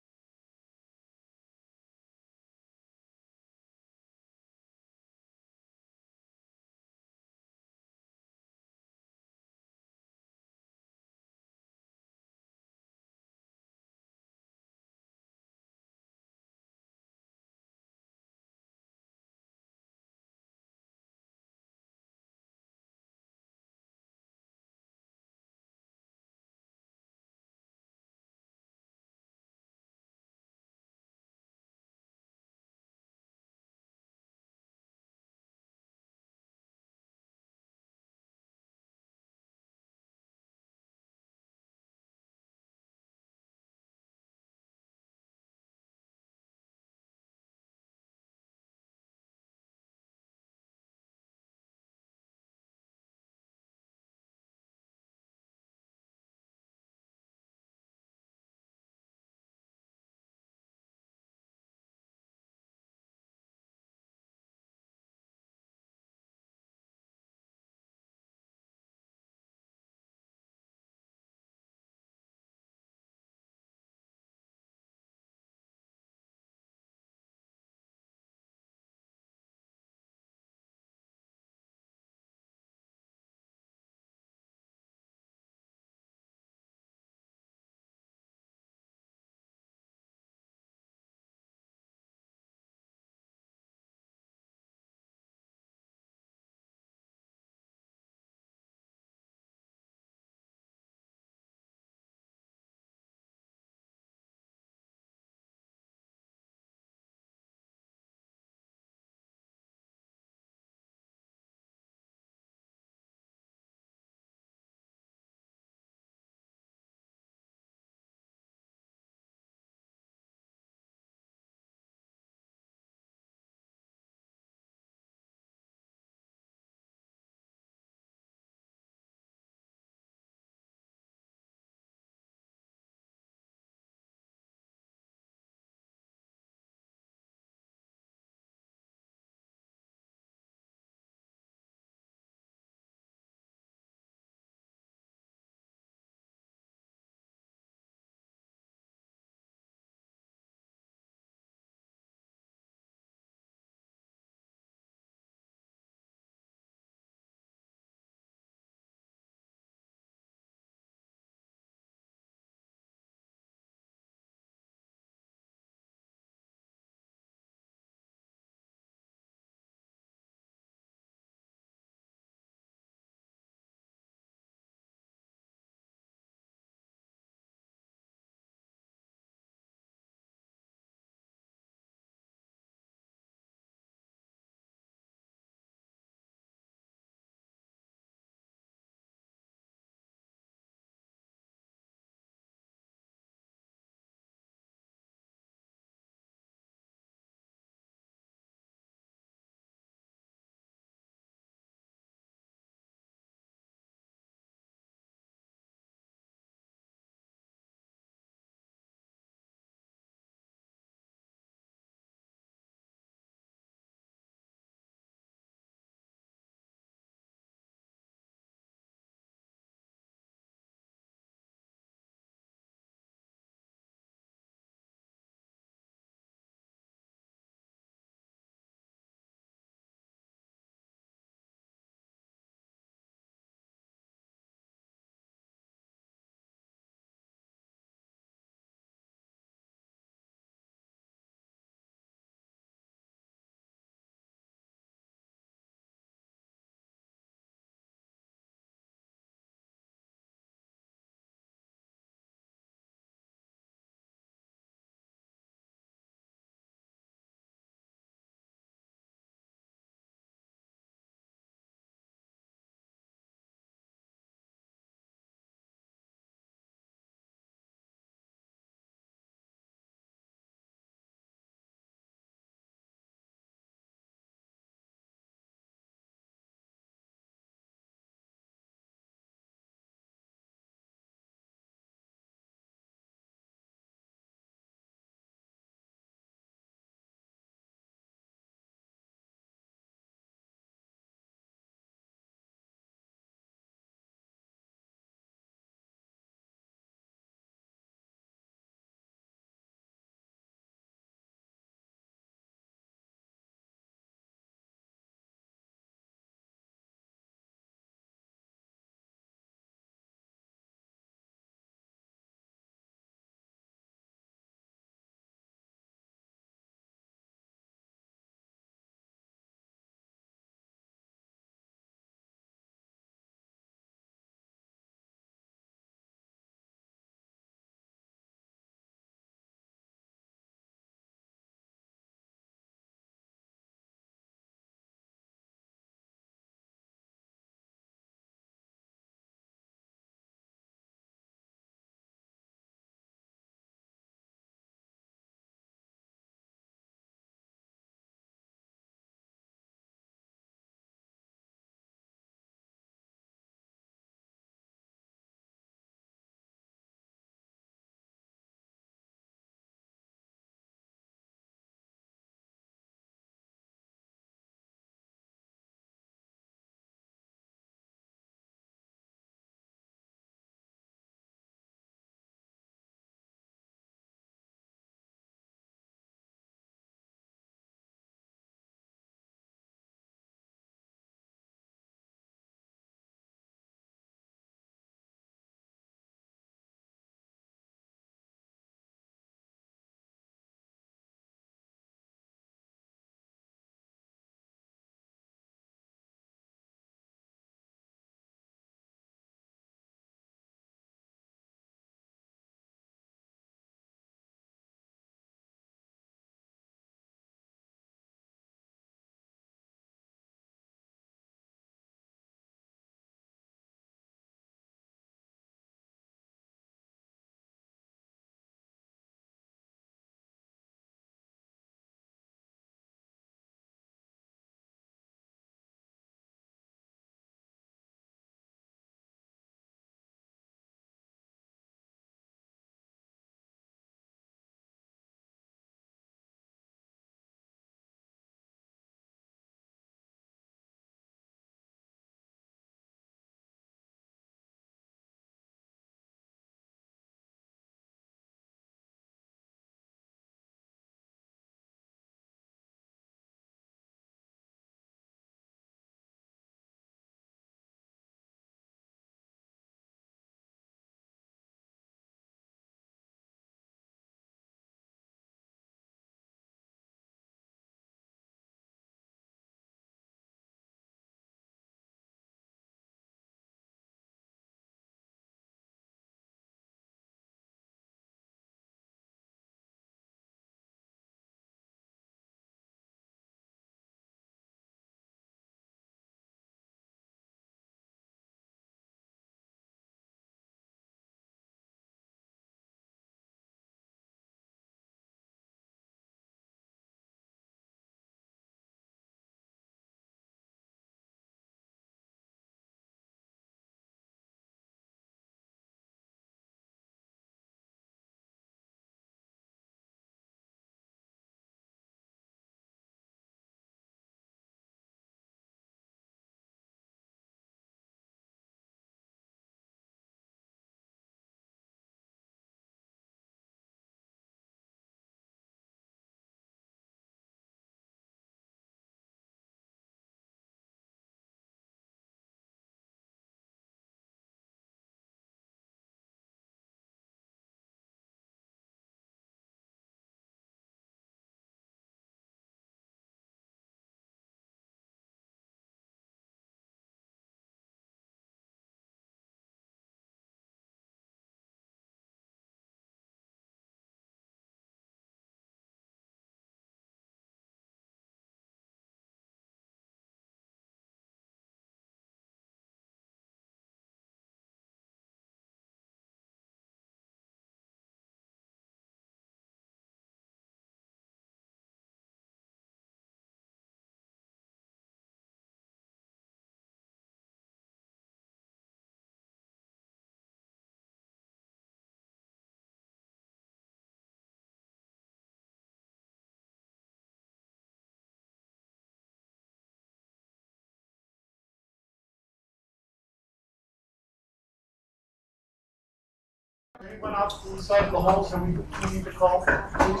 Anyone outside of the halls that we need to call, please?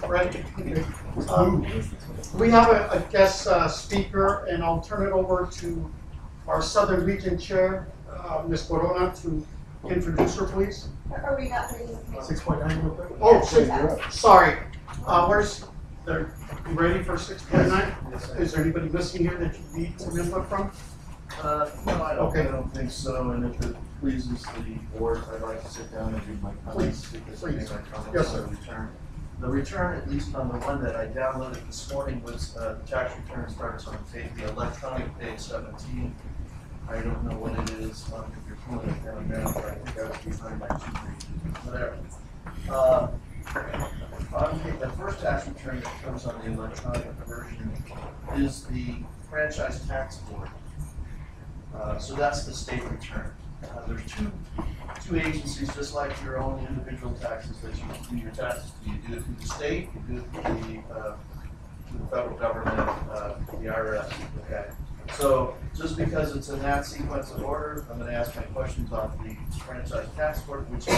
Ready? We have a guest speaker, and I'll turn it over to our Southern Region Chair, Ms. Corona, to introduce her, please. Are we not ready? 6.9. Oh, sorry. Where's, you ready for 6.9? Is there anybody missing here that you need some input from? No, I Okay. don't think so, and if it pleases the board, I'd like to sit down and read my comments. Because I think my comments Yes, sir. are returned. The return, at least on the one that I downloaded this morning, was, the tax return starts on the electronic page 17. I don't know what it is, if you're pulling it down now, but I think I was behind by 2 pages, whatever. On the first tax return that comes on the electronic version is the franchise tax board. So that's the state return. There's two agencies, just like your own individual taxes that you do your taxes. You do it through the state, you do it through the federal government, the IRS. Okay. So just because it's in that sequence of order, I'm going to ask my questions on the franchise tax board, which is,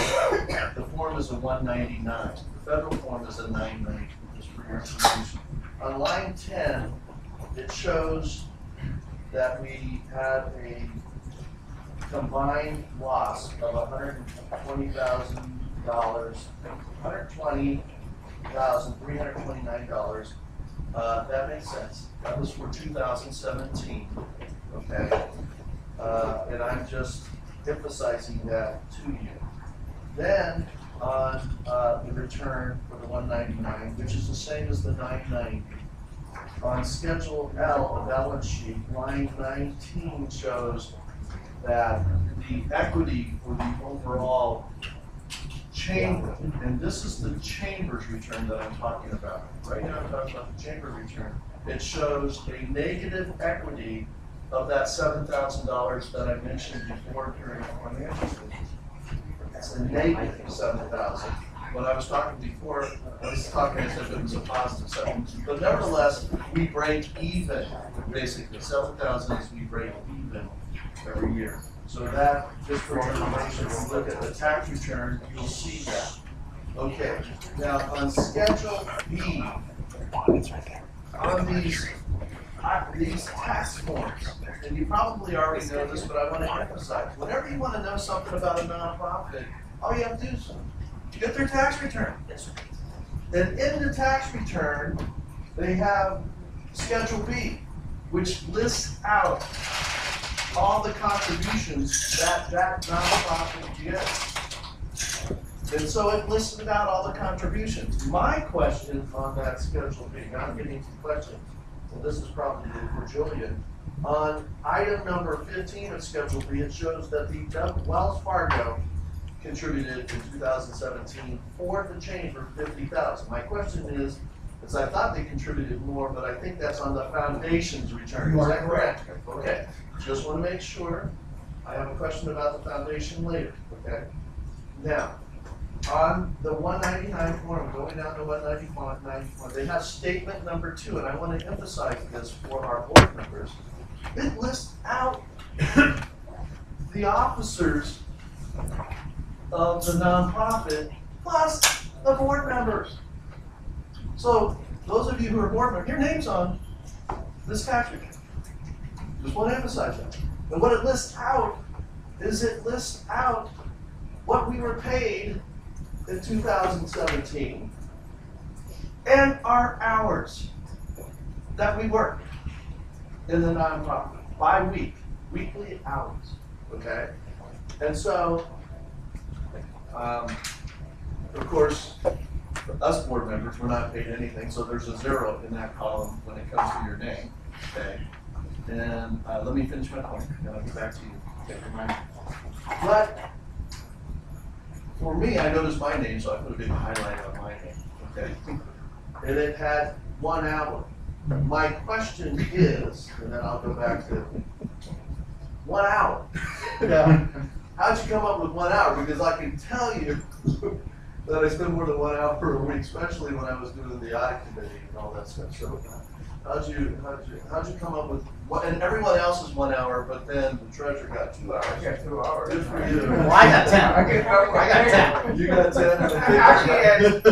the form is a 199. The federal form is a 990, just for your information. On line 10, it shows that we had a combined loss of $120,000, $120,329. That makes sense. That was for 2017. Okay, and I'm just emphasizing that to you. Then on the return for the 199, which is the same as the 990. On Schedule L, the balance sheet, line 19 shows that the equity for the overall chamber, and this is the chamber's return that I'm talking about. Right now I'm talking about the chamber return. It shows a negative equity of that $7,000 that I mentioned before during the financial statements. It's a negative $7,000. When I was talking before, I was talking as if it was a positive 7. But nevertheless, we break even, basically. 7,000 is we break even every year. So that, just for information, when you look at the tax return, you'll see that. Okay, now on Schedule B, on these tax forms, and you probably already know this, but I want to emphasize, whenever you want to know something about a nonprofit, all you have to do is get their tax return. And in the tax return, they have Schedule B, which lists out all the contributions that nonprofit gets. And so it listed out all the contributions. My question on that Schedule B, now I'm getting some questions, and this is probably for Julian. On item number 15 of Schedule B, it shows that the Wells Fargo contributed in 2017 for the chamber $50,000. My question is I thought they contributed more, but I think that's on the foundation's return. Is that correct? Okay. Just want to make sure. I have a question about the foundation later. Okay. Now, on the 199 form, going down to 194, they have statement number 2, and I want to emphasize this for our board members. It lists out the officers of the nonprofit plus the board members. So those of you who are board members, your name's on this tax return. Just want to emphasize that. And what it lists out is it lists out what we were paid in 2017 and our hours that we worked in the nonprofit by week, weekly hours. Okay? And so of course, for us board members, we're not paid anything, so there's a 0 in that column when it comes to your name. Okay, and let me finish my point, and I'll get back to you. Okay, but for me, I noticed my name, so I put a big highlight on my name. Okay, and it had 1 hour. My question is, and then I'll go back to 1 hour. Now, how'd you come up with 1 hour? Because I can tell you that I spend more than 1 hour per week, especially when I was doing the audit committee and all that stuff. So How'd you come up with what? And everyone else is 1 hour, but then the treasurer got 2 hours. I got 2 hours. Good for you. Well, I got 10. I got 10. You got 10. Actually, And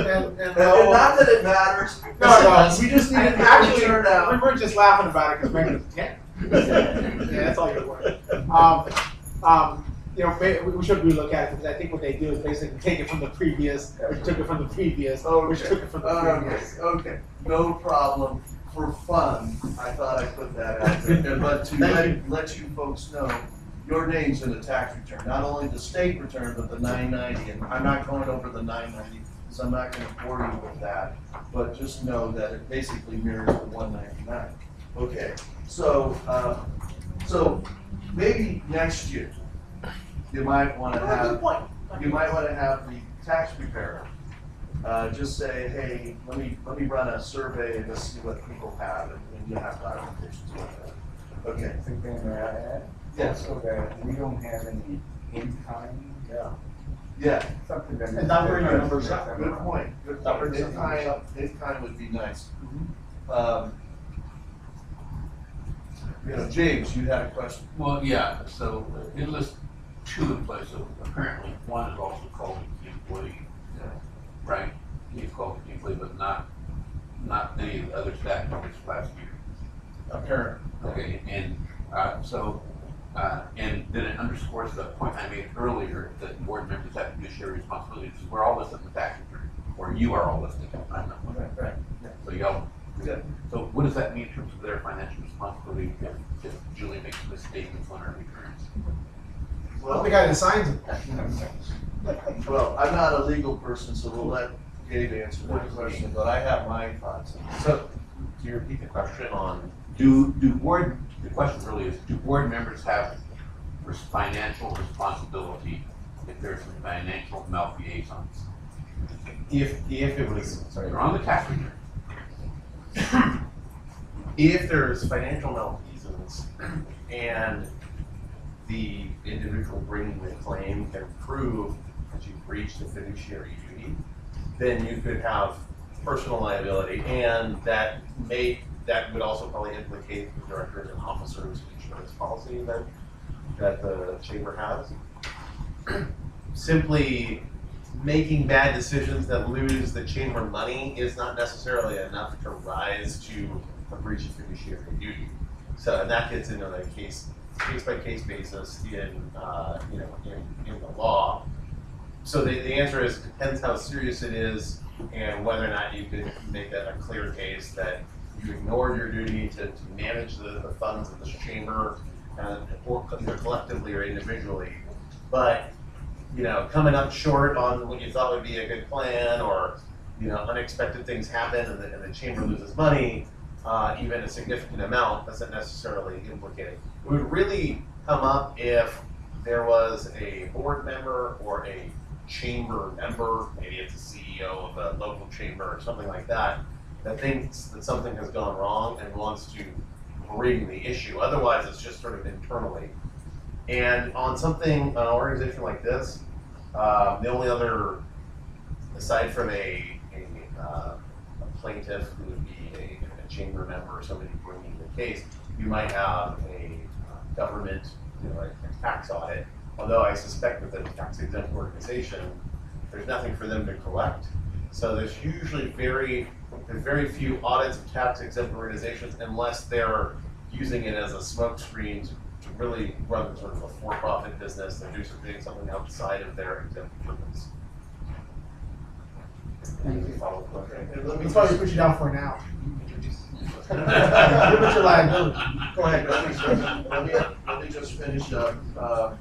not that it matters. No, We just need to actually, turn out. we were just laughing about it because Megan was 10. Yeah, that's all you're worth. You know, we should relook at it because I think what they do is basically take it from the previous, which took it from the previous, which took it from the previous. Okay, no problem. For fun, I thought I'd put that out there. But to let you folks know, your name's in the tax return, not only the state return, but the 990. And I'm not going over the 990 because I'm not going to bore you with that. But just know that it basically mirrors the 199. Okay, so maybe next year you might want to have the tax preparer just say, hey, let me run a survey and just see what people have, and you have clarifications with that. Okay. Something may I add? Yes. So that we don't have any in-kind. Yeah. Something that. And that where your numbers are. Good point. Good point. In-kind would be nice. You know, James, you had a question. Well, yeah, so it lists 2 in place, so apparently one is also called a key employee, right? He's called a key employee, but not any of the other staff members last year. Apparently. Okay, and and then it underscores the point I made earlier that board members have fiduciary responsibilities. We're all listed in the tax return, or you are all listed. I'm not. Right. So y'all. So what does that mean in terms of their financial responsibility if Julie makes misstatements on her returns? Well, the guy that signs it. Well, I'm not a legal person, so we'll let Gabe answer that question, but I have my thoughts. So, do you repeat the question on, the question really is, do board members have financial responsibility if there's some financial malfeasance? If it was, sorry, They're on the tax return. if there's financial malfeasance and the individual bringing the claim can prove that you breached the fiduciary duty, then you could have personal liability, and that would also probably implicate the directors and officers insurance policy that the chamber has. Simply making bad decisions that lose the chamber money is not necessarily enough to rise to a breach of fiduciary duty. So, and that gets into the case by case basis in the law. So the answer is, depends how serious it is and whether or not you could make that a clear case that you ignored your duty to manage the funds of this chamber, or either collectively or individually. But coming up short on what you thought would be a good plan, or unexpected things happen and the chamber loses money, even a significant amount, doesn't necessarily implicate it. It would really come up if there was a board member or a chamber member, maybe it's a CEO of a local chamber or something like that, that thinks that something has gone wrong and wants to bring the issue. Otherwise, it's just sort of internally. And on an organization like this, the only other, aside from a plaintiff who would be a chamber member or somebody bringing the case, you might have a government, a tax audit. Although I suspect with a tax-exempt organization, there's nothing for them to collect. So there's usually very few audits of tax-exempt organizations unless they're using it as a smokescreen to really run sort of a for-profit business and do something outside of their exempt purpose. That's why we put you down for now. Give it your liability. Go ahead. Let me just finish up.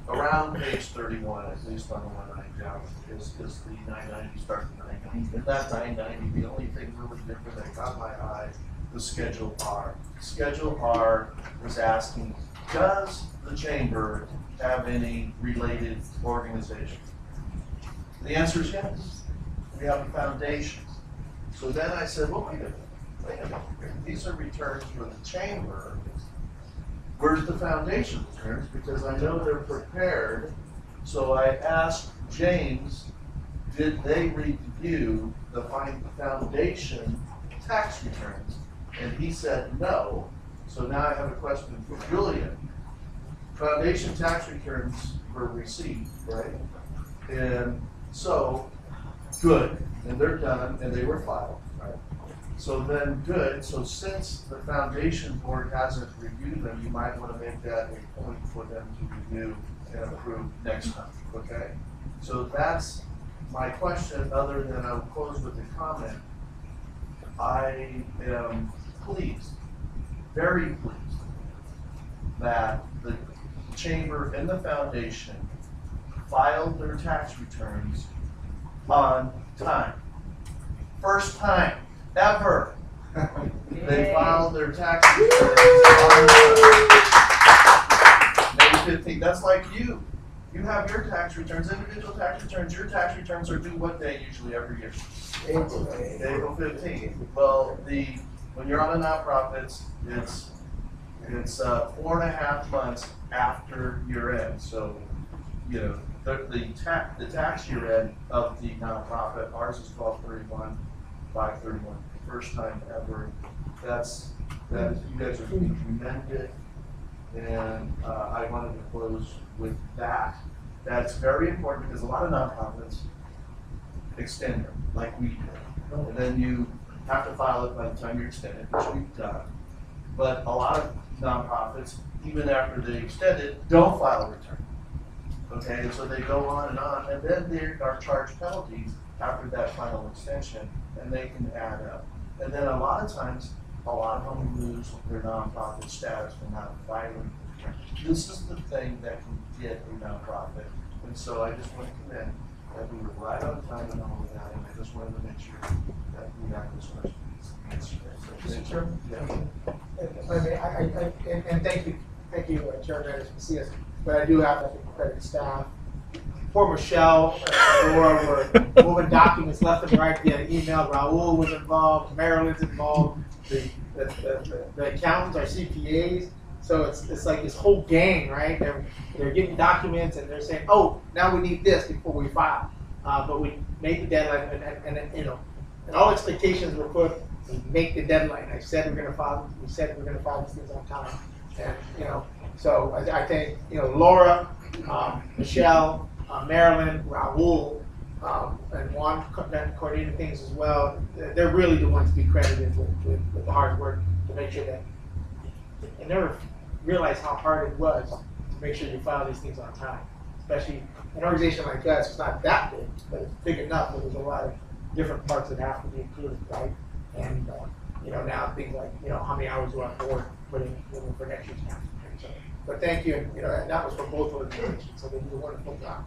Around page 31, at least on the one I down, is the 990 start to 990. If that 990, the only thing really different that caught my eye was Schedule R. Schedule R was asking, does the chamber have any related organizations? The answer is yes. We have a foundation. So then I said, well, wait a minute. These are returns for the chamber. Where's the foundation returns? Because I know they're prepared. So I asked James, did they review the foundation tax returns? And he said no. So now I have a question for Julian. Foundation tax returns were received, right? And so, good, and they're done, and they were filed, right? So then, good, so since the foundation board hasn't reviewed them, you might want to make that a point for them to review and approve next month, okay? So that's my question, other than I'll close with a comment. I am pleased, very pleased, that the chamber and the foundation filed their tax returns on time. First time ever they filed their tax returns on time. May 15th. That's like you. You have your tax returns, individual tax returns. Your tax returns are due what day usually every year? April 15th. Well, when you're on a nonprofit, it's 4.5 months after year end. So, you know, the tax year end of the nonprofit, ours is 12/31, 5/31. First time ever. You guys are being commended, and I wanted to close with that. That's very important because a lot of nonprofits extend them like we do, and then you have to file it by the time you're extended, which we've done. But a lot of nonprofits, even after they extend it, don't file a return. Okay, and so they go on, and then they are charged penalties after that final extension, and they can add up. And then a lot of times, a lot of them lose their nonprofit status for not filing. This is the thing that can get a nonprofit. And so I just want to commend that we were right on time and all of that, and I just wanted to make sure that we have this question answered. Mr. Chairman? Yeah. And thank you, Chairman Macias, but I do have to credit staff. Poor Michelle and Laura were moving documents left and right via email. Raul was involved, Marilyn's involved, the accountants are CPAs. So it's like this whole gang, right? They're getting documents and they're saying, oh, now we need this before we file. But we made the deadline, and you know, and all expectations were put to make the deadline. I said we're going to file. We said we're going to file these things on time, and you know, so I think Laura, Michelle, Marilyn, Raul, and Juan coordinating things as well. They're really the ones to be credited with the hard work to make sure that. I never realized how hard it was to make sure you file these things on time, especially an organization like us. It's not that big, but it's big enough that there's a lot of different parts that have to be included, right? And now things like how many hours do our board put in for next year's tax return. But thank you, and that was for both organizations, so they did a wonderful job.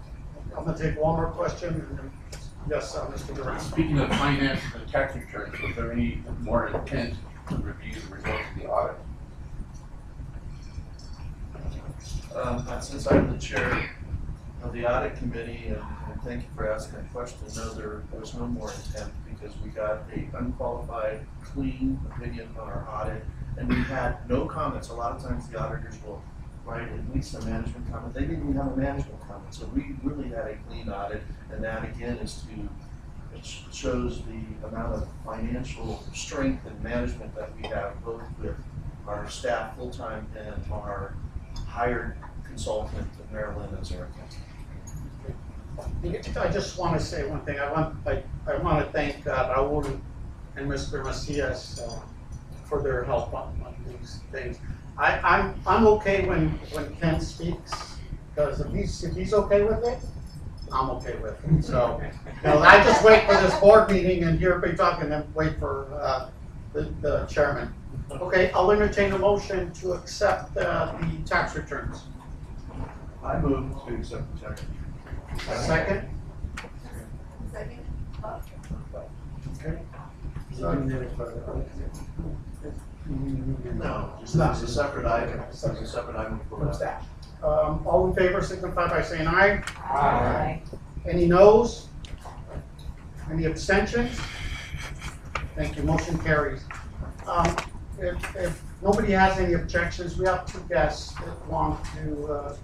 I'm going to take one more question. Yes, Mr. Durant. Speaking of finance and tax returns, was there any more intent to review the results of the audit? Since I'm the chair of the audit committee, and thank you for asking that question, no, there was no more intent because we got an unqualified, clean opinion on our audit, and we had no comments. A lot of times the auditors will write at least a management comment. They didn't even have a management comment, so we really had a clean audit, and that again it shows the amount of financial strength and management that we have, both with our staff full-time and our hired consultant, Marilyn and Zerika. I just want to say one thing. I want to thank Raul and Mr. Macias for their help on these things. I'm okay when Ken speaks, because if he's okay with it, I'm okay with it. So I just wait for this board meeting and hear everybody talking, and wait for the chairman. Okay, I'll entertain a motion to accept the tax returns. I move to accept the tax returns. Second? Second. Okay. No, it's not. It's a separate item. It's a separate item for staff. All in favor signify by saying aye. Aye. Any noes? Any abstentions? Thank you. Motion carries. If nobody has any objections, we have two guests that want to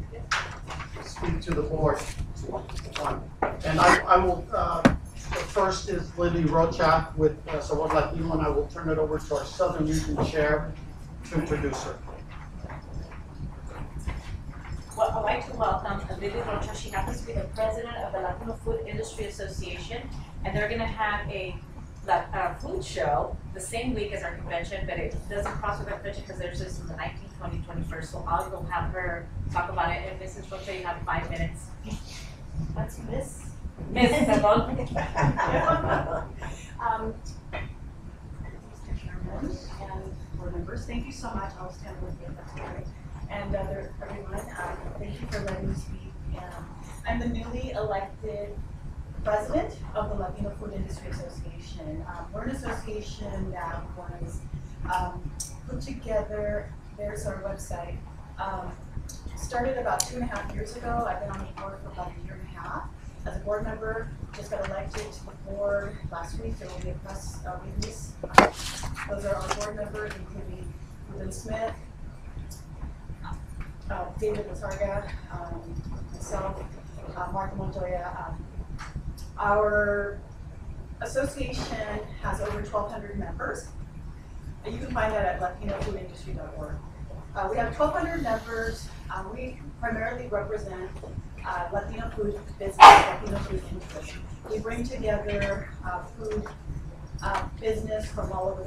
speak to the board. And I will The first is Lily Rocha with Sabor Latino, and I will turn it over to our Southern Region Chair to introduce her. Well, I'd like to welcome Lily Rocha. She happens to be the president of the Latino Food Industry Association, and they're going to have a food show the same week as our convention, but it doesn't cross with our convention because theirs is the 19th, 20th, 21st. So I'll go have her talk about it. And Mrs. Rocha, you have 5 minutes. That's Miss, perdón. Mr. Chairman and board members, thank you so much. I'll stand with you if that's all right. And everyone, thank you for letting me speak. I'm the newly elected president of the Latino Food Industry Association. We're an association that was put together, there's our website, started about 2.5 years ago. I've been on the board for about 1.5 years. As a board member, just got elected to the board last week. There will be a press release. Those are our board members, including Ruben Smith, David Lazarga, myself, Mark Montoya. Our association has over 1,200 members. You can find that at latinofoodindustry.org. We have 1,200 members. We primarily represent Latino food business, Latino food interests. We bring together food business from all over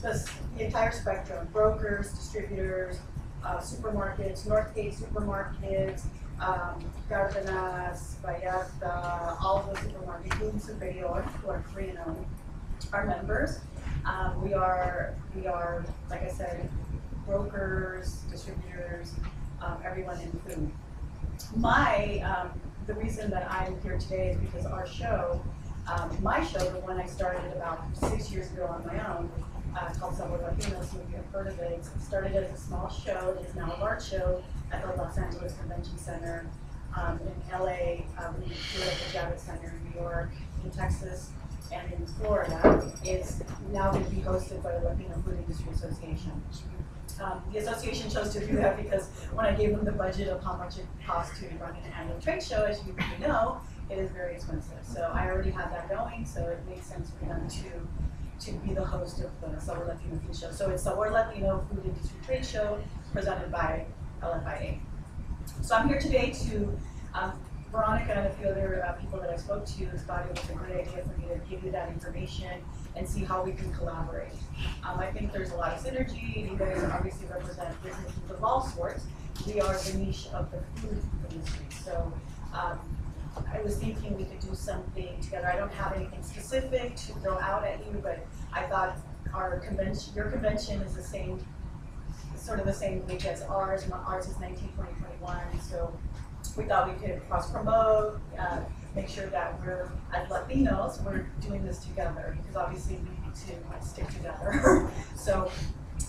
the entire spectrum: brokers, distributors, supermarkets, Northgate supermarkets, Cárdenas, Vallarta, all of those supermarkets, including Superior, who are Korean-owned, are members. We are, like I said, brokers, distributors, everyone in food. The reason that I'm here today is because our show, my show, the one I started about 6 years ago on my own, called Sabor Latino, so if you've heard of it, it started as a small show. It is now a large show at the Los Angeles Convention Center, in LA, we do it at the Javits Center in New York, in Texas, and in Florida. It's now going to be hosted by the Latino Food Industry Association. The association chose to do that because when I gave them the budget of how much it costs to run an annual trade show, as you may know, it is very expensive. So I already had that going, so it makes sense for them to be the host of the Sabor Latino Food Show. So it's Sabor Latino Food Industry Trade Show presented by LFIA. So I'm here today to, Veronica and a few other people that I spoke to thought it was a great idea for me to give you that information and see how we can collaborate. I think there's a lot of synergy. You guys obviously represent businesses of all sorts. We are the niche of the food industry. So I was thinking we could do something together. I don't have anything specific to throw out at you, but I thought our convention, your convention is the same, sort of the same week as ours. Ours is 19/20/21, so we thought we could cross-promote, make sure that we're, as Latinos, we're doing this together, because obviously we need to stick together. So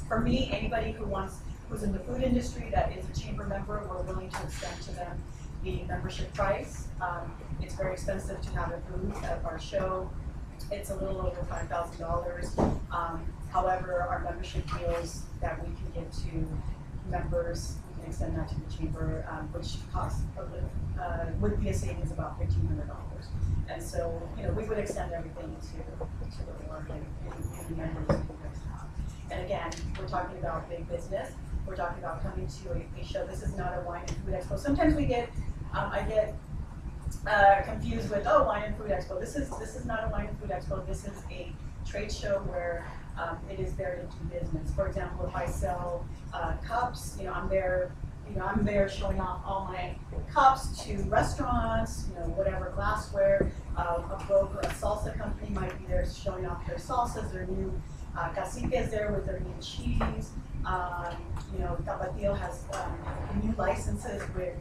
for me, anybody who's in the food industry that is a chamber member, we're willing to extend to them the membership price. It's very expensive to have a booth at our show. It's a little over $5,000. However, our membership deals that we can give to members, we can extend that to the chamber, which costs would be a savings about $1,500. And so, we would extend everything to the board and the members that you guys have. And again, we're talking about big business. We're talking about coming to a show. This is not a wine and food expo. Sometimes I get confused with, wine and food expo. This is not a wine and food expo. This is a trade show where it is there to do business. For example, if I sell cups, I'm there showing off all my cups to restaurants, whatever glassware. A broker, a salsa company might be there showing off their salsas, their new caciques there with their new cheese. Tapatio has new licenses with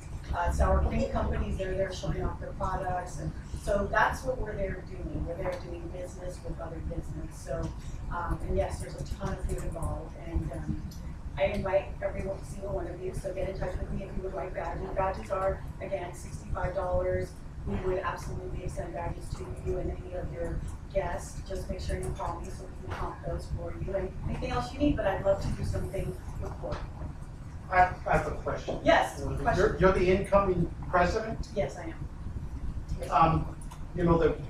sour cream companies. They're there showing off their products, and so that's what we're there doing. We're there doing business with other business. So, and yes, there's a ton of food involved, and I invite every single one of you. So get in touch with me if you would like badges. Badges are again $65. We would absolutely extend badges to you and any of your guests. Just make sure you call me so we can comp those for you. And anything else you need, but I'd love to do something with board. I have a question. Yes, question. You're the incoming president? Yes, I am. Yes. you know, it'd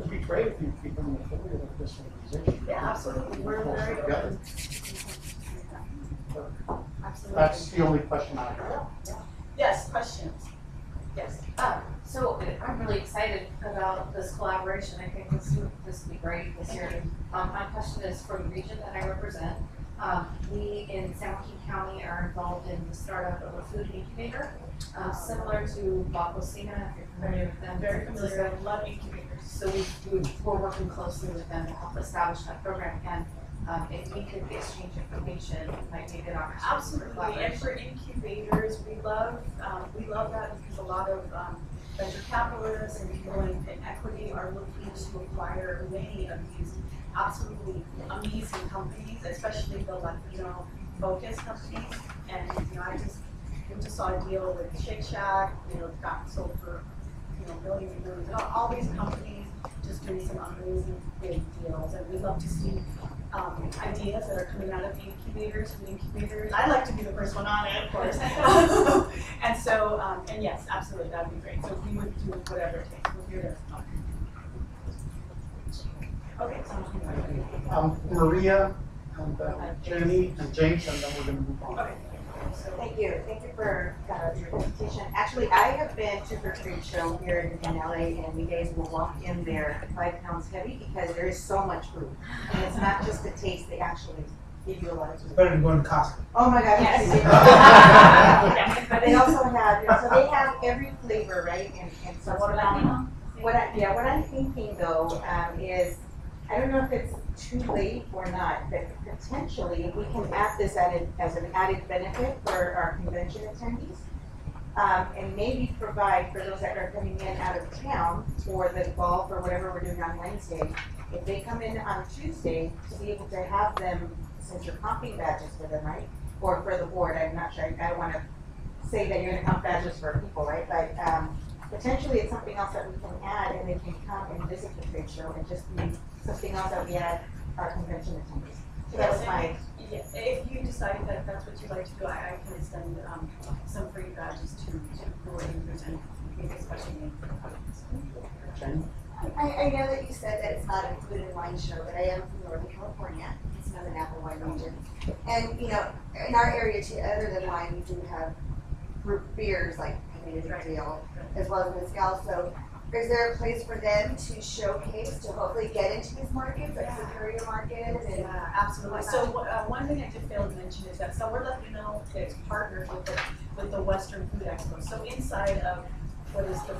be great if you become an affiliate of this organization. Yeah, absolutely. We're very open. Absolutely. That's the only question I have. Yes, questions? Yes. So I'm really excited about this collaboration. I think this will be great this year. My question is for the region that I represent. We in San Joaquin County are involved in the startup of a food incubator, similar to La Cocina, if you're familiar with them. Very familiar. I love incubators. So we're working closely with them to help establish that program. And if we could exchange information, it might be a good opportunity. Absolutely, and for incubators, we love that because a lot of venture capitalists and people in equity are looking to acquire many of these absolutely amazing companies, especially the Latino focused companies. And we just saw a deal with Shake Shack, it got sold for millions and millions. All these companies just doing some amazing big deals, and we love to see ideas that are coming out of the incubators. I like to be the first one on it, of course. And so, and yes, absolutely, that'd be great. So we would do whatever it takes. We're here to. Okay, so Maria, and Jenny, and James, and then we're going to move on. Okay. Thank you for your presentation. Actually, I have been to the trade show here in LA, and you guys will walk in there 5 pounds heavy because there is so much food. And it's not just the taste, they actually give you a lot of food. Better than going to Costco. Oh my God, yes. Yes. But they also have, so they have every flavor, right? And so what I'm thinking though is, I don't know if it's too late or not, but potentially we can add this as an added benefit for our convention attendees. And maybe provide for those that are coming in out of town for the golf or whatever we're doing on Wednesday, if they come in on Tuesday, to be able to have them, since you're comping badges for them, right? Or for the board, I'm not sure, I don't want to say that you're going to comp badges for people, right? But potentially it's something else that we can add, and they can come and visit the trade show and just be something else that we add our convention attendees. So that was my. Yes, if you decide that that's what you'd like to do, I can send some free badges to coordinators and especially me. I know that you said that it's not included in wine show, but I am from Northern California. It's not an apple wine region. And, in our area too, other than wine, we do have beers like Canadian Ale, as well as mezcal. So is there a place for them to showcase, to hopefully get into these markets, like Superior Markets? And Absolutely. So one thing I did fail to mention is that Sour Latino is partnered with the Western Food Expo. So inside of what is the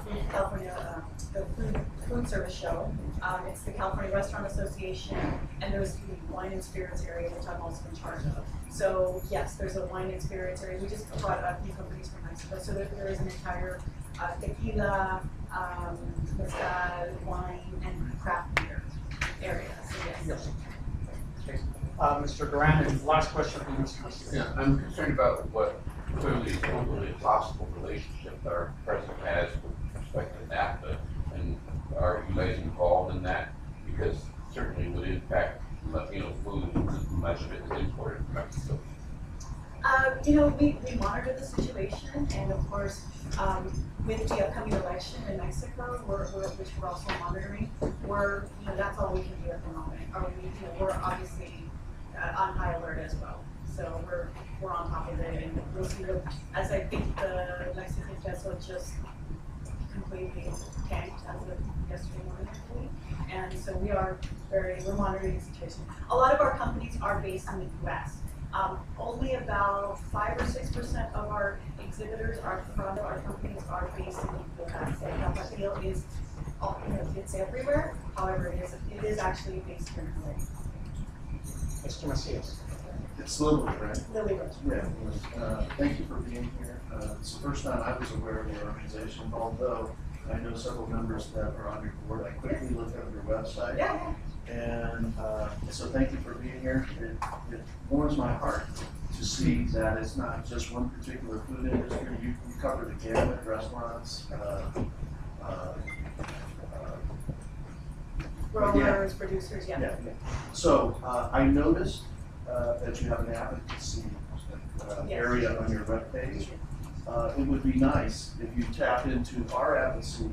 food service show, it's the California Restaurant Association, and there's the wine and spirits area, which I'm also in charge of. So yes, there's a wine and spirits area. We just brought a few companies from Mexico, so there is an entire tequila, mezcal, wine, and craft beer area. So yes. Mr. Duran, and last question from Mr. Garcia. Yeah, I'm concerned about what clearly is hopefully a possible relationship that our president has with respect to NAFTA, and are you guys involved in that? Because certainly would impact Latino food, much of it is imported from Mexico. We monitor the situation, and of course, with the upcoming election in Mexico, which we're also monitoring, that's all we can do at the moment. We're obviously on high alert as well. So we're on top of it, and we'll see. As I think the Mexican peso just completely tanked as of yesterday morning, actually. And so we're monitoring the situation. A lot of our companies are based in the U.S. Only about 5 or 6% of our exhibitors from our companies are based in the U.S. And that deal is, it's everywhere. However, it is actually based here in LA. Mr. Macias. It's Lily, right? Lily. Yeah. Thank you for being here. It's the first time I was aware of your organization, although I know several members that are on your board. I quickly looked at your website. Yeah. And so thank you for being here. It warms my heart to see that it's not just one particular food industry. You cover the gamut, restaurants, growers, producers, yeah. So I noticed that you have an advocacy area on your webpage. It would be nice if you tap into our advocacy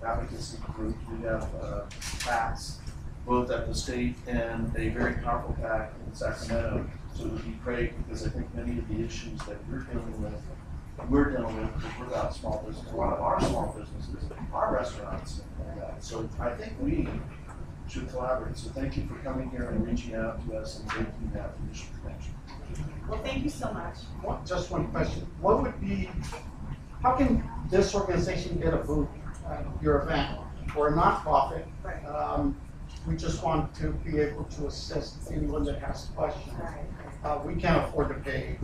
advocacy group. We have PACs, both at the state and a very powerful PAC in Sacramento. So it would be great because I think many of the issues that we're dealing with, because we're not small business. A lot of our small businesses are restaurants and that. So I think we should collaborate. So thank you for coming here and reaching out to us and making that initial connection. Well, thank you so much. Just one question. What would be, how can this organization get a booth at your event? We're a nonprofit. We just want to be able to assist anyone that has questions. We can't afford to pay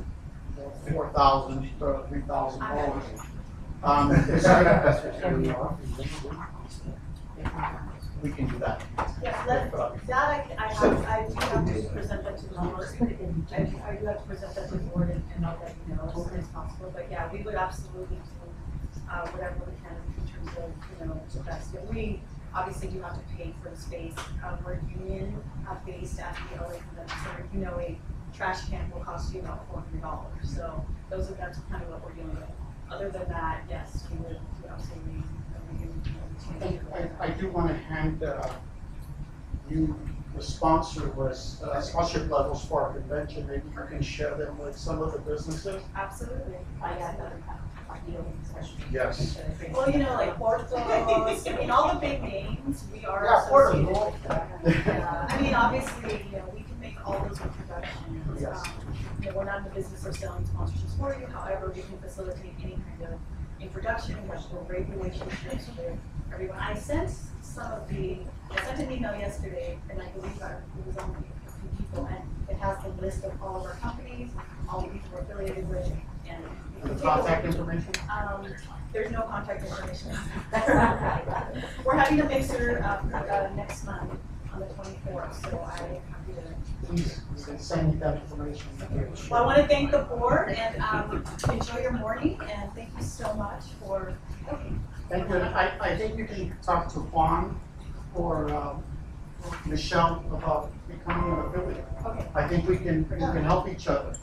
$4,000 to $3,000. We can do that. Yes, I do have to present that to the board. I do have to present that to the board and I'll let you know as soon as possible. But yeah, we would absolutely do whatever we can in terms of, the best. But we obviously do have to pay for the space. We're union based at the LA Convention Center. A trash can will cost you about $400. So that's kind of what we're dealing with. Other than that, yes, we would absolutely. I do want to hand you the sponsorship levels for our convention. Maybe you can share them with some of the businesses. Absolutely. I got another Yes. Well, like Portos, all the big names, we are associated with that. I mean, obviously, we can make all those introductions. Yes. We're not in the business of selling sponsorships for you. However, we can facilitate any kind of introduction. We have great relationships with everyone. I sent an email yesterday, and I believe it was only a few people, and it has the list of all of our companies, all the people we're affiliated with, and contact information? There's no contact information. We're having a mixer next month on the 24th, so I have to. Please send me that information. Well, I want to thank the board and enjoy your morning, and thank you so much for. Thank you. I think you can talk to Juan or Michelle about becoming an affiliate. Okay. I think we can help each other.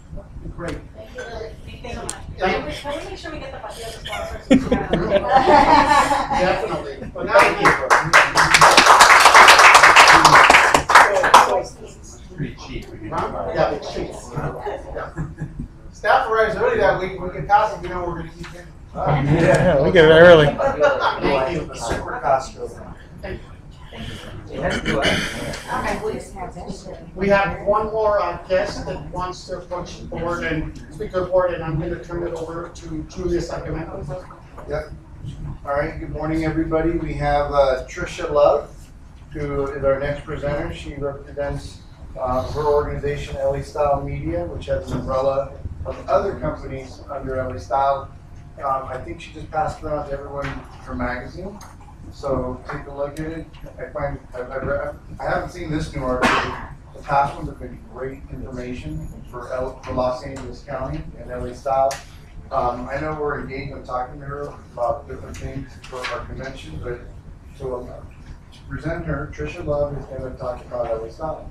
Great. Thank you. Thank you so much. Thank you. Can we make sure we get the Patillas sponsors? Definitely. But thank you. Pretty cheap. Yeah, it's cheap. Yeah. Staff arrives early that week. We can pass it. We're going to keep it. Yeah, we get it early. Thank you. Super Costco. Thank you. Okay. We have one more guest that wants to approach the board and speak to the board, and I'm going to turn it over to Julia Sacramento. Yep. All right, good morning, everybody. We have Trisha Love, who is our next presenter. She represents her organization, LA Style Media, which has an umbrella of other companies under LA Style. I think she just passed around to everyone her magazine. So take a look at it. I haven't seen this new article. The past ones have been great information for Los Angeles County and LA Style. I know we're engaged in talking to her about different things for our convention, but to present her, Trisha Love is going to talk about LA Style.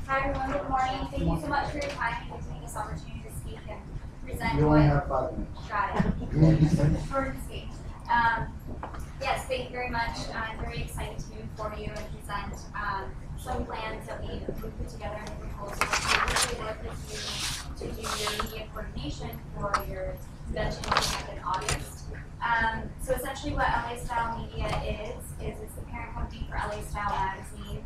Hi everyone, good morning. Thank you so much for your time and giving me this opportunity to speak and present. You only have 5 minutes. Got it. Short and sweet. Yes, thank you very much. I'm very excited to inform you and present some plans that we put together in the proposal to really work with you to do your media coordination for your convention in August. So essentially what LA Style Media is it's the parent company for LA Style Magazine.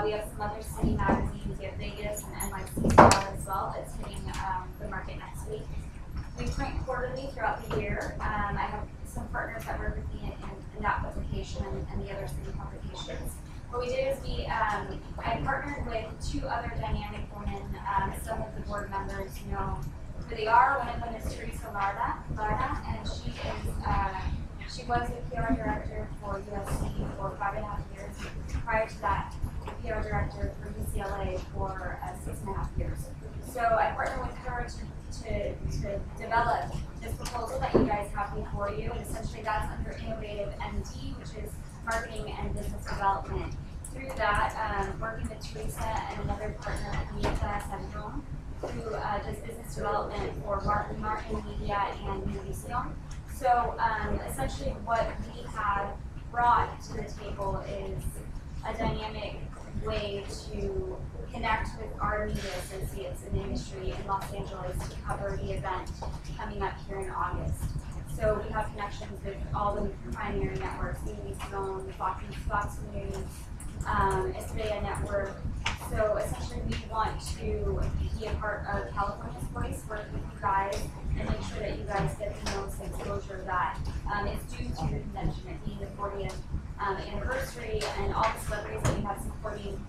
We have some other city magazines. We have Vegas and NYC Style as well that's hitting the market next week. We print quarterly throughout the year. I have some partners that work with me in that publication and the other city publications. What we did is I partnered with 2 other dynamic women. Some of the board members know who they are. One of them is Teresa Larda, and she was the PR director for USC for 5.5 years. Prior to that, the PR director for UCLA for 6.5 years. So I partnered with her to develop this proposal that you guys have before you, and essentially that's under Innovative MD, which is marketing and business development. Through that, working with Teresa and another partner, Anita Sandron, who does business development for Martin Media and Univision. So essentially what we had brought to the table is a dynamic way to connect with our media associates in the industry in Los Angeles to cover the event coming up here in August. So we have connections with all the primary networks, the Zone, Fox News, Estrella Network. So essentially we want to be a part of California's voice, work with you guys, and make sure that you guys get the most exposure that is due to the convention, it being the 40th anniversary, and all the celebrities that you have supporting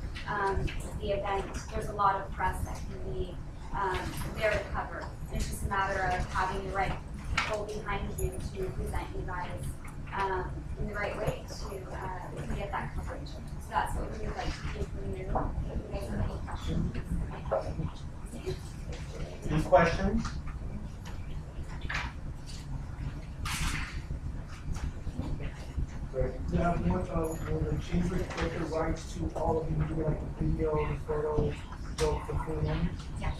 the event. There's a lot of press that can be there to cover. It's just a matter of having the right people behind you to present you guys in the right way to get that coverage. So that's what we would like to do for you. If you guys have any questions. Any questions? Yeah, will the chamber get the rights to all of you, do like the video, the photos, go for free? Yes.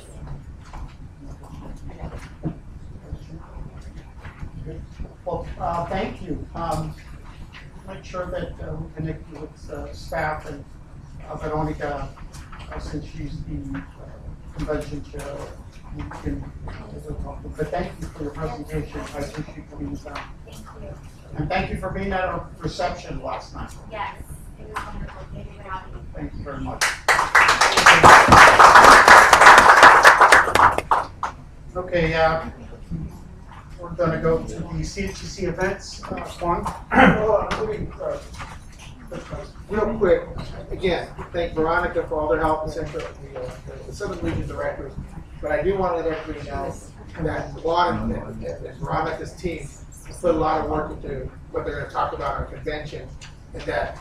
Well, thank you. Make sure that we connect you with staff and Veronica, since she's the convention chair. You can, but thank you for your presentation. I appreciate you coming down. Thank you. And thank you for being at our reception last night. Yes, it was wonderful. Thank you for having me. Thank you very much. Okay, we're going to go to the CHCC events. Juan? Real quick, again, thank Veronica for all their help, and the Southern Region directors. But I do want to let everybody know that Veronica's team put a lot of work into what they're going to talk about on convention, and that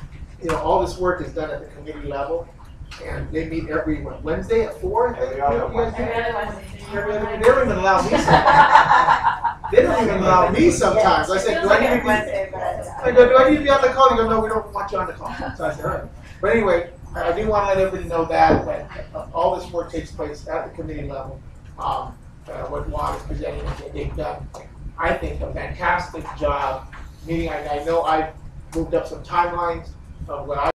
all this work is done at the committee level, and they meet every Wednesday at 4. I think. They don't even allow me sometimes. They don't even allow me sometimes. I said, do I need to be on the call? They go, no, we don't want you on the call. So I said, all right. But anyway, I do want to let everybody know that all this work takes place at the committee level. What Juan is presenting, they've done, I think, a fantastic job. Meaning, I know I've moved up some timelines of what I